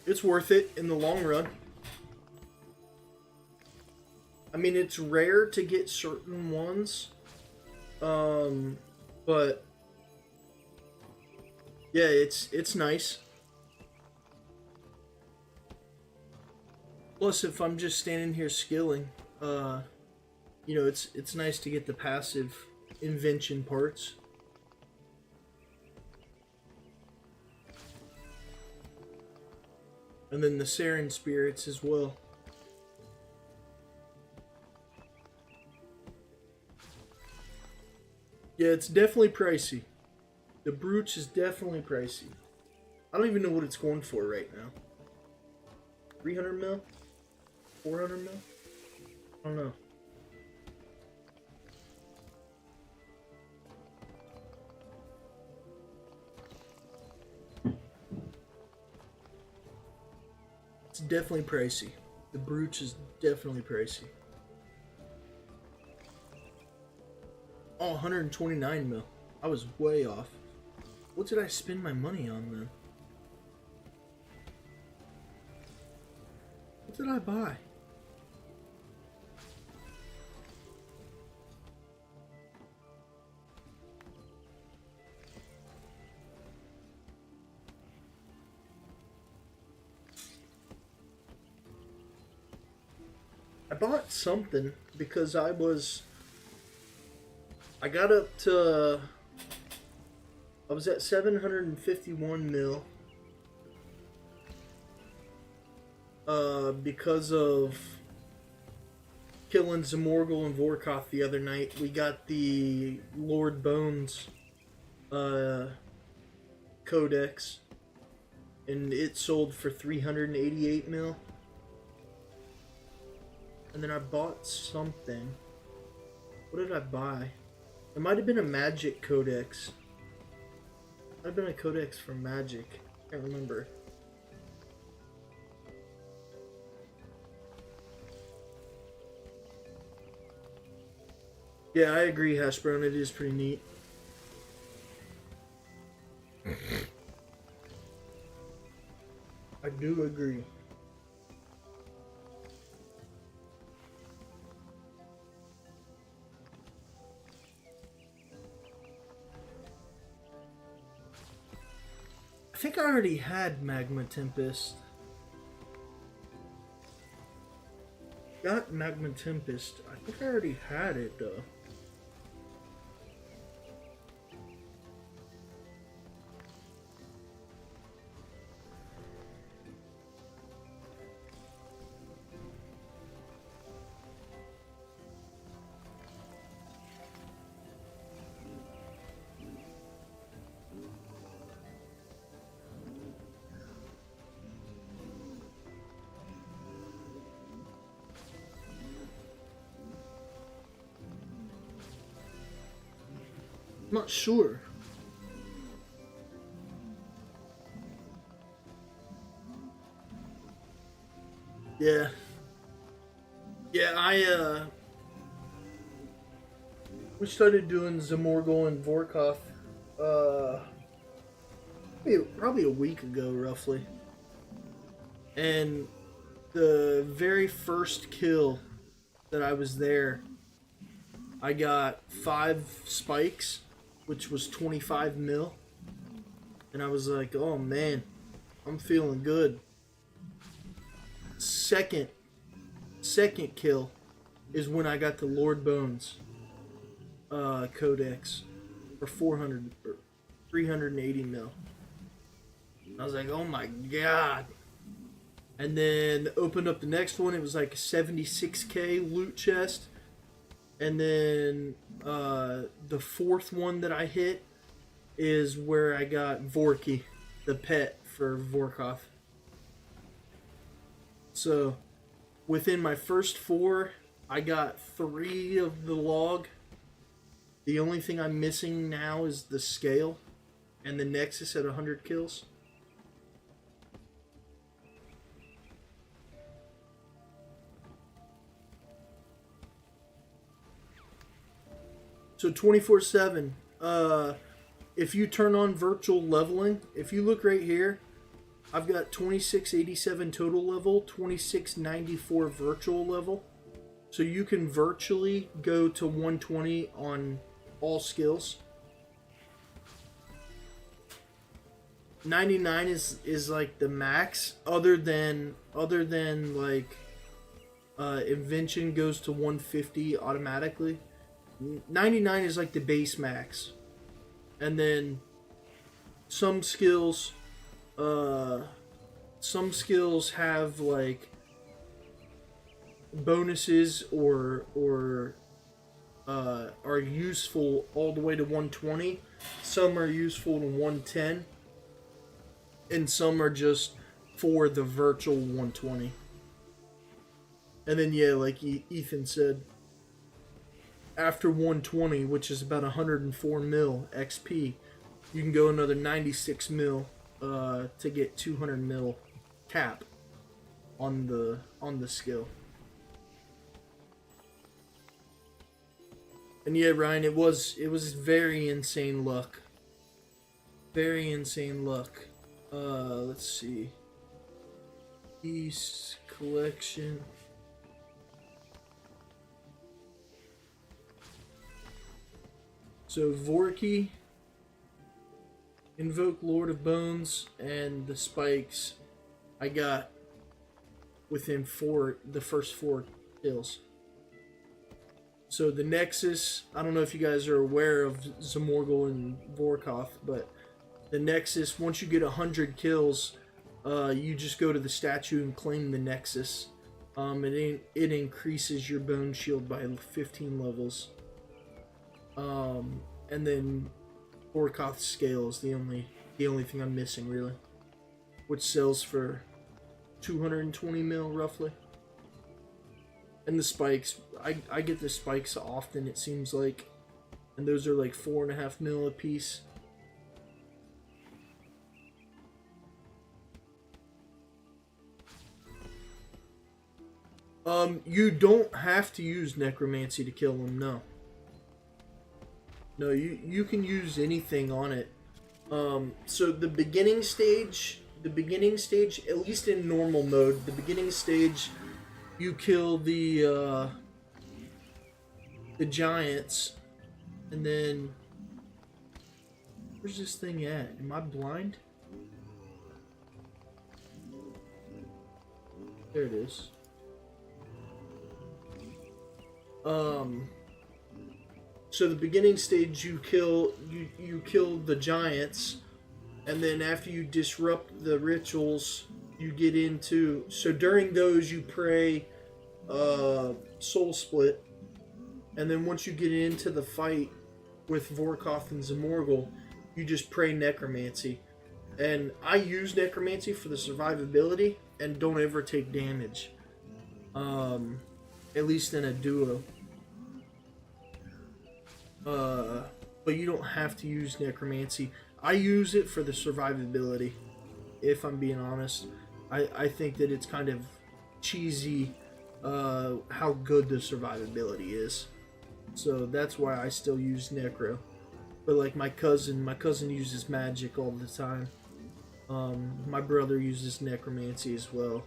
It's worth it in the long run. I mean, it's rare to get certain ones. But yeah, it's nice. Plus, if I'm just standing here skilling, you know, it's nice to get the passive invention parts. And then the Saren spirits as well. Yeah, it's definitely pricey. The brooch is definitely pricey. I don't even know what it's going for right now. 300 mil? 400 mil? I don't know. It's definitely pricey. The brooch is definitely pricey. Oh, 129 mil. I was way off. What did I spend my money on then? What did I buy? I bought something because I got up to, I was at 751 mil. Because of killing Zamorgel and Vorkoth the other night, we got the Lord Bones codex, and it sold for 388 mil. And then I bought something. What did I buy? It might have been a Magic codex. Might have been a codex for Magic. I can't remember. Yeah, I agree, Hash Brown. It is pretty neat. I do agree. I think I already had Magma Tempest. Got Magma Tempest. I think I already had it though. I'm not sure. Yeah. Yeah, we started doing Zamorgel and Vorkoth probably a week ago roughly. And the very first kill that I was there, I got 5 spikes, which was 25 mil. And I was like, oh man, I'm feeling good. Second kill is when I got the Lord Bones codex for 400 or 380 mil. I was like, oh my god. And then opened up the next one. It was like a 76k loot chest. And then the fourth one that I hit is where I got Vorky, the pet for Vorkoth. So within my first 4, I got 3 of the log. The only thing I'm missing now is the scale and the Nexus at 100 kills. So 24/7. If you turn on virtual leveling, if you look right here, I've got 2687 total level, 2694 virtual level. So you can virtually go to 120 on all skills. 99 is like the max, other than like invention goes to 150 automatically. 99 is like the base max. And then some skills have like bonuses or are useful all the way to 120. Some are useful to 110. And some are just for the virtual 120. And then yeah, like Ethan said, after 120, which is about 104 mil XP, you can go another 96 mil to get 200 mil cap on the skill. And yeah, Ryan, it was very insane luck. Very insane luck. Let's see. East collection. So Vorky, Invoke Lord of Bones, and the spikes I got within the first 4 kills. So the Nexus, I don't know if you guys are aware of Zamorgel and Vorkoth, but the Nexus, once you get 100 kills, you just go to the statue and claim the Nexus. It increases your bone shield by 15 levels. And then Vorkoth's scale is the only thing I'm missing, really, which sells for 220 mil roughly. And the spikes, I get the spikes often, it seems like, and those are like 4.5 mil a piece. You don't have to use necromancy to kill them, no. No, you can use anything on it. So the beginning stage, at least in normal mode, the beginning stage, you kill the giants, and then where's this thing at? Am I blind? There it is. So the beginning stage, you kill the giants, and then after you disrupt the rituals, you get into. So during those, you pray Soul Split, and then once you get into the fight with Vorkoth and Zamorgel, you just pray Necromancy. And I use Necromancy for the survivability and don't ever take damage. At least in a duo. But you don't have to use Necromancy. I use it for the survivability, if I'm being honest. I think that it's kind of cheesy how good the survivability is. So that's why I still use Necro. But like my cousin uses magic all the time. My brother uses Necromancy as well.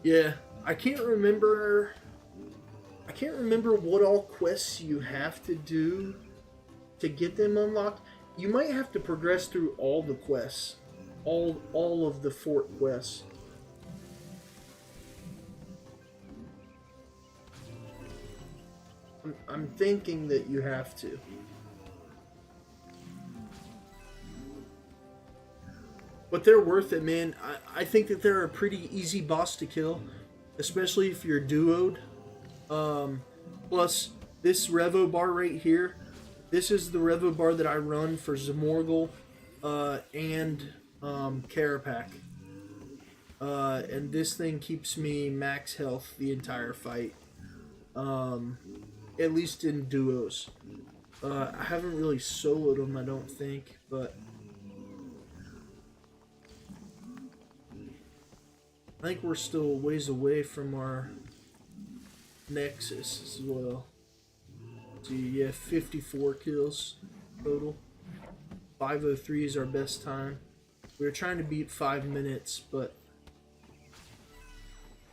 Yeah, I can't remember what all quests you have to do to get them unlocked. You might have to progress through all the quests, all of the fort quests. I'm thinking that you have to. But they're worth it, man. I think that they're a pretty easy boss to kill, especially if you're duoed. Plus, this Revo bar right here, this is the Revo bar that I run for Zamorgel and Carapac. And this thing keeps me max health the entire fight. At least in duos. I haven't really soloed them, I don't think, but I think we're still a ways away from our Nexus as well. So yeah, 54 kills total. 5:03 is our best time. We were trying to beat 5 minutes, but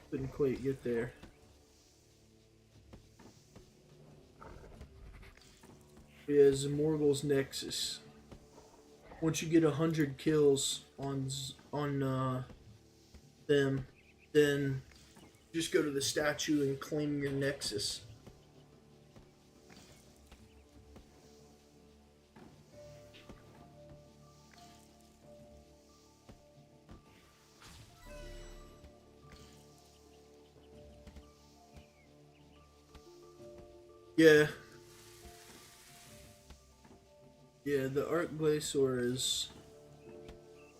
couldn't quite get there. Yeah, Zamorgel's Nexus. Once you get 100 kills on them, then just go to the statue and claim your Nexus. Yeah. Yeah, the Arc Glacier is...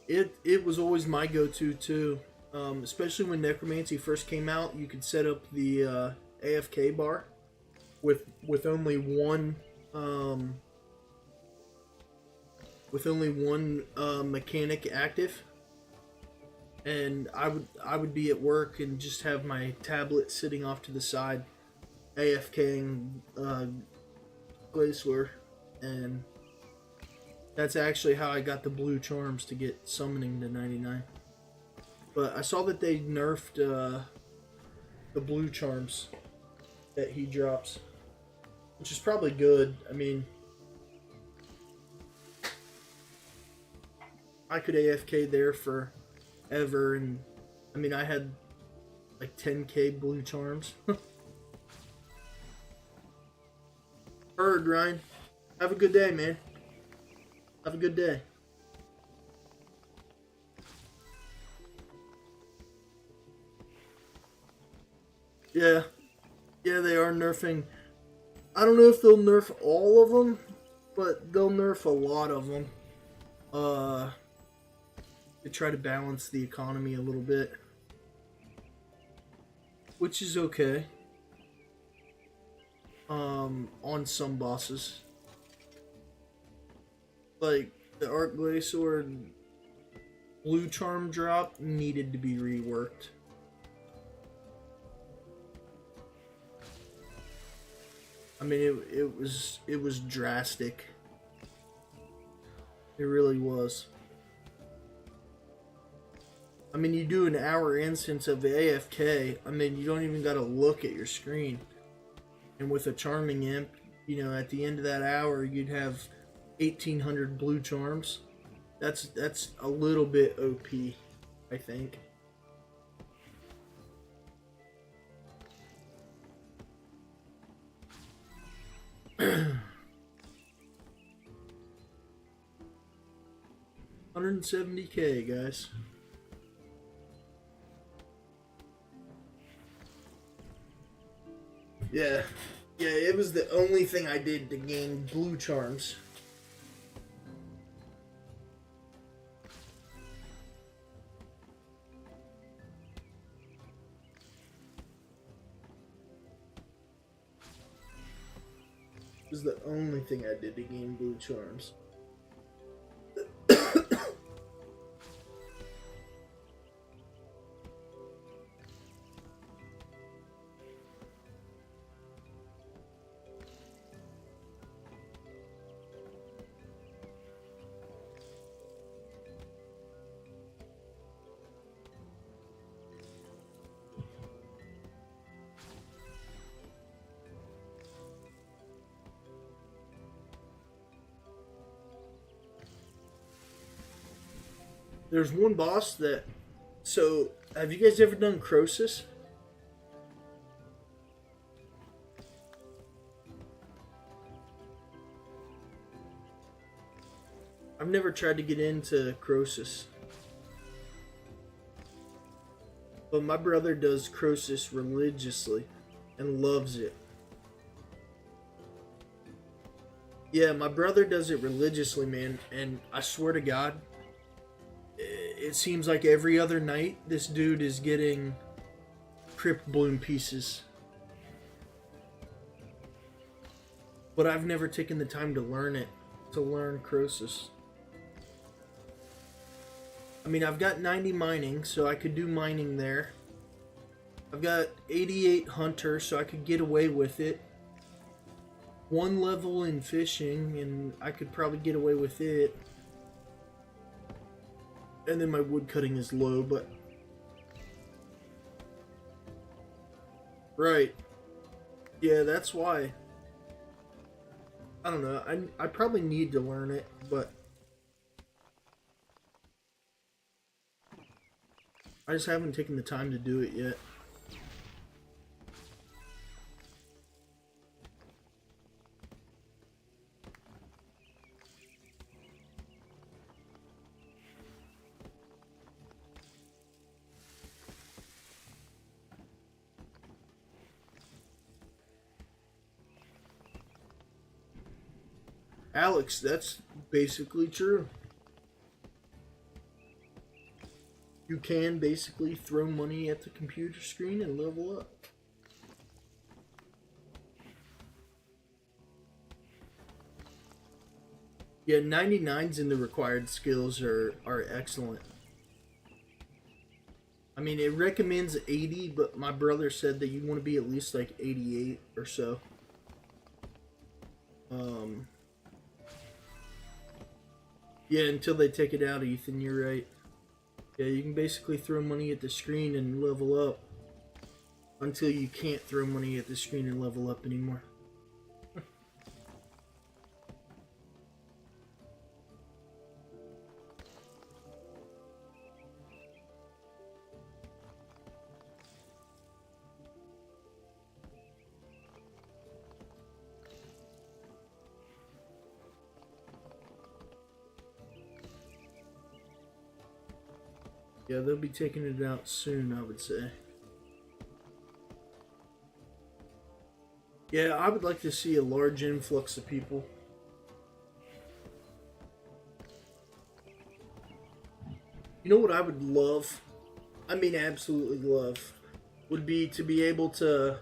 It was always my go-to too. Especially when Necromancy first came out, you could set up the AFK bar with only one mechanic active, and I would be at work and just have my tablet sitting off to the side, AFKing Glacier, and that's actually how I got the blue charms to get summoning to 99. But I saw that they nerfed the blue charms that he drops, which is probably good. I mean, I could AFK there forever, and I mean, I had like 10k blue charms. Heard, Ryan. Have a good day, man. Have a good day. Yeah. Yeah, they are nerfing. I don't know if they'll nerf all of them, but they'll nerf a lot of them. To try to balance the economy a little bit. Which is okay. On some bosses. Like, the Arc Glacior blue charm drop needed to be reworked. I mean, it was drastic. It really was. I mean, you do an hour instance of the AFK. I mean, you don't even gotta look at your screen. And with a charming imp, you know, at the end of that hour, you'd have 1,800 blue charms. That's a little bit OP, I think. $170k, guys. Yeah, it was the only thing I did to gain blue charms. It was the only thing I did to gain blue charms. There's one boss that... So, have you guys ever done Croesus? I've never tried to get into Croesus. But my brother does Croesus religiously and loves it. Yeah, my brother does it religiously, man, and I swear to God, it seems like every other night this dude is getting crypt bloom pieces. But I've never taken the time to learn it, to learn Croesus. I mean, I've got 90 mining, so I could do mining there. I've got 88 hunter, so I could get away with it. 1 level in fishing, and I could probably get away with it. And then my wood cutting is low, but... Right. Yeah, that's why. I don't know. I probably need to learn it, but... I just haven't taken the time to do it yet. Alex, that's basically true. You can basically throw money at the computer screen and level up. Yeah, 99s in the required skills are excellent. I mean, it recommends 80, but my brother said that you want to be at least like 88 or so. Yeah, until they take it out, Ethan, you're right. Yeah, you can basically throw money at the screen and level up until you can't throw money at the screen and level up anymore. Yeah, they'll be taking it out soon, I would say. Yeah, I would like to see a large influx of people. You know what I would love? I mean, absolutely love. Would be to be able to,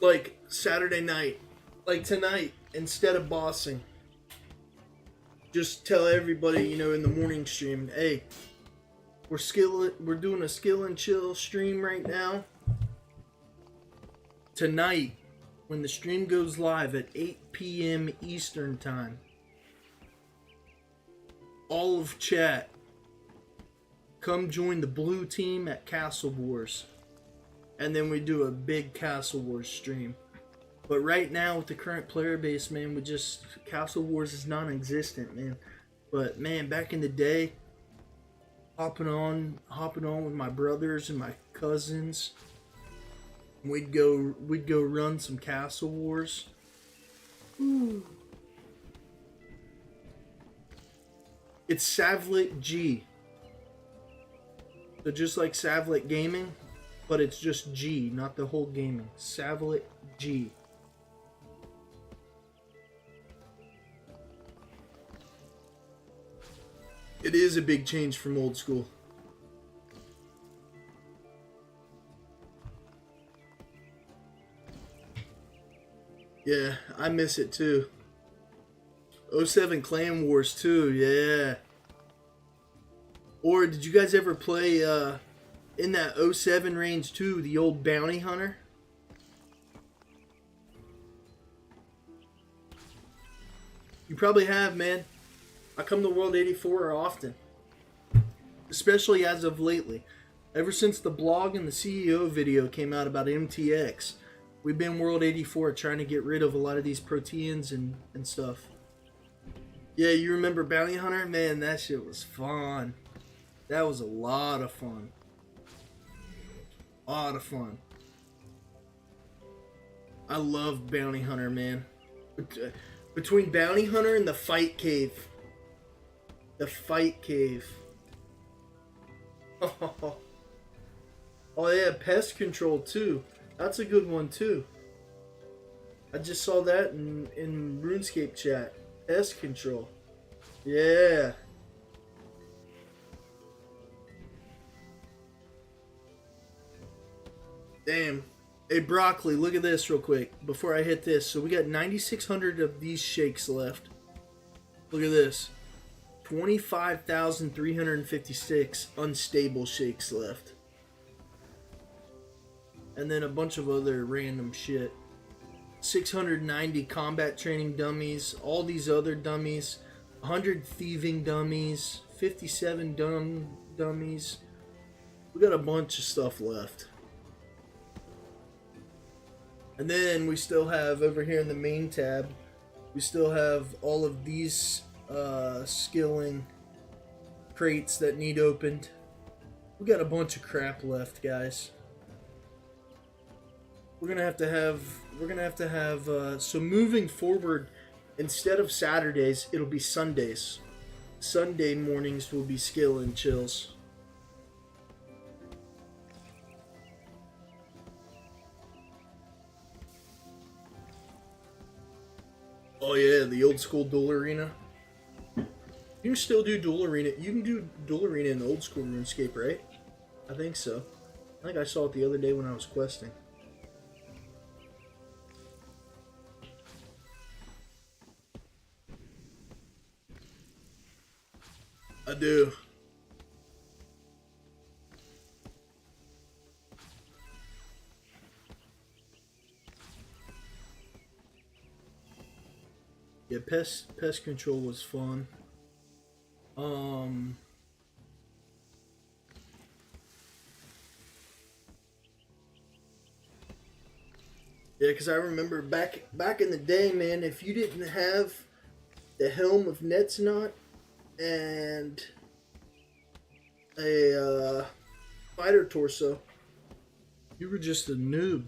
like, Saturday night, like tonight, instead of bossing, just tell everybody, you know, in the morning stream, hey, we're doing a skill and chill stream right now. Tonight, when the stream goes live at 8 p.m. Eastern time, all of chat, come join the blue team at Castle Wars. And then we do a big Castle Wars stream. But right now, with the current player base, man, Castle Wars is non-existent, man. But man, back in the day, hopping on with my brothers and my cousins, we'd go run some Castle Wars. Ooh. It's Savlet G. So just like Savlet Gaming, but it's just G, not the whole gaming. Savlet G. It is a big change from old school. Yeah, I miss it too. 07 Clan Wars too, yeah. Or did you guys ever play in that 07 range too, the old Bounty Hunter? You probably have, man. I come to World 84 often. Especially as of lately. Ever since the blog and the CEO video came out about MTX, we've been World 84 trying to get rid of a lot of these proteins and stuff. Yeah, you remember Bounty Hunter? Man, that shit was fun. That was a lot of fun. A lot of fun. I love Bounty Hunter, man. Between Bounty Hunter and the Fight Cave. The Fight Cave. Oh yeah, Pest Control too. That's a good one too. I just saw that in RuneScape chat. Pest Control. Yeah. Damn. Hey, Broccoli, look at this real quick before I hit this. So we got 9,600 of these shakes left. Look at this. 25,356 unstable shakes left. And then a bunch of other random shit. 690 combat training dummies. All these other dummies. 100 thieving dummies. 57 dummies. We got a bunch of stuff left. And then we still have, over here in the main tab, we still have all of these skilling crates that need opened. We got a bunch of crap left, guys. We're gonna have to have so moving forward, instead of Saturdays, it'll be Sundays. Sunday mornings will be skill and chills. Oh yeah, the old school duel arena. You can still do duel arena. You can do duel arena in the old school RuneScape, right? I think so. I think I saw it the other day when I was questing. I do. Yeah, pest control was fun. Yeah, because I remember back in the day, man, if you didn't have the Helm of Netznot and a fighter torso, you were just a noob.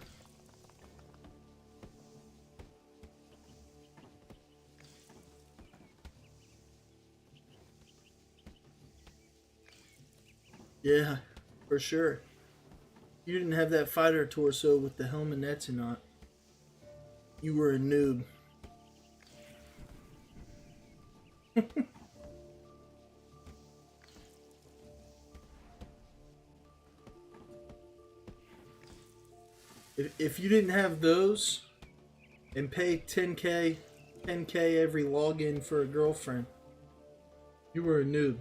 Yeah, for sure. You didn't have that fighter torso with the helmet nets and not. You were a noob. If you didn't have those and pay 10k every login for a girlfriend, you were a noob.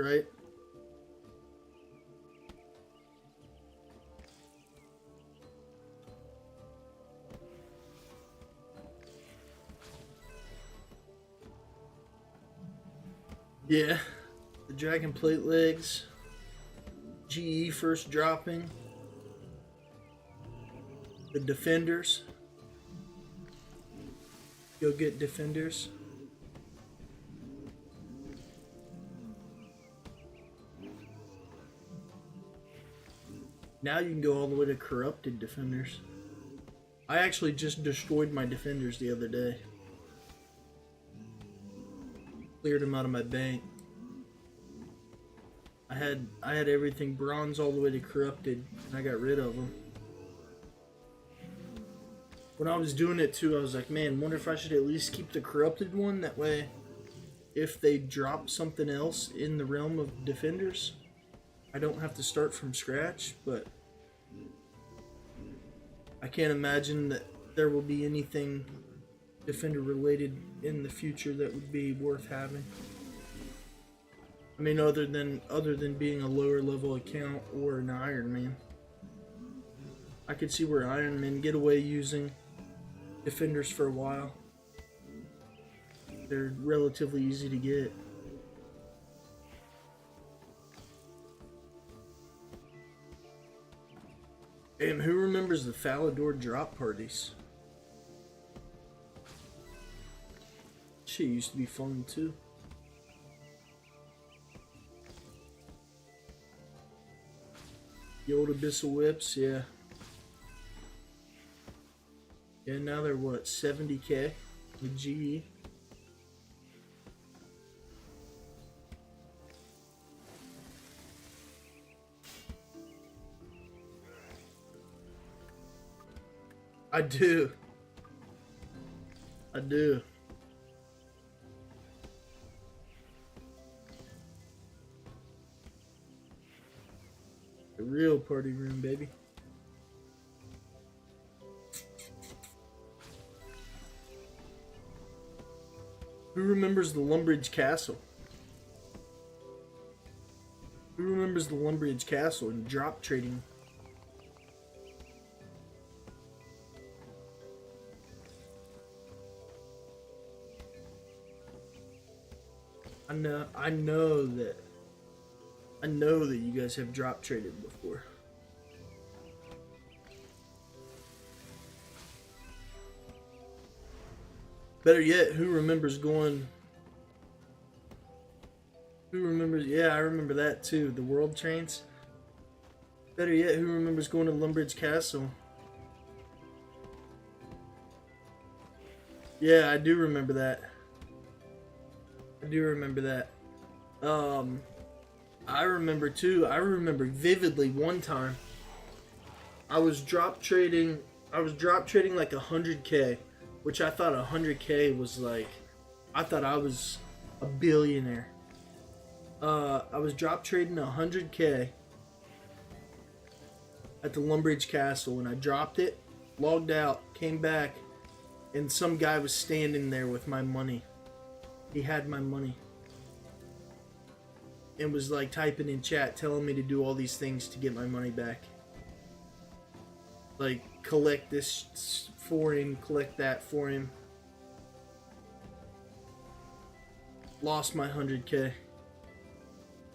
Right? Yeah. The dragon plate legs. GE first dropping. The defenders. Go get defenders. Now you can go all the way to corrupted defenders. I actually just destroyed my defenders the other day. Cleared them out of my bank. I had everything bronze all the way to corrupted, and I got rid of them. When I was doing it too, I was like, man, wonder if I should at least keep the corrupted one. That way, if they drop something else in the realm of defenders, I don't have to start from scratch. But I can't imagine that there will be anything defender related in the future that would be worth having. I mean, other than being a lower level account or an Iron Man. I could see where Iron Men get away using defenders for a while. They're relatively easy to get. Damn, who remembers the Falador drop parties? Shit used to be fun too. The old Abyssal Whips, yeah. Yeah, now they're what, 70k with GE? I do. I do. A real party room, baby. Who remembers the Lumbridge Castle? Who remembers the Lumbridge Castle and drop trading? I know that you guys have drop traded before. Better yet, who remembers going... Who remembers... Yeah, I remember that too. The world trains. Better yet, who remembers going to Lumbridge Castle? Yeah, I do remember that. I do remember that. I remember too. I remember vividly one time. I was drop trading like 100k, which I thought 100k was like, I thought I was a billionaire. I was drop trading 100k at the Lumbridge Castle, and I dropped it, logged out, came back, and some guy was standing there with my money. He had my money. And was like typing in chat telling me to do all these things to get my money back. Like collect this for him, collect that for him. Lost my 100k.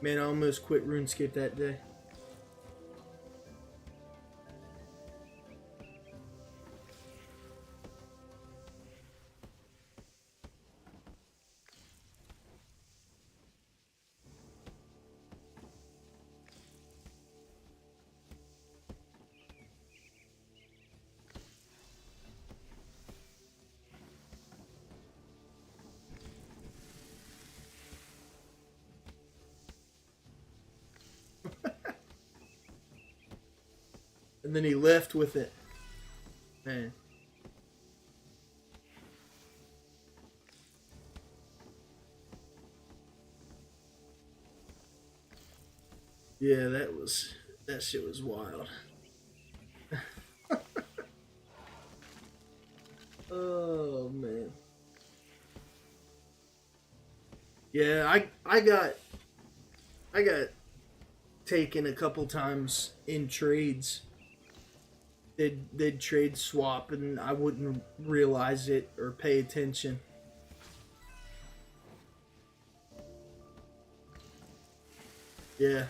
Man, I almost quit RuneScape that day. And then he left with it. Man. Yeah, that shit was wild. Oh man. Yeah, I got taken a couple times in trades. They'd trade swap and I wouldn't realize it or pay attention. Yeah.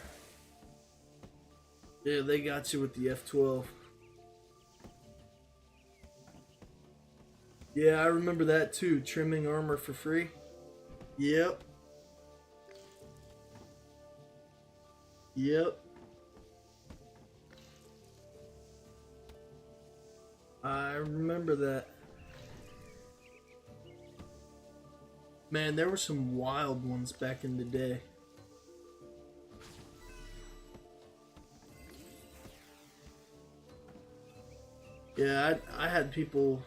Yeah, they got you with the F12. Yeah, I remember that too. Trimming armor for free. Yep. Yep. I remember that. Man, there were some wild ones back in the day. Yeah, I had people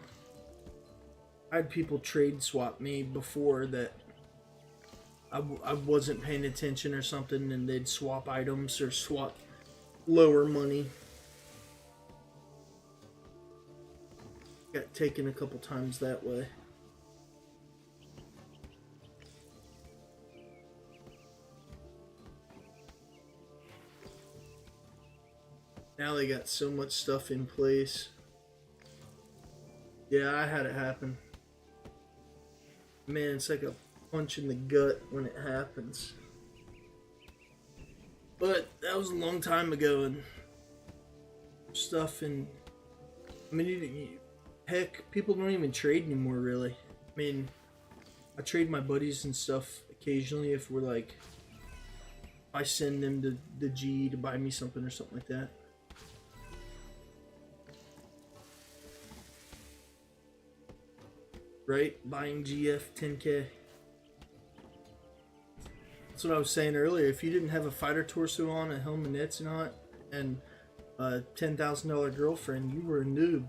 trade swap me before that I wasn't paying attention or something, and they'd swap items or swap lower money. Got taken a couple times that way. Now they got so much stuff in place. Yeah, I had it happen. Man, it's like a punch in the gut when it happens. But that was a long time ago, and stuff. And I mean, heck, people don't even trade anymore, really. I mean, I trade my buddies and stuff occasionally if we're like, I send them to the G to buy me something or something like that. Right? Buying GF 10K. That's what I was saying earlier. If you didn't have a fighter torso on, a helmet nets and a $10,000 girlfriend, you were a noob.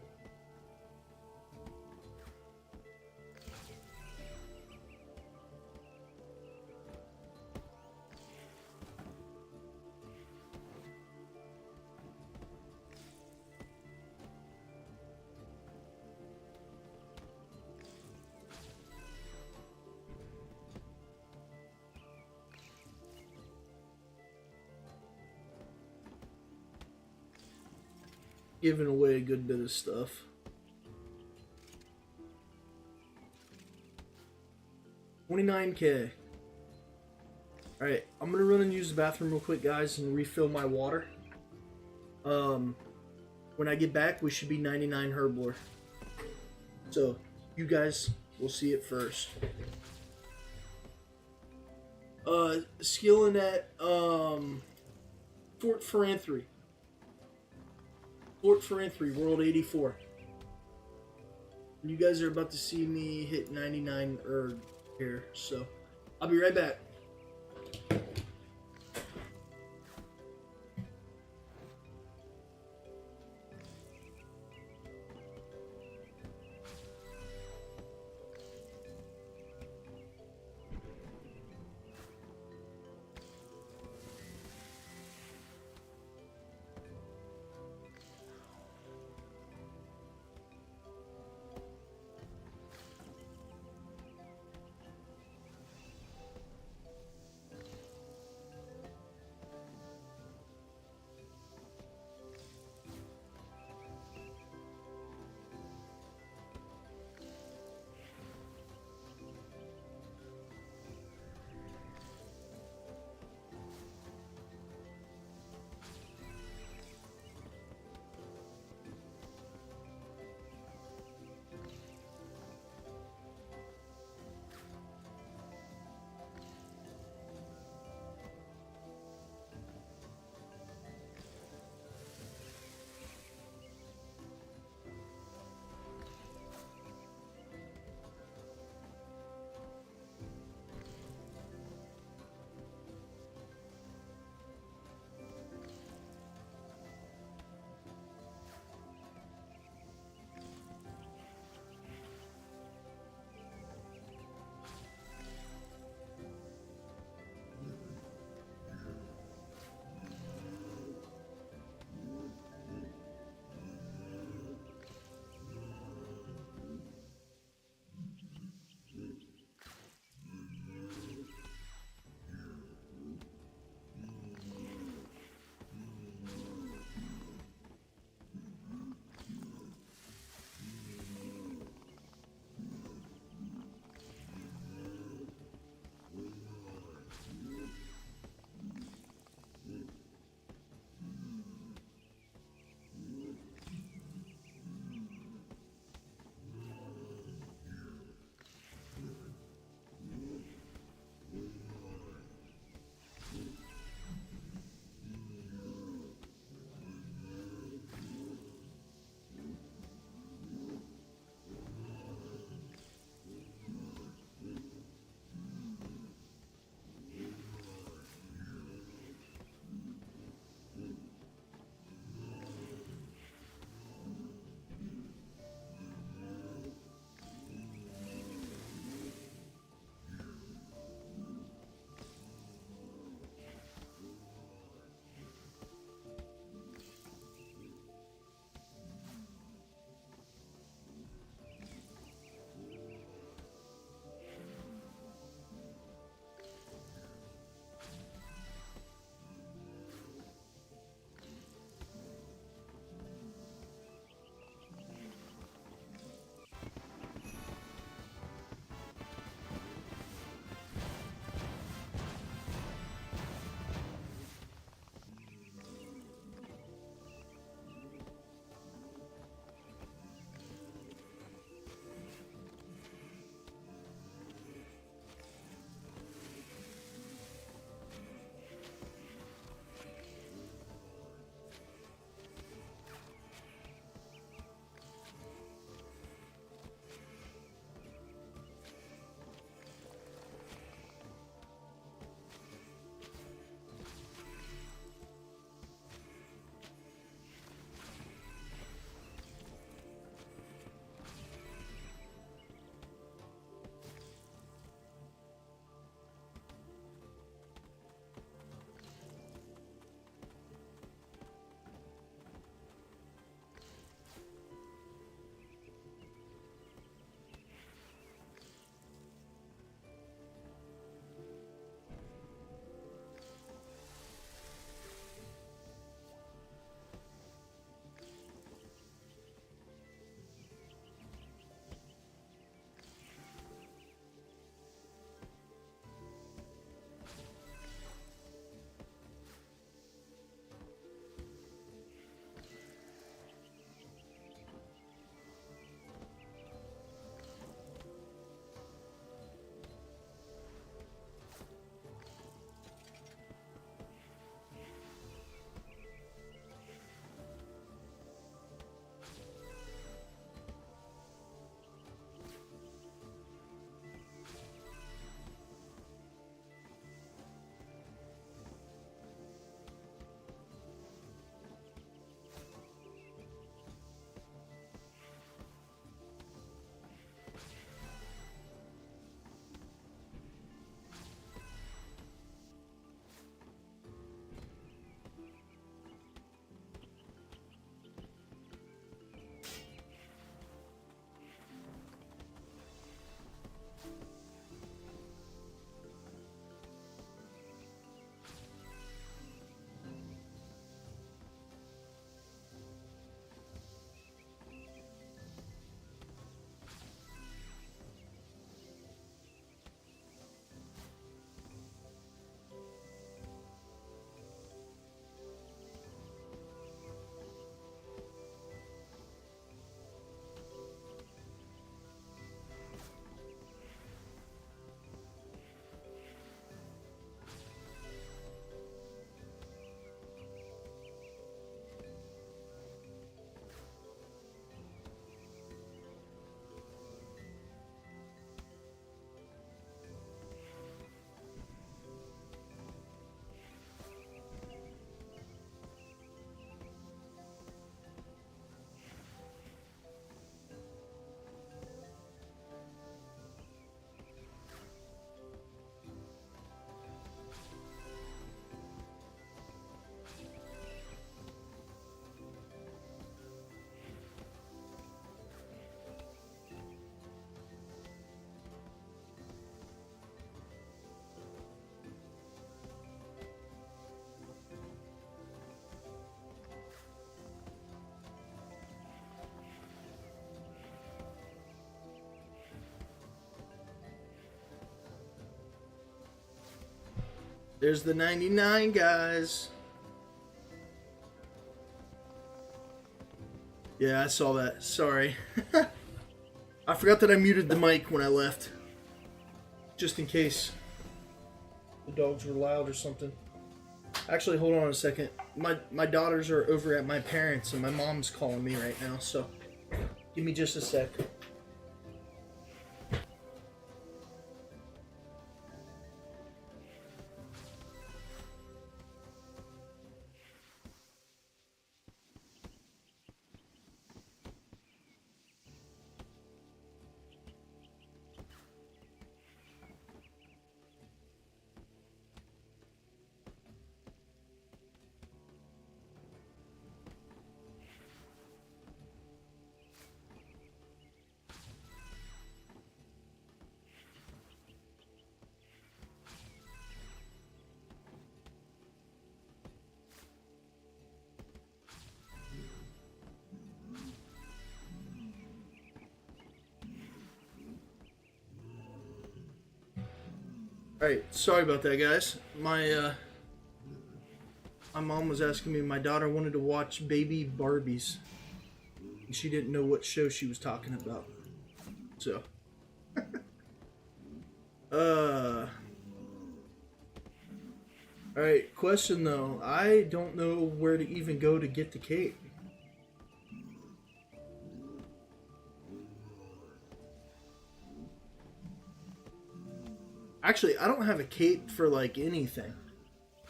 Giving away a good bit of stuff. $29K. Alright, I'm gonna run and use the bathroom real quick, guys, and refill my water. When I get back, we should be 99 Herblore. So, you guys will see it first. Skilling at, Fort Ferranthry. Fort Ferranthry, World 84. You guys are about to see me hit 99 Erg here, so I'll be right back. There's the 99, guys. Yeah, I saw that. Sorry. I forgot that I muted the mic when I left. Just in case the dogs were loud or something. Actually, hold on a second. My daughters are over at my parents' and my mom's calling me right now, so give me just a sec. Alright, sorry about that, guys. My mom was asking me, my daughter wanted to watch Baby Barbies. And she didn't know what show she was talking about. So. Alright, question though. I don't know where to even go to get the cape. Actually, I don't have a cape for like anything.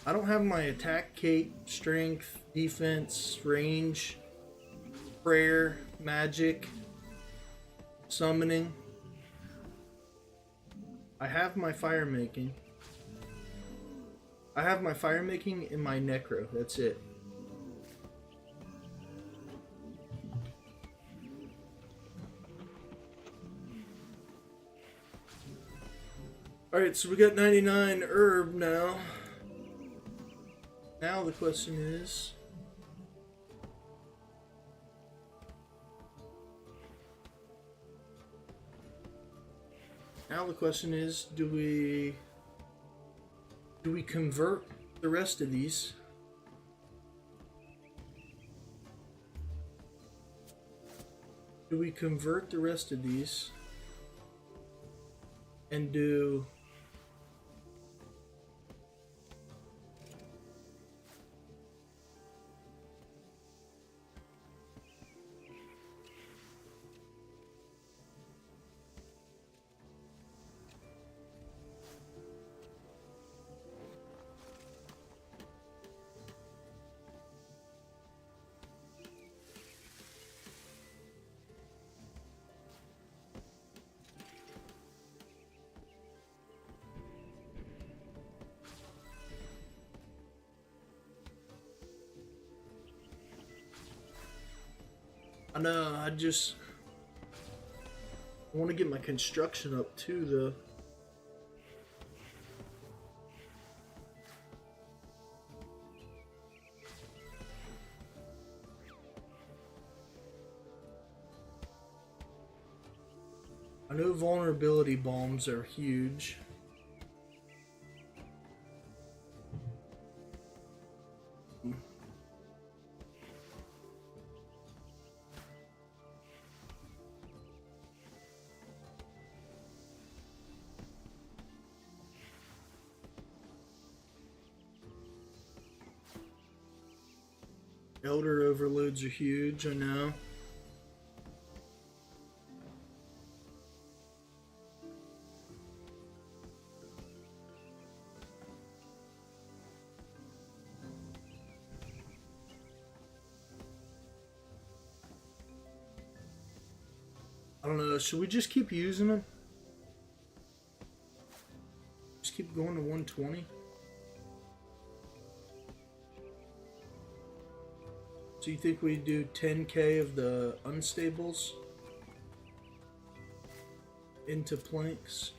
I don't have my attack cape, strength, defense, range, prayer, magic, summoning. I have my fire making. I have my fire making and my necro. That's it. Alright, so we got 99 herb now. Now the question is... Now the question is, do we convert the rest of these? Do we convert the rest of these and do I know, I want to get my construction up too, though. I know vulnerability bombs are huge. Elder overloads are huge, I know. I don't know, should we just keep using them? Just keep going to 120? So you think we do 10k of the unstables into planks?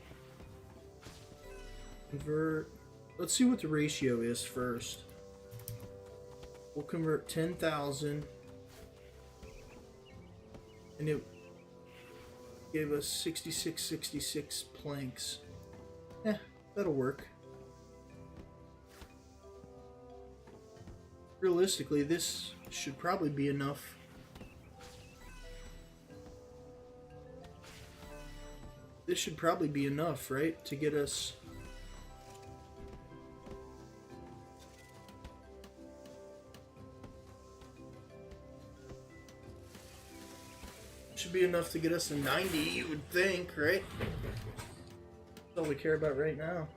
Convert. Let's see what the ratio is first. We'll convert 10,000. And it gave us 66 planks. That'll work. realistically, this should probably be enough. This should probably be enough, right? To get us... Should be enough to get us to 90, you would think, right? That's all we care about right now.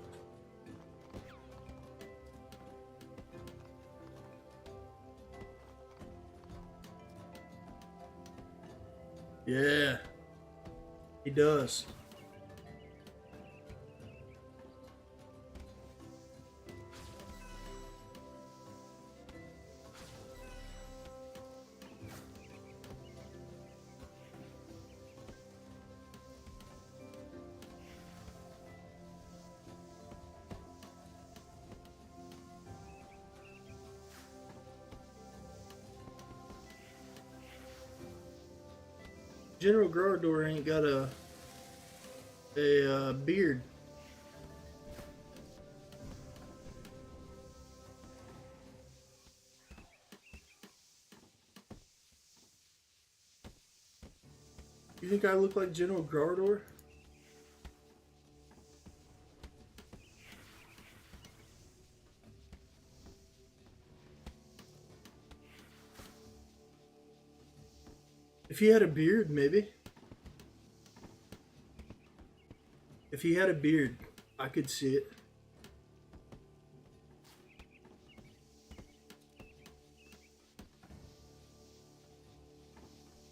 Yeah, he does. General Gardor ain't got a beard. You think I look like General Gardor? If he had a beard, maybe. If he had a beard, I could see it.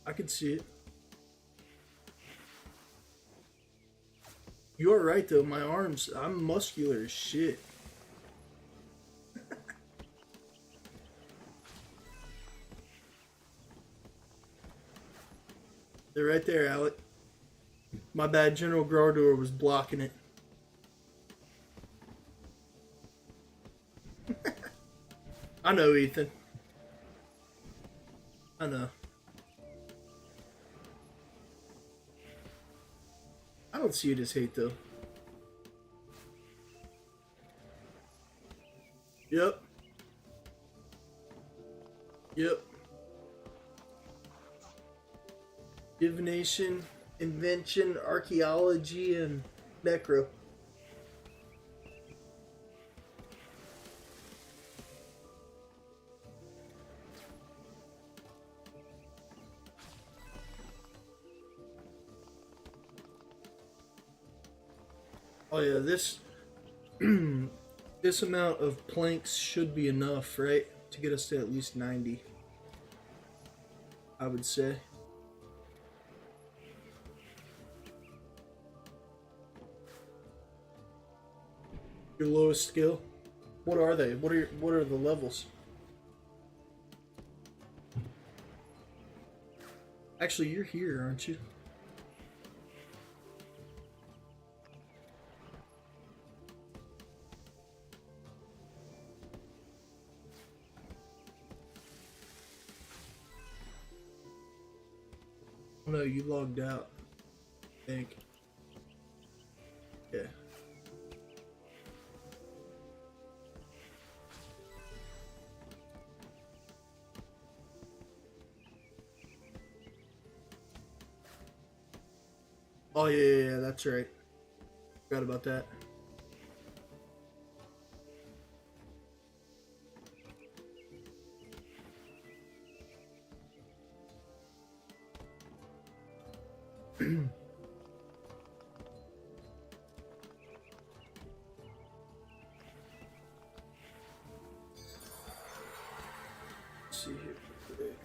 I could see it. You're right though, my arms, I'm muscular as shit. They're right there, Alec. My bad, General Gardor was blocking it. I know, Ethan. I know. I don't see it as hate though. Yep. Yep. Divination, invention, archaeology, and necro. Oh yeah, this this amount of planks should be enough, right? To get us to at least 90. I would say. Your lowest skill? What are they? What are the levels? Actually, you're here, aren't you? Oh, no, you logged out, I think. Yeah. Oh yeah, that's right. Forgot about that. Let's see here quick.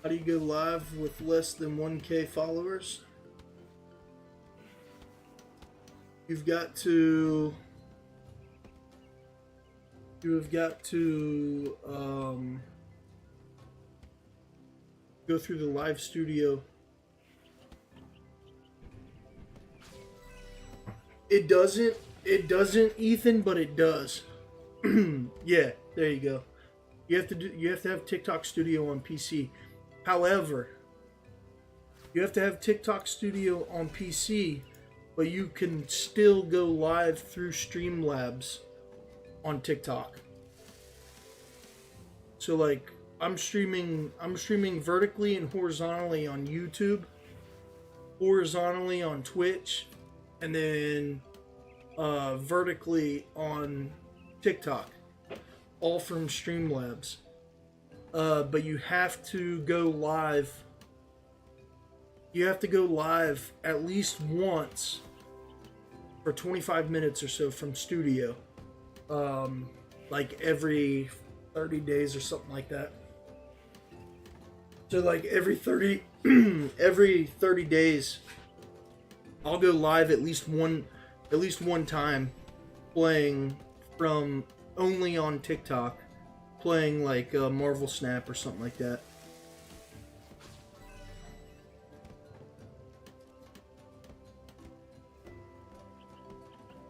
How do you go live with less than 1K followers? You've got to You have got to go through the live studio. It doesn't, Ethan, but it does. Yeah, there you go. You have to have TikTok Studio on PC. However, you have to have TikTok Studio on PC, but you can still go live through Streamlabs on TikTok. So like I'm streaming vertically and horizontally on YouTube, horizontally on Twitch, and then vertically on TikTok, all from Streamlabs. But you have to go live. You have to go live at least once for 25 minutes or so from studio, like every 30 days or something like that. So like every 30 days, I'll go live at least one time, playing from only on TikTok, playing like Marvel Snap or something like that.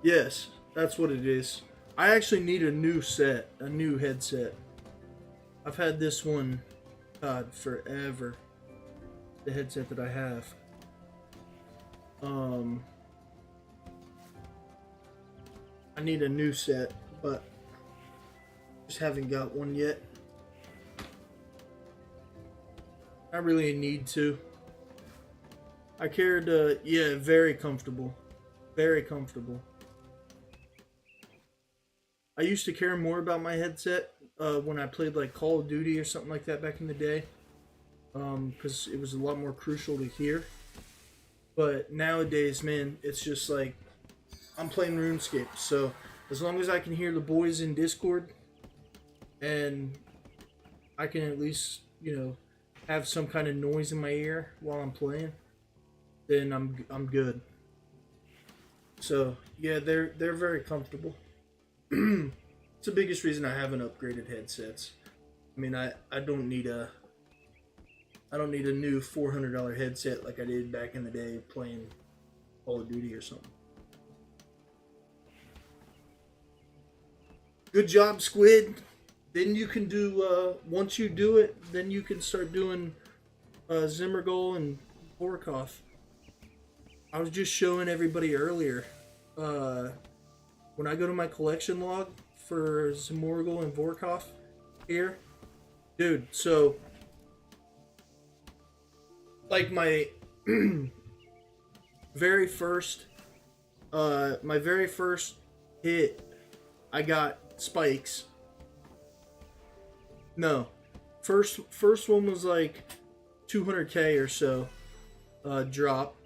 Yes, that's what it is. I actually need a new headset. I've had this one, God, forever. The headset that I have. I need a new set, but just haven't got one yet. I really need to. I cared, yeah, very comfortable. Very comfortable. I used to care more about my headset when I played like Call of Duty or something like that back in the day, because it was a lot more crucial to hear. But nowadays, man, it's just like I'm playing RuneScape, so as long as I can hear the boys in Discord, and I can at least, have some kind of noise in my ear while I'm playing, then I'm good. So yeah, they're very comfortable. It's the biggest reason I haven't upgraded headsets. I mean, I don't need a new $400 headset like I did back in the day playing Call of Duty or something. Good job, Squid. Then you can do, once you do it, then you can start doing Zimmergol and Vorkov. I was just showing everybody earlier, when I go to my collection log for Zimmergol and Vorkov here, dude, so like my very first hit, I got spikes. No, first one was like 200k or so drop,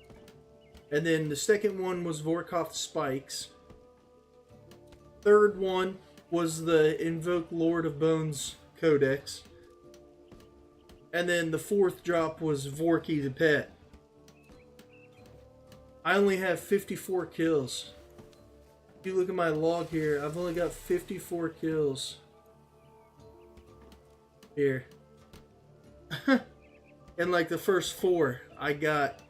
and then the second one was Vorkov spikes. Third one was the Invoke Lord of Bones Codex, and then the fourth drop was Vorky the pet. I only have 54 kills. If you look at my log here, I've only got 54 kills. Here. And like the first four, I got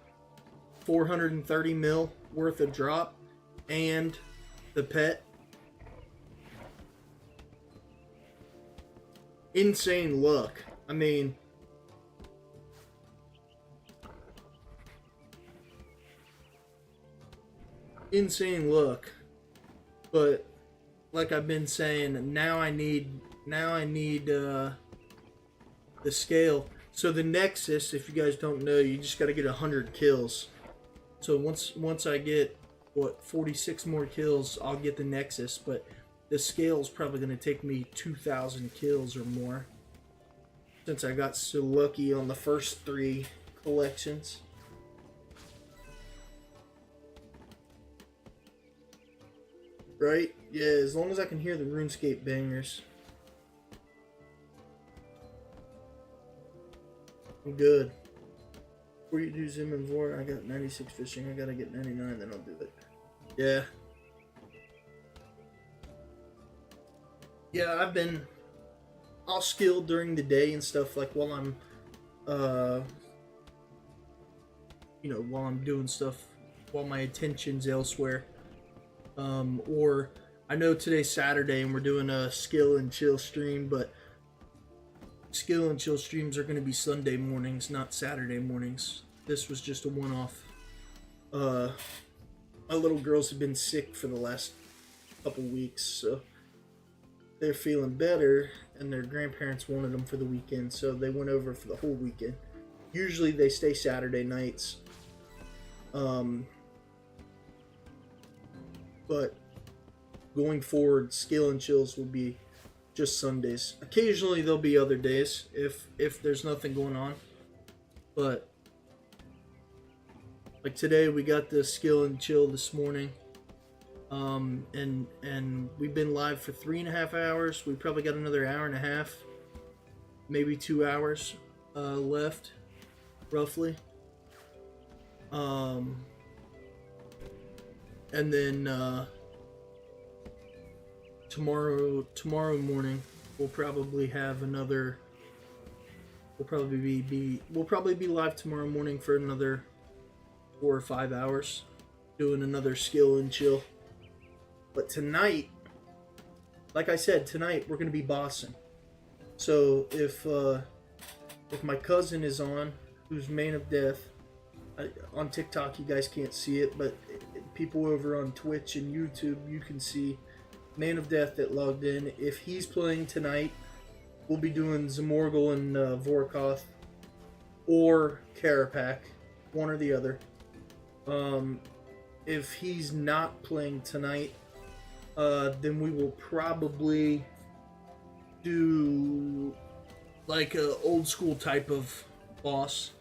430 mil worth of drop and the pet. Insane luck. I mean, insane luck. But like I've been saying, now I need the scale. So the Nexus, if you guys don't know, you just got to get 100 kills. So once I get 46 more kills, I'll get the Nexus. But the scale is probably going to take me 2,000 kills or more, since I got so lucky on the first 3 collections. Right? Yeah, as long as I can hear the RuneScape bangers, I'm good. Before you do Zim and Vor, I got 96 fishing. I gotta get 99, then I'll do it. Yeah. Yeah, I'll skill during the day and stuff like while I'm uh while I'm doing stuff while my attention's elsewhere. Or I know today's Saturday and we're doing a skill and chill stream, but skill and chill streams are going to be Sunday mornings, not Saturday mornings. This was just a one-off. My little girls have been sick for the last couple weeks, so they're feeling better, and their grandparents wanted them for the weekend, so they went over for the whole weekend. Usually they stay Saturday nights, but going forward, skill and chills will be just Sundays. Occasionally there'll be other days if there's nothing going on, but like today we got the skill and chill this morning, and we've been live for 3.5 hours. We probably got another hour and a half, maybe 2 hours left, roughly. And then tomorrow morning we'll probably have another. We'll probably be live tomorrow morning for another 4 or 5 hours, doing another skill and chill. But tonight, like I said, tonight we're gonna be bossing. So if my cousin is on, who's Man of Death, on TikTok you guys can't see it, but people over on Twitch and YouTube, you can see Man of Death that logged in. If he's playing tonight, we'll be doing Zamorgel and Vorkoth or Karapak, one or the other. If he's not playing tonight, then we will probably do like a old school type of boss.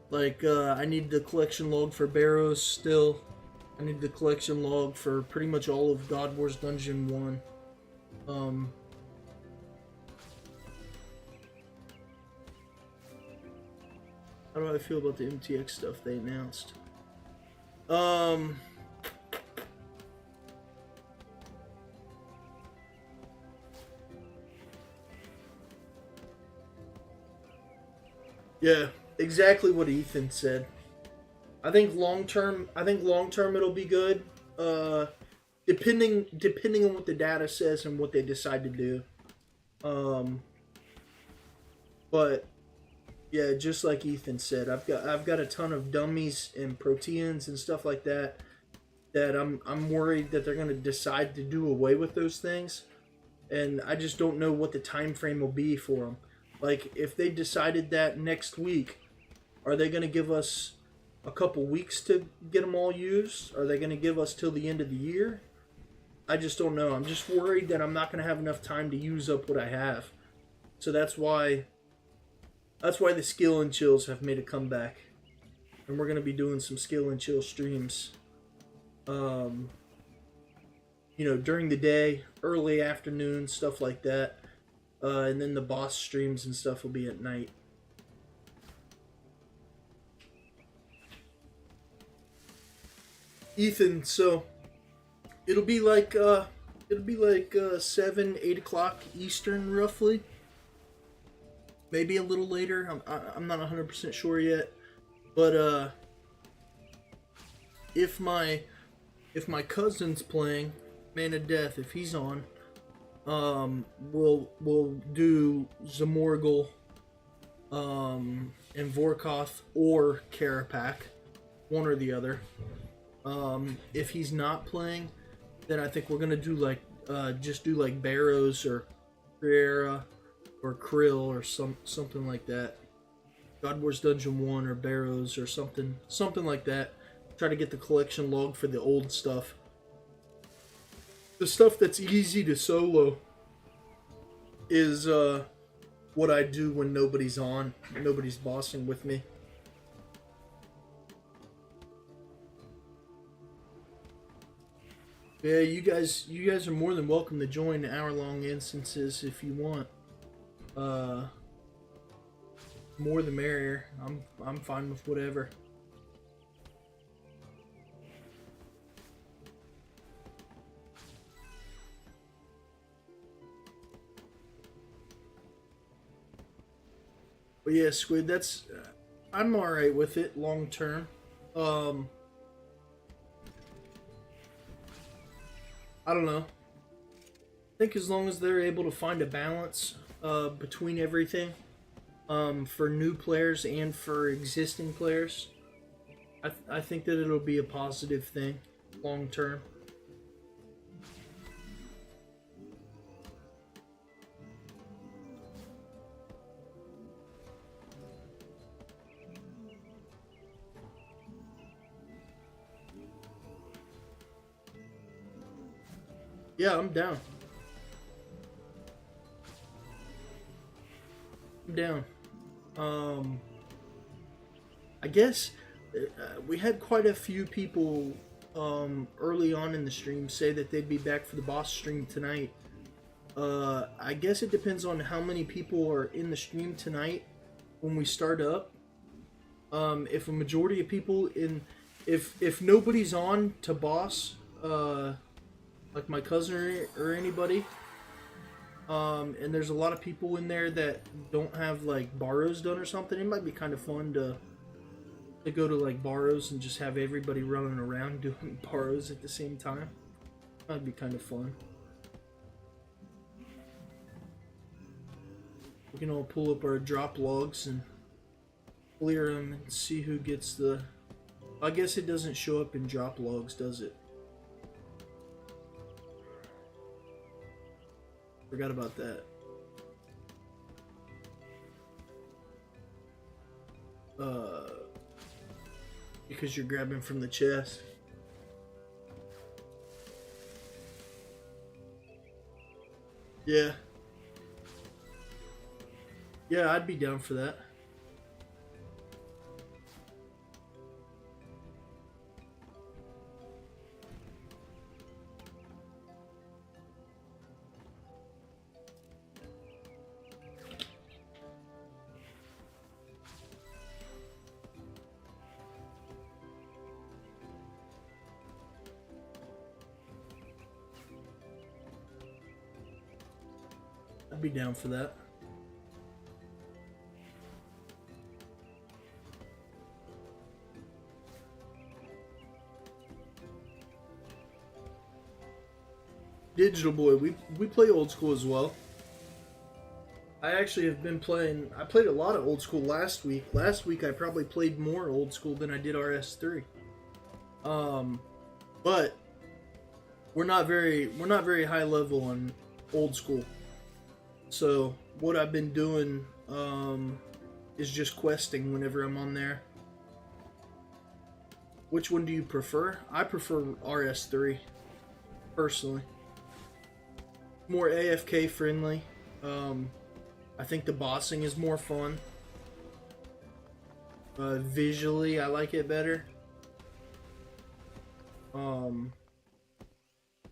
Like I need the collection log for Barrows still. I need the collection log for pretty much all of God Wars Dungeon 1. How do I feel about the MTX stuff they announced? Yeah, exactly what Ethan said. I think long term it'll be good. Depending on what the data says and what they decide to do. But yeah, just like Ethan said, I've got a ton of dummies and proteins and stuff like that I'm worried that they're gonna decide to do away with those things, and I just don't know what the time frame will be for them. Like if they decided that next week, are they gonna give us a couple weeks to get them all used? Are they gonna give us till the end of the year? I just don't know. I'm just worried that I'm not gonna have enough time to use up what I have. So that's why the skill and chills have made a comeback, and we're gonna be doing some skill and chill streams. During the day, early afternoon, stuff like that, and then the boss streams and stuff will be at night. Ethan, so it'll be like 7-8 o'clock Eastern, roughly. Maybe a little later. I'm not 100% sure yet, but if my cousin's playing Man of Death, if he's on, we'll do Zamorgel, and Vorkoth or Karapak, one or the other. If he's not playing, then I think we're gonna do just do like Barrows or Riera or Krill or something like that. God Wars Dungeon 1 or Barrows or something like that. Try to get the collection log for the old stuff. The stuff that's easy to solo is what I do when nobody's on, nobody's bossing with me. Yeah, you guys are more than welcome to join hour-long instances if you want. More the merrier. I'm fine with whatever. But yeah, Squid, that's I'm all right with it long term. Um, I don't know. I think as long as they're able to find a balance between everything, for new players and for existing players, I think that it'll be a positive thing long term. Yeah, I'm down. I'm down. Um, I guess we had quite a few people early on in the stream say that they'd be back for the boss stream tonight. I guess it depends on how many people are in the stream tonight when we start up. If a majority of people if nobody's on to boss, like my cousin or anybody, and there's a lot of people in there that don't have like borrows done or something, it might be kind of fun to go to like borrows and just have everybody running around doing borrows at the same time. That'd be kind of fun. We can all pull up our drop logs and clear them and see who gets the... I guess it doesn't show up in drop logs, does it? Forgot about that. Because you're grabbing from the chest. Yeah. Yeah, I'd be down for that. I'd be down for that. Digital Boy, we play old school as well. I actually have been playing... I played a lot of old school last week. Last week I probably played more old school than I did RS3. But we're not very high level on old school. So what I've been doing is just questing whenever I'm on there. Which one do you prefer? I prefer RS3 personally. More AFK friendly. I think the bossing is more fun. Visually, I like it better.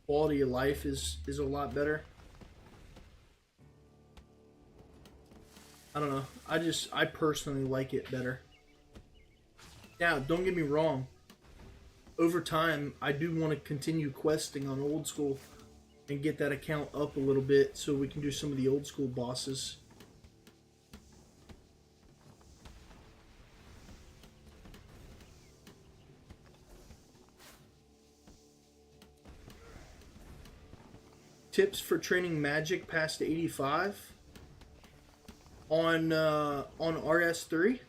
Quality of life is a lot better. I don't know. I personally like it better. Now, don't get me wrong. Over time, I do want to continue questing on old school and get that account up a little bit so we can do some of the old school bosses. Tips for training magic past 85 on RS3.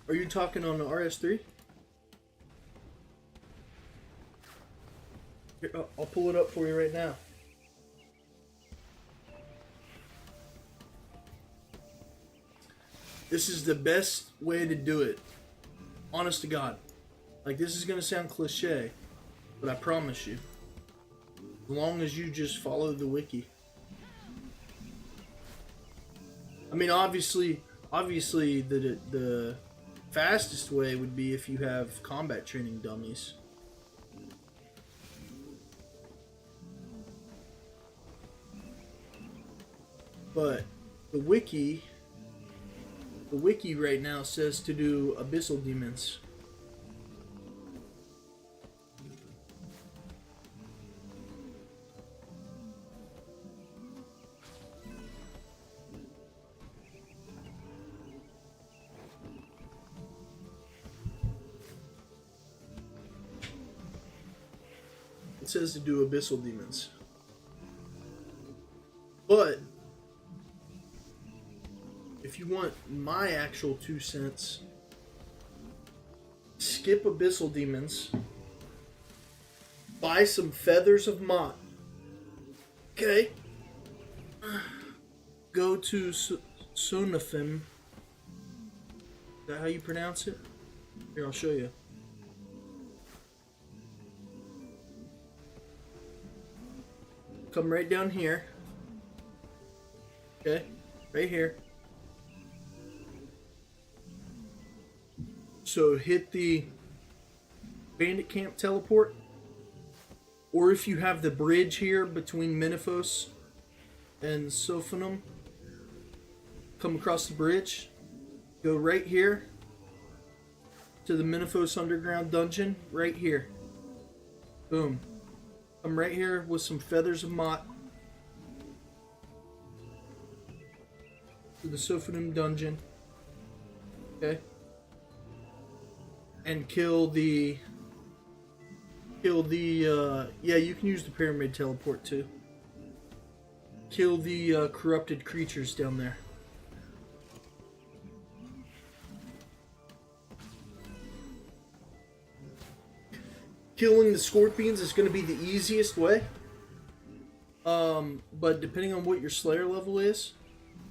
Are you talking on the RS3? Here, I'll pull it up for you right now. This is the best way to do it. Honest to God. Like, this is going to sound cliche, but I promise you. As long as you just follow the wiki. I mean, obviously the fastest way would be if you have combat training dummies. But the wiki right now says to do abyssal demons. it says to do abyssal demons. But if you want my actual 2 cents, skip abyssal demons, buy some feathers of Mott. Okay. Go to Sonafim. Is that how you pronounce it? Here, I'll show you. Come right down here. Okay, right here. So hit the bandit camp teleport. Or if you have the bridge here between Menifos and Sophanum, come across the bridge. Go right here to the Menifos underground dungeon, right here. Boom. Come right here with some feathers of Mott to the Sophanum dungeon. Okay. And kill the yeah, you can use the pyramid teleport too. Kill the corrupted creatures down there. Killing the scorpions is going to be the easiest way. But depending on what your Slayer level is,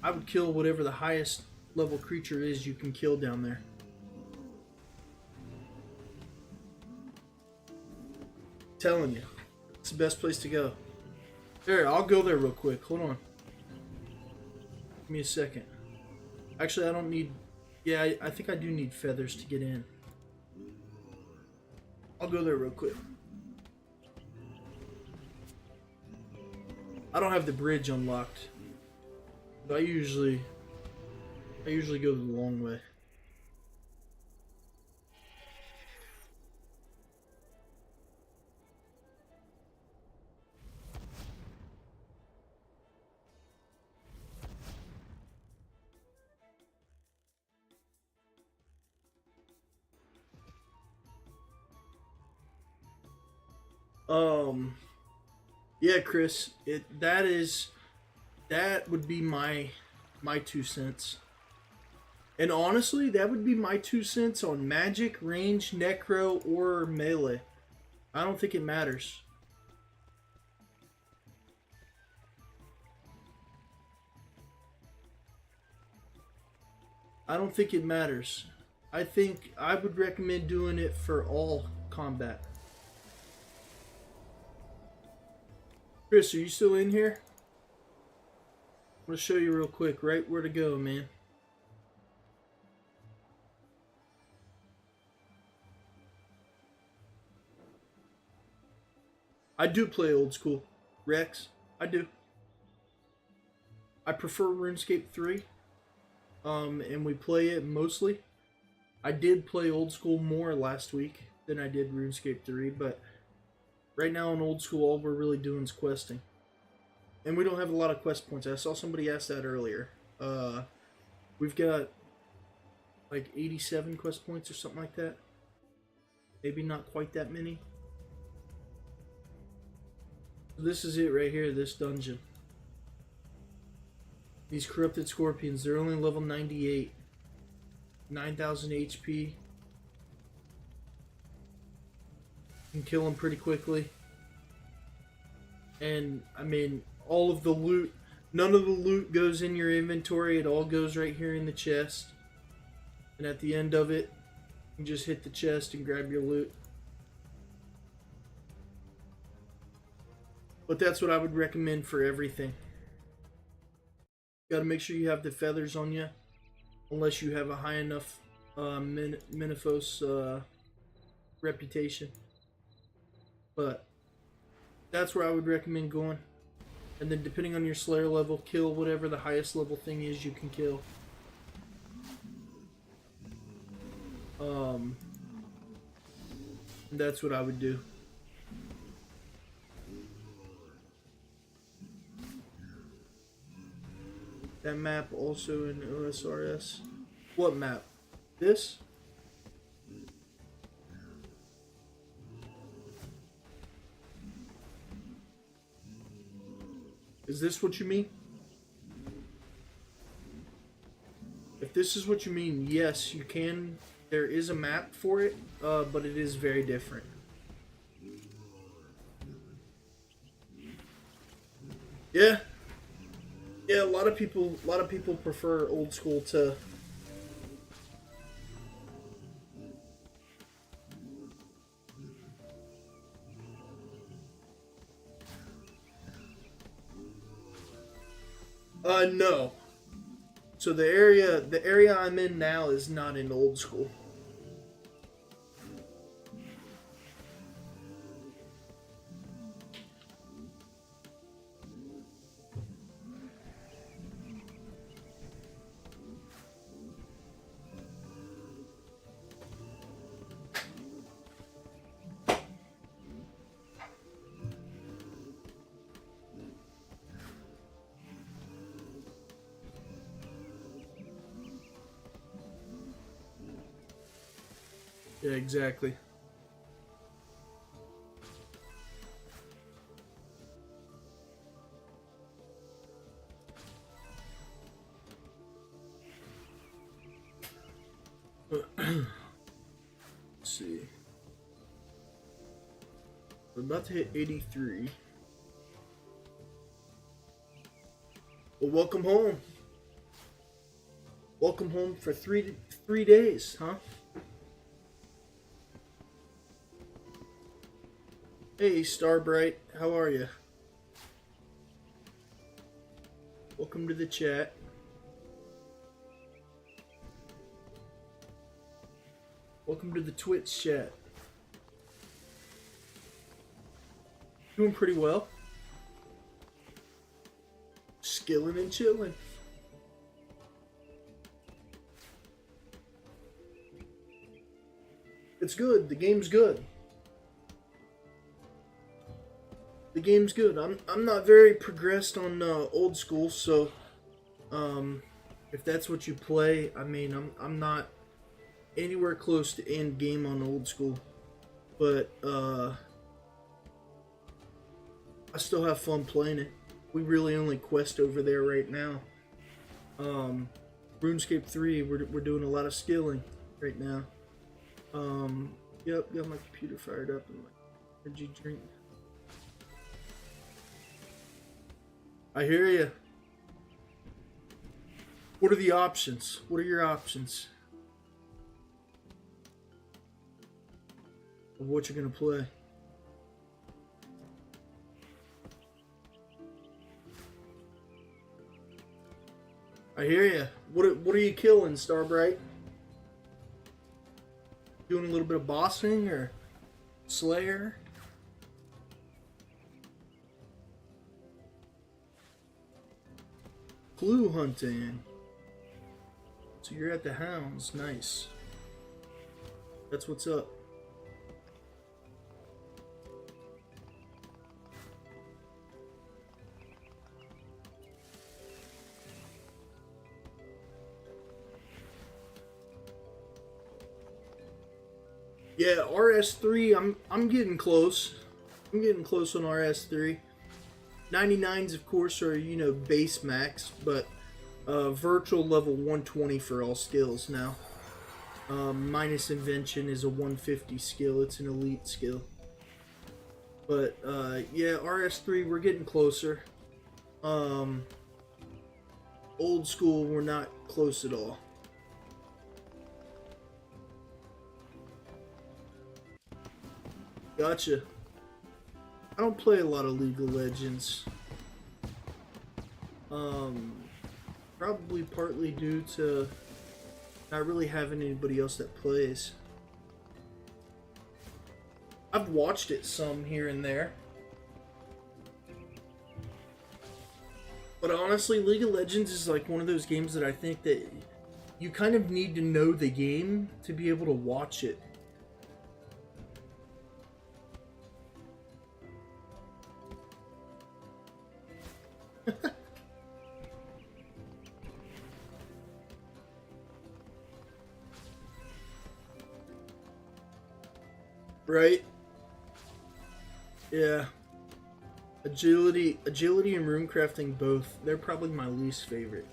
I would kill whatever the highest level creature is you can kill down there. Telling you, it's the best place to go. There, I'll go there real quick. Hold on. Give me a second. Actually, I don't need... Yeah, I think I do need feathers to get in. I'll go there real quick. I don't have the bridge unlocked. But I usually go the long way. Yeah, Chris, that would be my 2 cents. And honestly, that would be my 2 cents on magic, range, necro, or melee. I don't think it matters. I don't think it matters. I think I would recommend doing it for all combat. Chris, are you still in here? I'm going to show you real quick right where to go, man. I do play old school. Rex, I do. I prefer RuneScape 3. And we play it mostly. I did play old school more last week than I did RuneScape 3, but right now in old school, all we're really doing is questing. And we don't have a lot of quest points. I saw somebody ask that earlier. We've got like 87 quest points or something like that. Maybe not quite that many. This is it right here, this dungeon. These corrupted scorpions, they're only level 98. 9,000 HP. You can kill them pretty quickly. And, I mean, all of the loot, none of the loot goes in your inventory. It all goes right here in the chest. And at the end of it, you just hit the chest and grab your loot. But that's what I would recommend for everything. Got to make sure you have the feathers on you, unless you have a high enough Menifos reputation. But that's where I would recommend going. And then depending on your Slayer level, kill whatever the highest level thing is you can kill. And that's what I would do. That map also in OSRS. What map? This? Is this what you mean? If this is what you mean, yes, you can. There is a map for it, but it is very different. Yeah. Yeah, a lot of people prefer old school to. No. So the area I'm in now is not in old school. Yeah, exactly. Let's see. We're about to hit 83. Well, welcome home. Welcome home for three days, huh? Hey, Starbright, how are you? Welcome to the chat. Welcome to the Twitch chat. Doing pretty well. Skilling and chilling. It's good. The game's good. The game's good. I'm not very progressed on old school, so if that's what you play, I mean, I'm not anywhere close to end game on old school, but I still have fun playing it. We really only quest over there right now. RuneScape 3, we're doing a lot of skilling right now. Yep, got my computer fired up and my energy drink. I hear you. What are the options? What are your options of what you're gonna play? I hear you. What are you killing, Starbright? Doing a little bit of bossing or Slayer? Clue hunting. So you're at the hounds. Nice. That's what's up. Yeah, RS3, I'm getting close. I'm getting close on RS3. 99s, of course, are, you know, base max, but virtual level 120 for all skills now. Minus invention is a 150 skill. It's an elite skill. But yeah, RS3, we're getting closer. Old school, we're not close at all. Gotcha. I don't play a lot of League of Legends. Probably partly due to not really having anybody else that plays. I've watched it some here and there. But honestly, League of Legends is like one of those games that I think that you kind of need to know the game to be able to watch it. Right? Yeah. Agility and runecrafting both. They're probably my least favorite.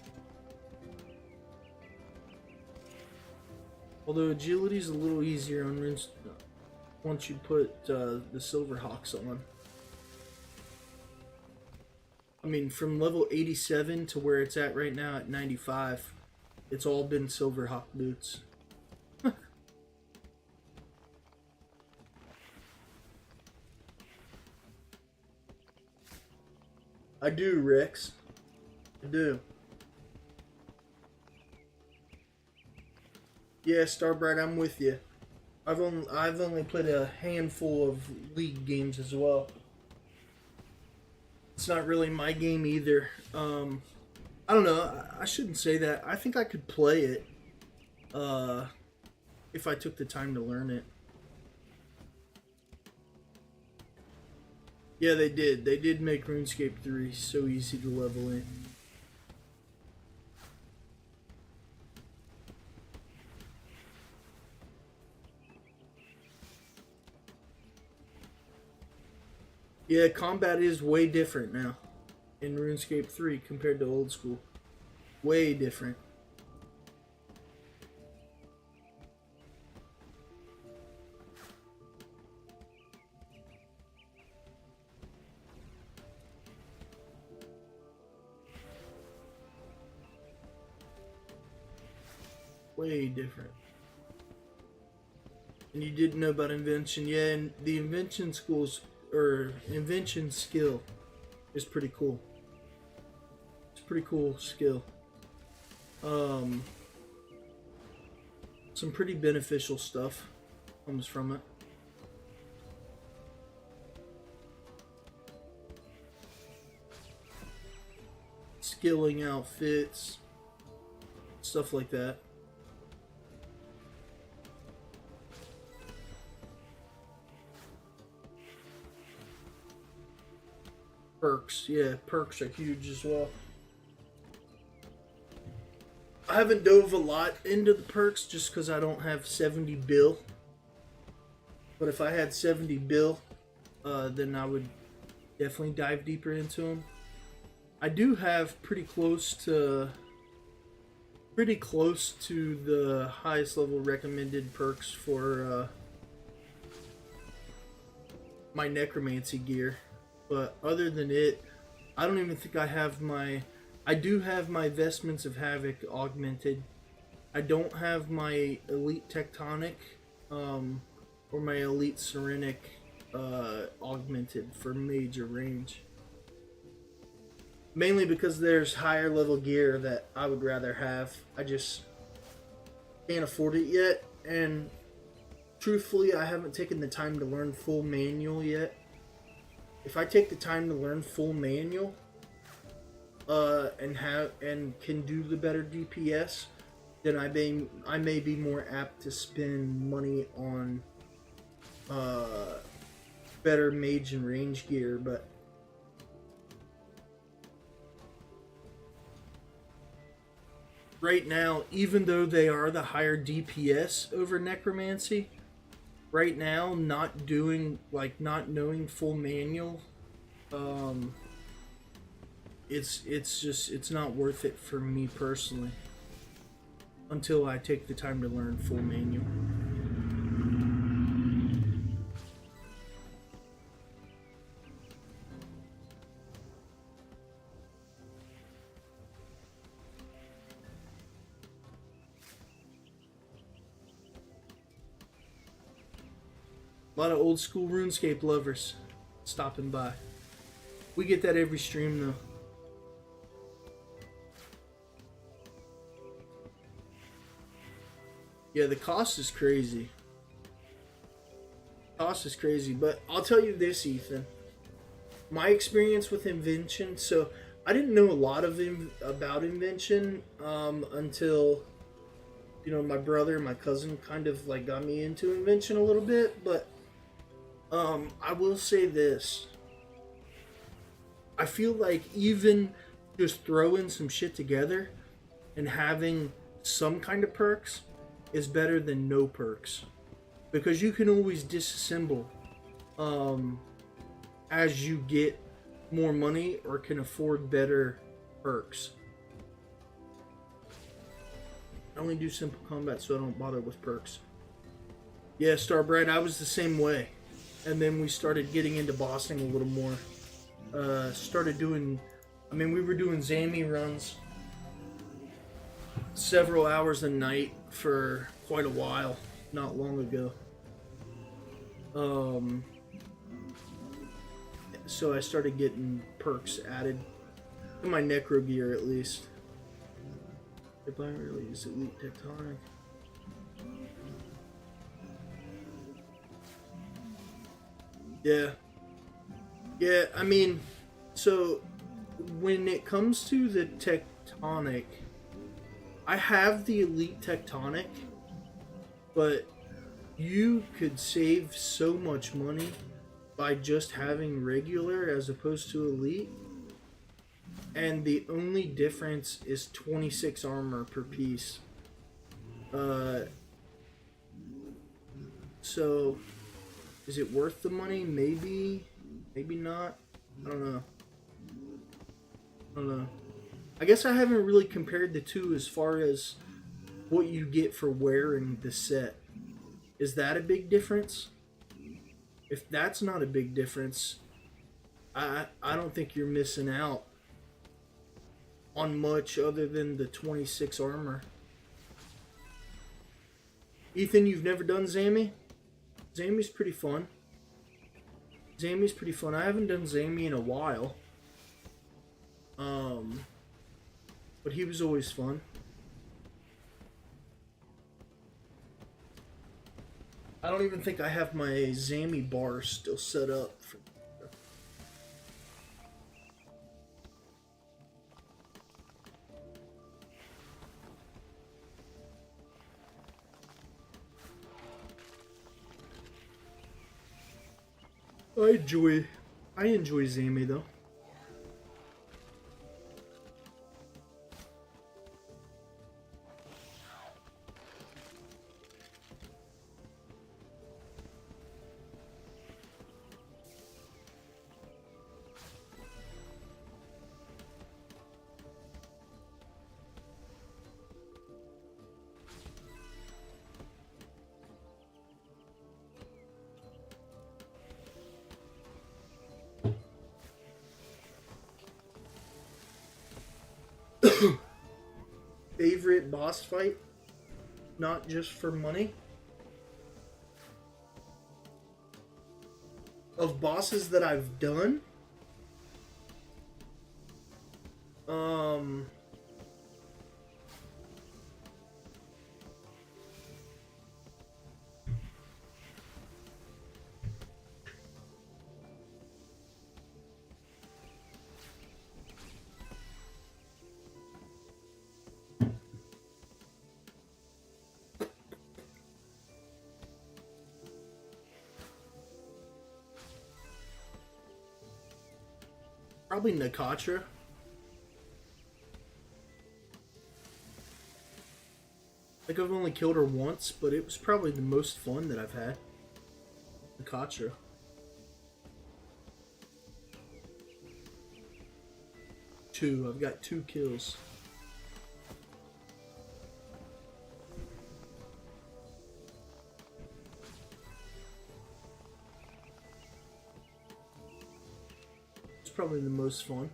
Although agility's a little easier on runes once you put the Silverhawks on. I mean, from level 87 to where it's at right now at 95, it's all been Silverhawk boots. I do, Rex. I do. Yeah, Starbright, I'm with you. I've only played a handful of League games as well. It's not really my game either. I don't know. I shouldn't say that. I think I could play it if I took the time to learn it. Yeah, they did. They did make RuneScape 3 so easy to level in. Yeah, combat is way different now in RuneScape 3 compared to old school. Way different. Way different. And you didn't know about invention. Yeah, and the invention schools or invention skill is pretty cool. It's a pretty cool skill. Some pretty beneficial stuff comes from it. Skilling outfits, stuff like that. Perks, yeah, perks are huge as well. I haven't dove a lot into the perks just because I don't have 70 bill. But if I had 70 bill, then I would definitely dive deeper into them. I do have pretty close to the highest level recommended perks for my necromancy gear. But other than it, I don't even think I have my... I do have my Vestments of Havoc augmented. I don't have my Elite Tectonic or my Elite Serenic augmented for major range. Mainly because there's higher level gear that I would rather have. I just can't afford it yet. And truthfully, I haven't taken the time to learn full manual yet. If I take the time to learn full manual, and can do the better DPS, then I may be more apt to spend money on better mage and range gear. But right now, even though they are the higher DPS over necromancy, right now not knowing full manual, it's not worth it for me personally until I take the time to learn full manual. A lot of old school RuneScape lovers stopping by. We get that every stream though. Yeah, the cost is crazy. Cost is crazy, but I'll tell you this, Ethan. My experience with invention, so I didn't know a lot of about invention until, my brother and my cousin kind of like got me into invention a little bit, but I will say this. I feel like even just throwing some shit together and having some kind of perks is better than no perks, because you can always disassemble as you get more money or can afford better perks. I only do simple combat, so I don't bother with perks. Yeah, Starbright, I was the same way. And then we started getting into bossing a little more. Started doing... I mean, we were doing Zami runs several hours a night for quite a while, not long ago. So I started getting perks added to my necro gear, at least. If I really use Elite Tectonic. Yeah, I mean, so when it comes to the Tectonic, I have the Elite Tectonic, but you could save so much money by just having regular as opposed to Elite. And the only difference is 26 armor per piece. So, is it worth the money? Maybe. Maybe not. I don't know. I guess I haven't really compared the two as far as what you get for wearing the set. Is that a big difference? If that's not a big difference, I don't think you're missing out on much other than the 26 armor. Ethan, you've never done Zami? Zami's pretty fun. I haven't done Zami in a while. But he was always fun. I don't even think I have my Zami bar still set up. I enjoy Zami though. Favorite boss fight? Not just for money? Of bosses that I've done? Probably Nakatra. Like, I've only killed her once, but it was probably the most fun that I've had. Nakatra. I've got 2 kills. It's probably the most fun.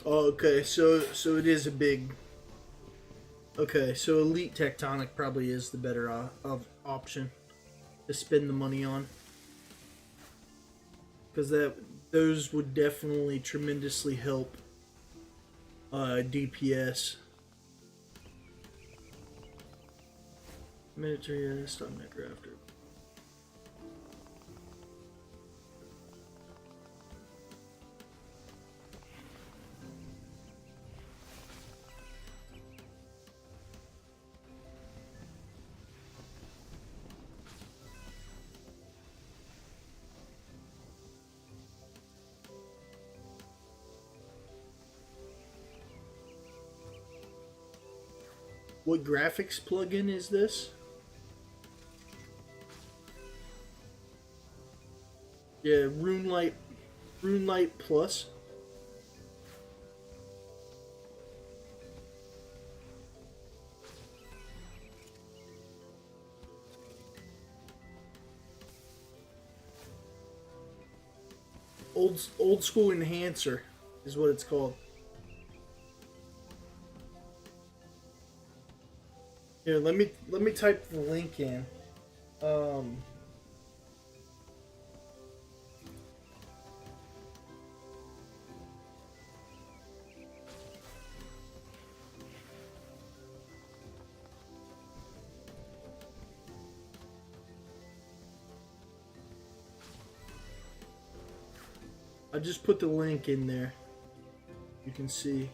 Oh, okay, so it is a big... Okay, so Elite Tectonic probably is the better option to spend the money on. Because those would definitely tremendously help DPS. Military, yeah, stop Necrafter. What graphics plugin is this? Yeah, RuneLight Plus. Old school enhancer is what it's called. Here, let me type the link in. Um, I just put the link in there. You can see.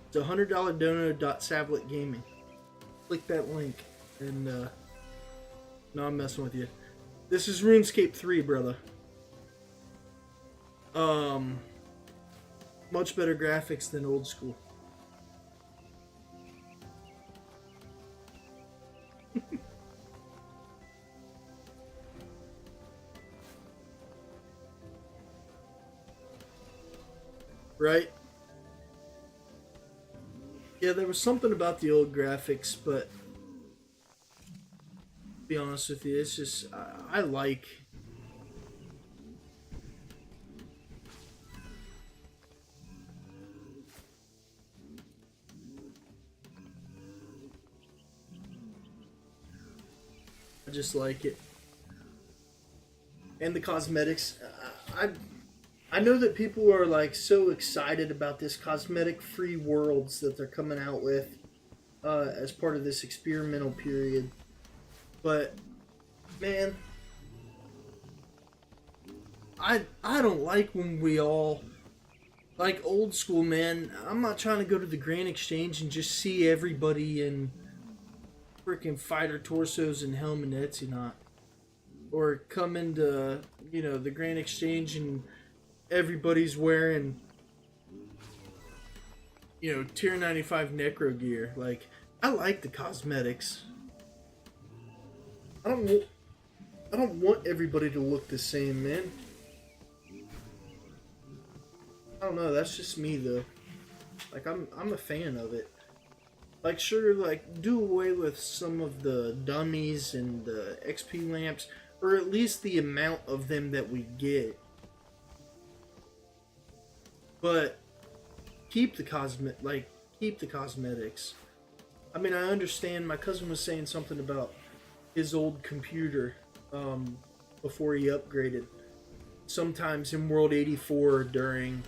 It's $100 dono.savlet gaming. Click that link and no, I'm messing with you. This is RuneScape 3, brother. Much better graphics than old school. Right? Yeah, there was something about the old graphics, but to be honest with you, it's just I like. I just like it. And the cosmetics. I know that people are like so excited about this cosmetic free worlds that they're coming out with as part of this experimental period. But man, I don't like when we all like old school, man. I'm not trying to go to the Grand Exchange and just see everybody in freaking fighter torsos and helmets, you know, or come into the Grand Exchange and everybody's wearing tier 95 necro gear. Like, I like the cosmetics. I don't want everybody to look the same, man. I don't know, that's just me though. Like, I'm a fan of it. Like, sure, like, do away with some of the dummies and the XP lamps, or at least the amount of them that we get. But keep the cosmetics. I mean, I understand. My cousin was saying something about his old computer before he upgraded. Sometimes in World 84 during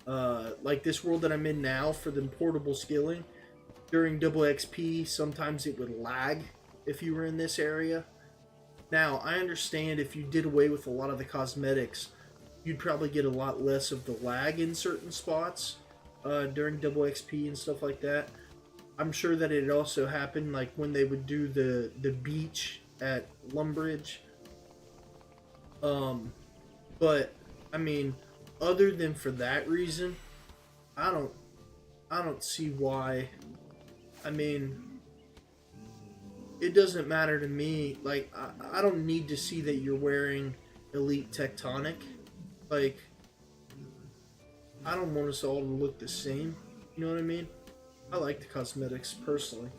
like this world that I'm in now for the portable skilling, during double XP, sometimes it would lag if you were in this area. Now, I understand if you did away with a lot of the cosmetics, you'd probably get a lot less of the lag in certain spots during double XP and stuff like that. I'm sure that it also happened like when they would do the beach at Lumbridge. But I mean, other than for that reason, I don't see why. I mean, it doesn't matter to me. Like, I don't need to see that you're wearing Elite Tectonic. Like, I don't want us all to look the same. You know what I mean? I like the cosmetics, personally.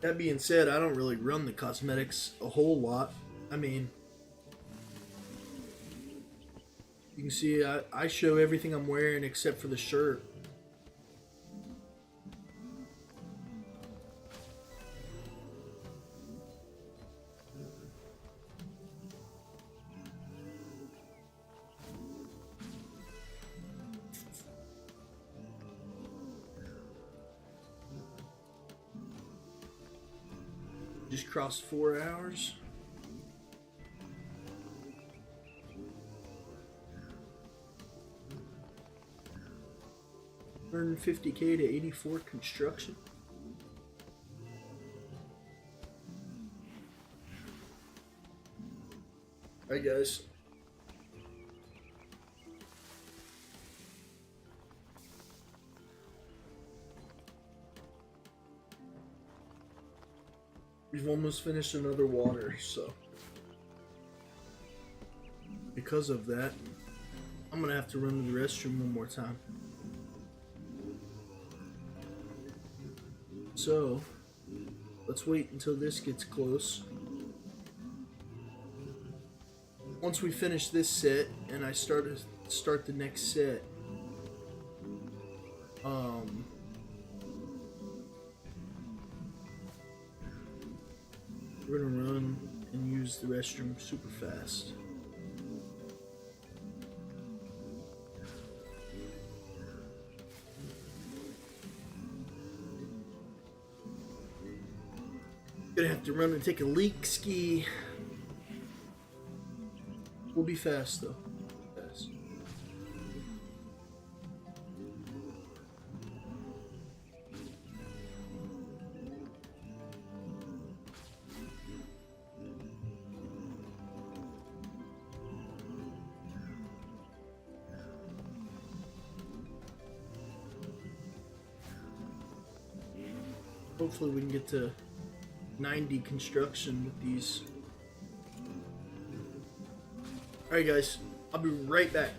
That being said, I don't really run the cosmetics a whole lot. I mean, you can see I show everything I'm wearing except for the shirt. Just crossed 4 hours. 150K to 84 construction. Alright guys. We've almost finished another water, so because of that, I'm gonna have to run to the restroom one more time. So let's wait until this gets close. Once we finish this set and I start the next set, we're gonna run and use the restroom super fast. Gonna have to run and take a leak ski. We'll be fast though. Fast. Hopefully we can get to 90 construction with these. Alright guys, I'll be right back.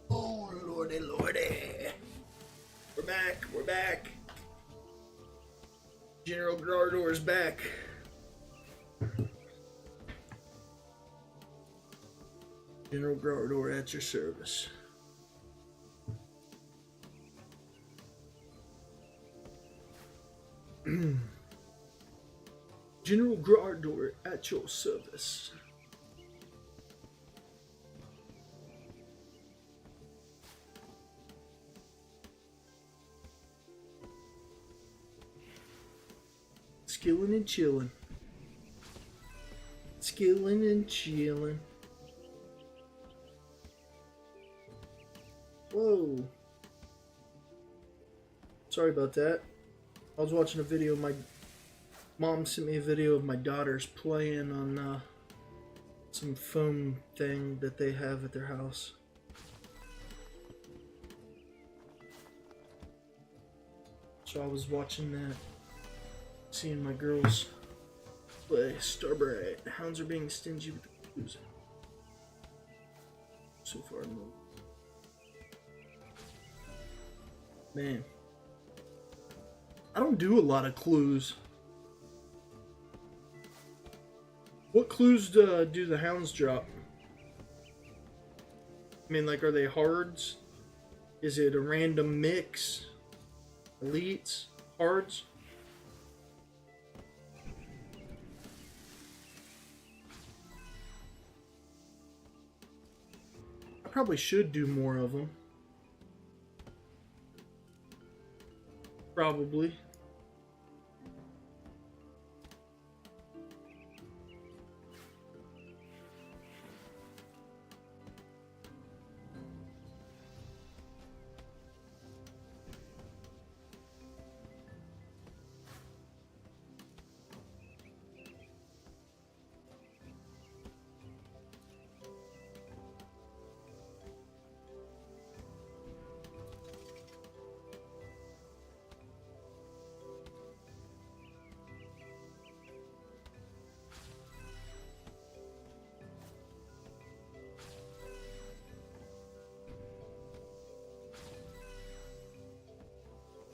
Lordy, lordy. We're back, we're back. General Gardor's back. General Gardor at your service. General Gardor at your service. Skillin' and chillin'. Skillin' and chillin'. Whoa. Sorry about that. I was watching a video. My mom sent me a video of my daughters playing on some phone thing that they have at their house. So I was watching that, seeing my girls play Starbright. Hounds are being stingy with the clues. So far, no. Man, I don't do a lot of clues. What clues do the hounds drop? I mean, like, are they hards? Is it a random mix? Elites? Hards? I probably should do more of them. Probably.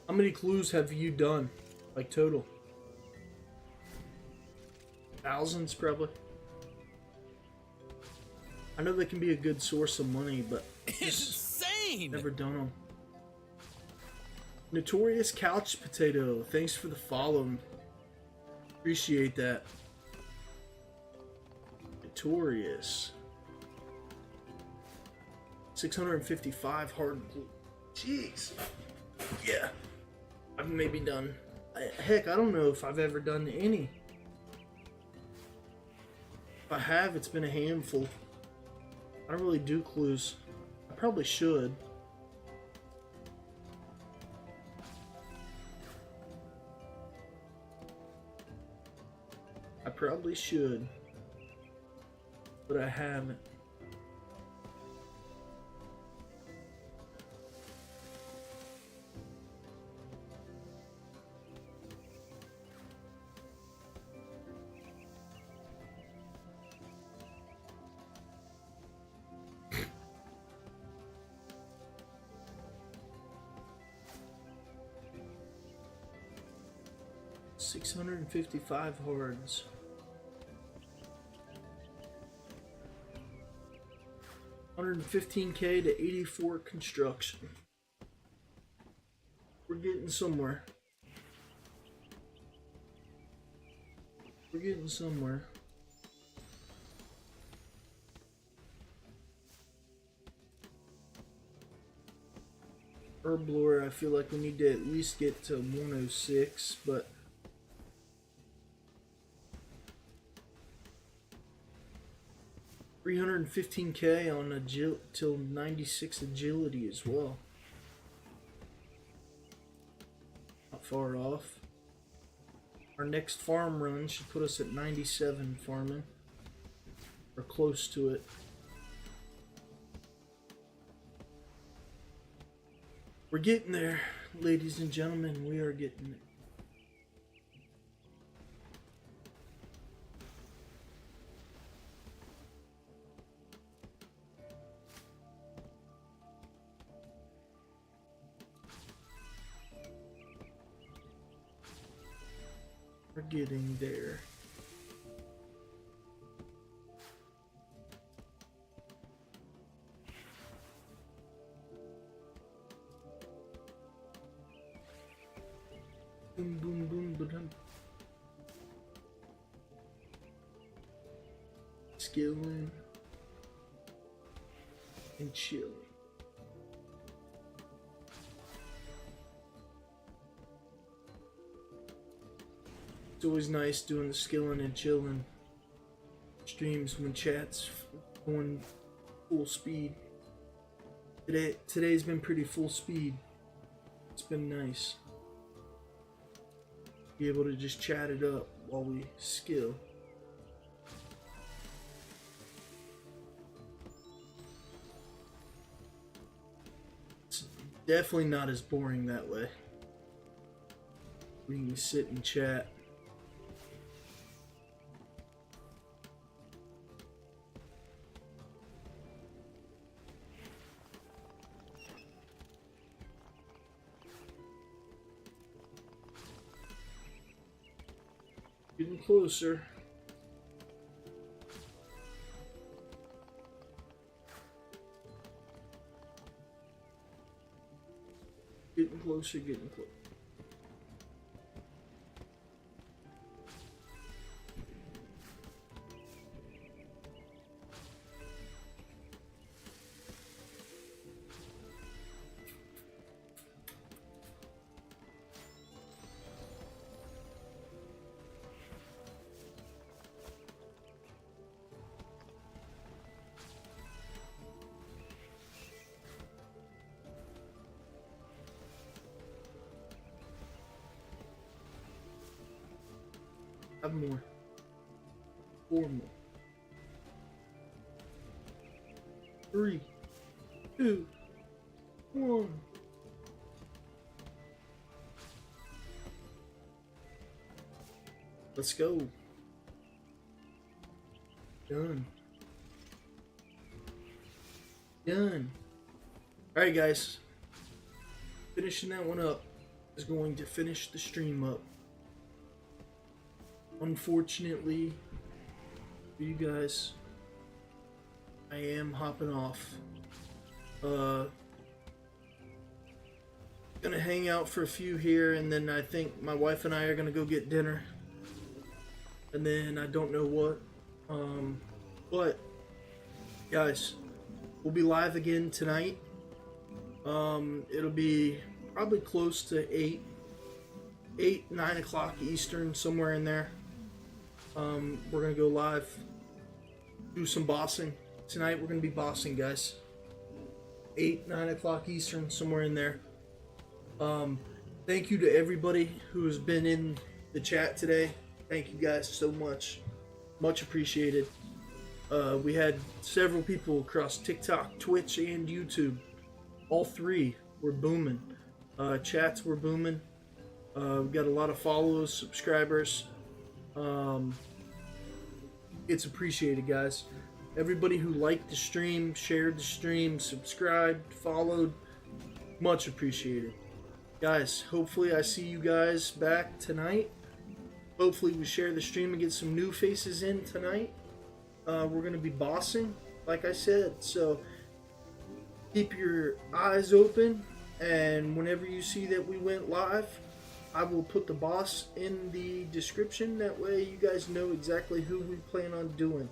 How many clues have you done? Like total? Thousands, probably. I know they can be a good source of money, but Insane! never done them. Notorious Couch Potato, thanks for the follow. Appreciate that. Notorious. 655 hard glue. Jeez. Yeah. I've maybe done. Heck, I don't know if I've ever done any. If I have, it's been a handful. I don't really do clues. I probably should. I probably should. But I haven't. $655 hards. $115K to 84 construction. We're getting somewhere. We're getting somewhere. Herb lore, I feel like we need to at least get to 106, but $315K on till 96 agility as well. Not far off. Our next farm run should put us at 97 farming. Or close to it. We're getting there, ladies and gentlemen. We are getting there. We're getting there. Boom, boom, boom, boom. Skilling and chilling. It's always nice doing the skilling and chilling streams when chat's going full speed. Today's been pretty full speed. It's been nice. be able to just chat it up while we skill. It's definitely not as boring that way. We can sit and chat. Getting closer. Getting closer, getting closer. Five more. 4 more. 3, 2, 1. Let's go. Done. Done. Alright guys. Finishing that one up is going to finish the stream up. Unfortunately for you guys, I am hopping off. Gonna hang out for a few here, and then I think my wife and I are gonna go get dinner. And then I don't know what. But guys, we'll be live again tonight. It'll be probably close to 9 o'clock Eastern, somewhere in there. We're gonna go live, do some bossing. Tonight we're gonna be bossing, guys. 9 o'clock Eastern, somewhere in there. Thank you to everybody who has been in the chat today. Thank you guys so much. Much appreciated. We had several people across TikTok, Twitch, and YouTube. All 3 were booming. Chats were booming. We got a lot of follows, subscribers. It's appreciated, guys. Everybody who liked the stream, shared the stream, subscribed, followed, much appreciated. Guys, hopefully I see you guys back tonight. Hopefully we share the stream and get some new faces in tonight. We're going to be bossing, like I said, so keep your eyes open, and whenever you see that we went live, I will put the boss in the description. That way you guys know exactly who we plan on doing.